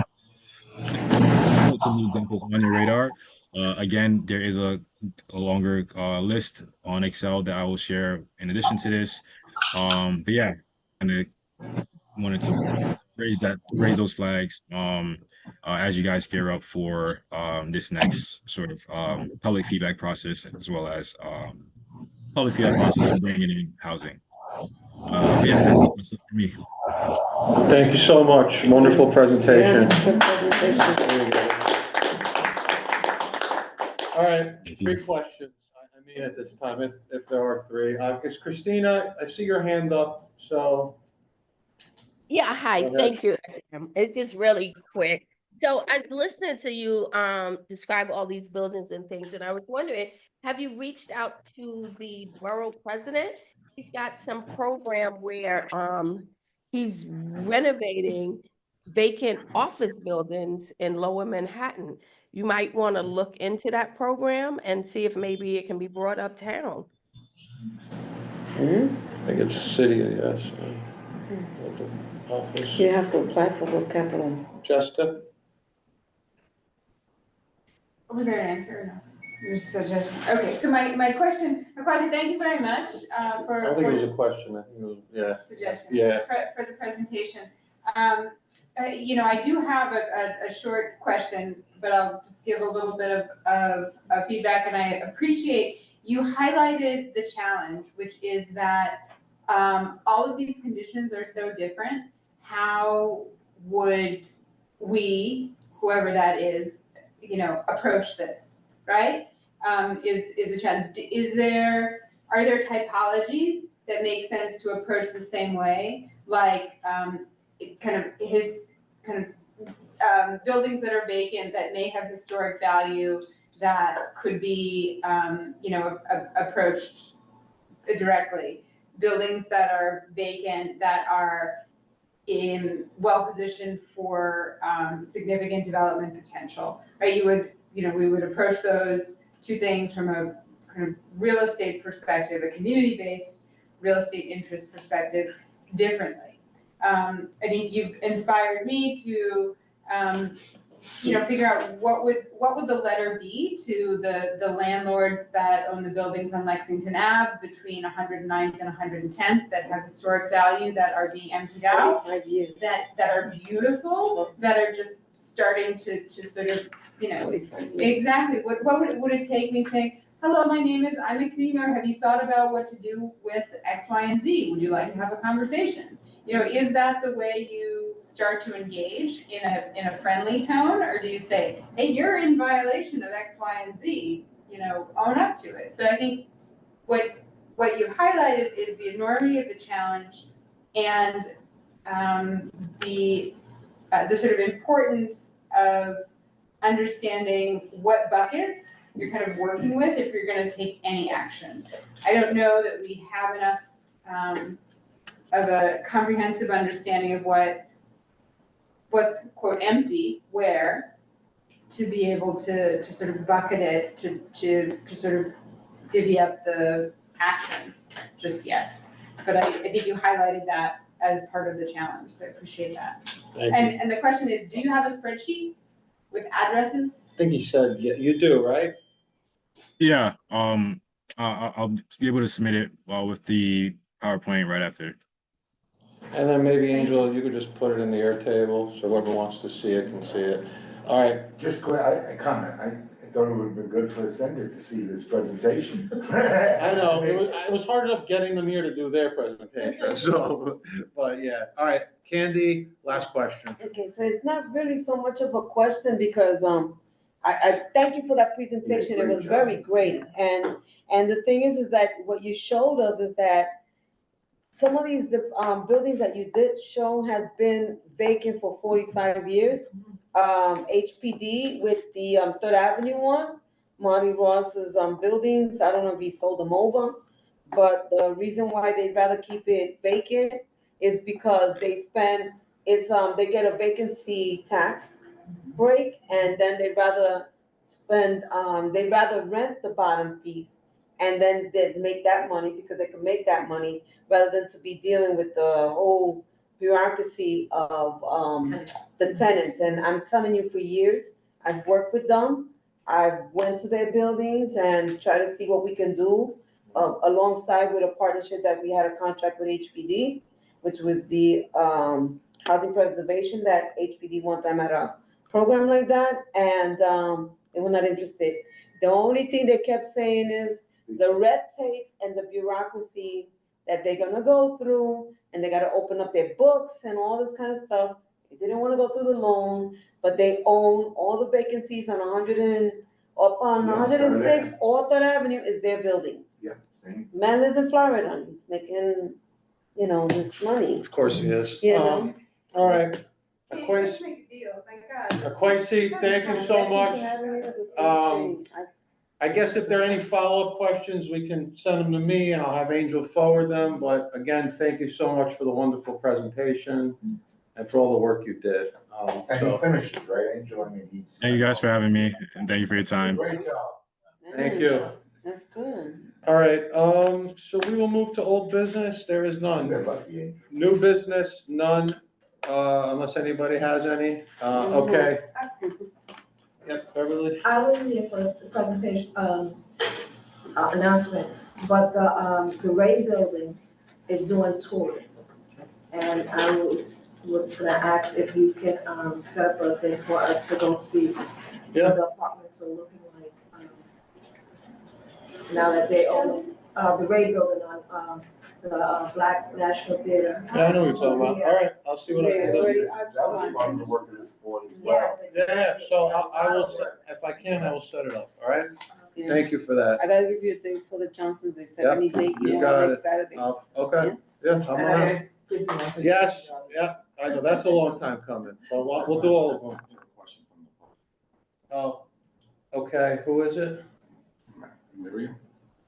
Speaker 17: put some of the examples on your radar, Again, there is a longer list on Excel that I will share in addition to this. But yeah, and I wanted to raise those flags as you guys gear up for this next sort of public feedback process, as well as public feedback process for bringing in housing. But yeah, that's it for me.
Speaker 1: Thank you so much. Wonderful presentation.
Speaker 9: Good presentation.
Speaker 1: There you go. All right,
Speaker 17: Thank you.
Speaker 1: 3 questions. I mean, at this time, if there are 3. Is Christina, I see your hand up, so.
Speaker 15: Yeah, hi,
Speaker 1: Go ahead.
Speaker 15: thank you. It's just really quick. So I was listening to you describe all these buildings and things, and I was wondering, have you reached out to the borough president? He's got some program where he's renovating vacant office buildings in Lower Manhattan. You might want to look into that program and see if maybe it can be brought uptown.
Speaker 1: I think it's city, yes. At the office.
Speaker 9: You have to apply for those capital.
Speaker 1: Jessica?
Speaker 4: Was there an answer or no? It was a suggestion. Okay, so my question, Kwasi, thank you very much for.
Speaker 1: I don't think it was a question, I think it was, yeah.
Speaker 4: Suggestion.
Speaker 1: Yeah.
Speaker 4: For the presentation. You know, I do have a short question, but I'll just give a little bit of feedback, and I appreciate you highlighted the challenge, which is that all of these conditions are so different. Are would we, whoever that is, you know, approach this, right? Is the challenge. Are there typologies that make sense to approach the same way? Like buildings that are vacant that may have historic value that could be, you know, approached directly. Buildings that are vacant that are well-positioned for significant development potential, right? We would approach those 2 things from a kind of real estate perspective, a community-based real estate interest perspective differently. I think you've inspired me to, you know, figure out what would the letter be to the landlords that own the buildings on Lexington Ave between 109th and 110th that have historic value that are being emptied out, that are beautiful, that are just starting to sort of, you know, exactly. What would it take me saying, hello, I'm a community member. Have you thought about what to do with X, Y, and Z? Would you like to have a conversation? You know, is that the way you start to engage in a friendly tone, or do you say, hey, you're in violation of X, Y, and Z, you know, own up to it? So I think what you highlighted is the enormity of the challenge and the sort of importance of understanding what buckets you're kind of working with if you're going to take any action. I don't know that we have enough of a comprehensive understanding of what's quote empty where to be able to sort of bucket it to sort of divvy up the action just yet. But I think you highlighted that as part of the challenge, so I appreciate that. And the question is, do you have a spreadsheet with addresses?
Speaker 1: I think he said, yeah, you do, right?
Speaker 17: Yeah, I'll be able to submit it with the PowerPoint right after.
Speaker 1: And then maybe, Angela, you could just put it in the Airtable, so whoever wants to see it can see it. All right.
Speaker 3: Just quick, I comment, I thought it would have been good for the Senate to see this presentation.
Speaker 1: I know, it was hard enough getting them here to do their presentation, so, but yeah. All right, Candy, last question.
Speaker 9: Okay, so it's not really so much of a question because I thank you for that presentation. It was very great. And the thing is that what you showed us is that some of these buildings that you did show has been vacant for 45 years. HPD with the 3rd Avenue one, Marty Ross's buildings, I don't know if he sold them over, but the reason why they'd rather keep it vacant is because they get a vacancy tax break, and then they'd rather rent the bottom piece and then they'd make that money because they can make that money rather than to be dealing with the whole bureaucracy of the tenants. And I'm telling you, for years, I've worked with them I went to their buildings and tried to see what we can do, alongside with a partnership that we had a contract with HPD, which was the, housing preservation that HPD one time had a program like that, and, they were not interested. The only thing they kept saying is the red tape and the bureaucracy that they're gonna go through, and they gotta open up their books and all this kind of stuff. They didn't wanna go through the loan, but they own all the vacancies on 106 or Third Avenue is their buildings.
Speaker 3: Yeah, same.
Speaker 9: Man lives in Florida, and he's making, this money,
Speaker 1: Of course he is.
Speaker 9: you know?
Speaker 1: All right.
Speaker 4: Let's make a deal, thank God.
Speaker 1: Quincy, thank you so much. I guess if there are any follow-up questions, we can send them to me and I'll have Angel forward them. But again, thank you so much for the wonderful presentation and for all the work you did.
Speaker 3: And he finishes, right, Angel? I mean, he's.
Speaker 17: Thank you guys for having me, and thank you for your time.
Speaker 3: Great job.
Speaker 1: Thank you.
Speaker 9: That's good.
Speaker 1: All right, so we will move to old business. There is none.
Speaker 3: Good luck, Angel.
Speaker 1: New business, none, unless anybody has any. Okay. Yep, Beverly?
Speaker 12: I wasn't here for the presentation, announcement, but the Ray Building is doing tours. And I was gonna ask if you can, set up a thing for us to go see what the apartments are looking like, now that they own, the Ray Building on, the Black National Theater.
Speaker 1: Yeah, I know what you're talking about. All right, I'll see what I can do.
Speaker 3: That was part of the work of this board as well.
Speaker 12: Yes, exactly.
Speaker 1: Yeah, so I will, if I can, I will set it up, all right?
Speaker 9: Yeah.
Speaker 1: Thank you for that.
Speaker 9: I gotta give you a date for the Johnsons, they said
Speaker 1: Yep,
Speaker 9: any date
Speaker 1: you
Speaker 9: you
Speaker 1: got
Speaker 9: want
Speaker 1: it.
Speaker 9: next Saturday.
Speaker 1: Okay, yeah, I'm around. Yes, yeah, I know, that's a long time coming, but we'll do all of them. Oh, okay, who is it?
Speaker 2: Miriam?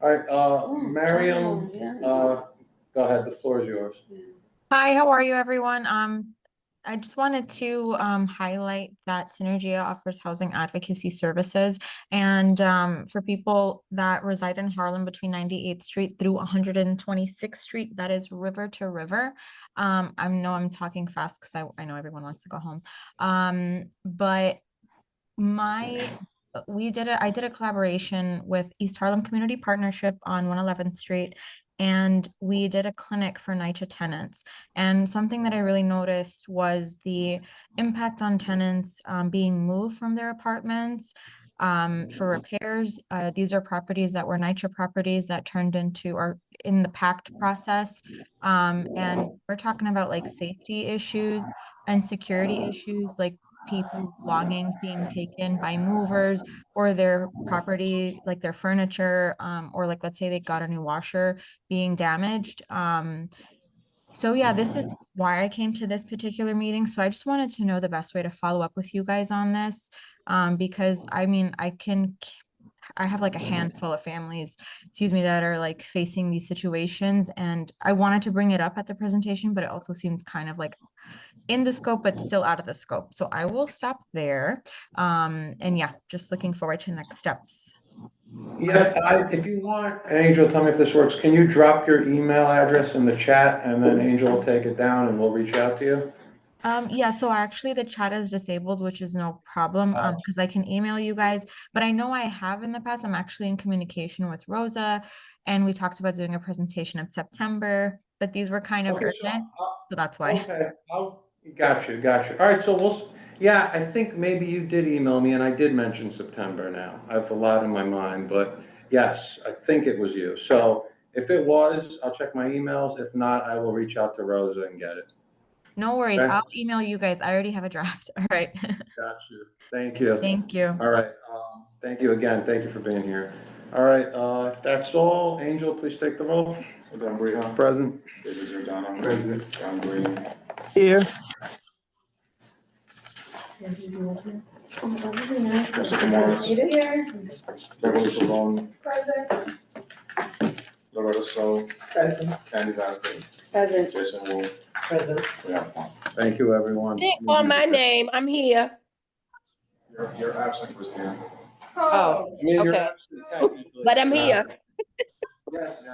Speaker 1: All right, Miriam,
Speaker 9: Yeah.
Speaker 1: go ahead, the floor is yours.
Speaker 18: Hi, how are you, everyone? I just wanted to highlight that Synergia offers housing advocacy services. And for people that reside in Harlem between 98th Street through 126th Street, that is river to river. I know I'm talking fast because I know everyone wants to go home. But I did a collaboration with East Harlem Community Partnership on 111th Street, and we did a clinic for NYCHA tenants. And something that I really noticed was the impact on tenants being moved from their apartments for repairs. These are properties that were NYCHA properties that turned into or in the PACT process. And we're talking about like safety issues and security issues, like people's belongings being taken by movers or their property, like their furniture, or like, let's say they got a new washer being damaged. So yeah, this is why I came to this particular meeting. So I just wanted to know the best way to follow up with you guys on this. Because I mean, I have like a handful of families, that are like facing these situations, and I wanted to bring it up at the presentation, but it also seemed kind of like in the scope, but still out of the scope. So I will stop there. And yeah, just looking forward to next steps.
Speaker 1: Yeah, if you want, Angel, tell me if this works. Can you drop your email address in the chat and then Angel will take it down and we'll reach out to you?
Speaker 18: Yeah, so actually the chat is disabled, which is no problem, because I can email you guys, but I know I have in the past. I'm actually in communication with Rosa, and we talked about doing a presentation in September, but these were kind of urgent, so that's why.
Speaker 1: Okay, got you. All right, so yeah, I think maybe you did email me and I did mention September now. I have a lot in my mind, but yes, I think it was you. So if it was, I'll check my emails. If not, I will reach out to Rosa and get it.
Speaker 18: No worries.
Speaker 1: Okay.
Speaker 18: I'll email you guys. I already have a draft. All right.
Speaker 1: Got you. Thank you.
Speaker 18: Thank you.
Speaker 1: All right. Thank you again. Thank you for being here. All right. If that's all, Angel, please take the roll.
Speaker 2: Adam Briha.
Speaker 1: Present.
Speaker 2: David Giordano.
Speaker 3: President.
Speaker 2: John Green.
Speaker 8: Here.
Speaker 2: Jessica Morris.
Speaker 4: Here.
Speaker 2: Beverly Pavone.
Speaker 4: Present.
Speaker 2: Loretta So.
Speaker 14: Present.
Speaker 2: Candy Vasquez.
Speaker 9: Present.
Speaker 2: Jason Wu.
Speaker 14: Present.
Speaker 2: We have fun.
Speaker 1: Thank you, everyone.
Speaker 15: Call my name. I'm here.
Speaker 2: You're absent, Christina.
Speaker 15: Oh,
Speaker 1: I mean, you're
Speaker 15: okay.
Speaker 1: absent technically.
Speaker 15: But I'm here.
Speaker 1: Yes.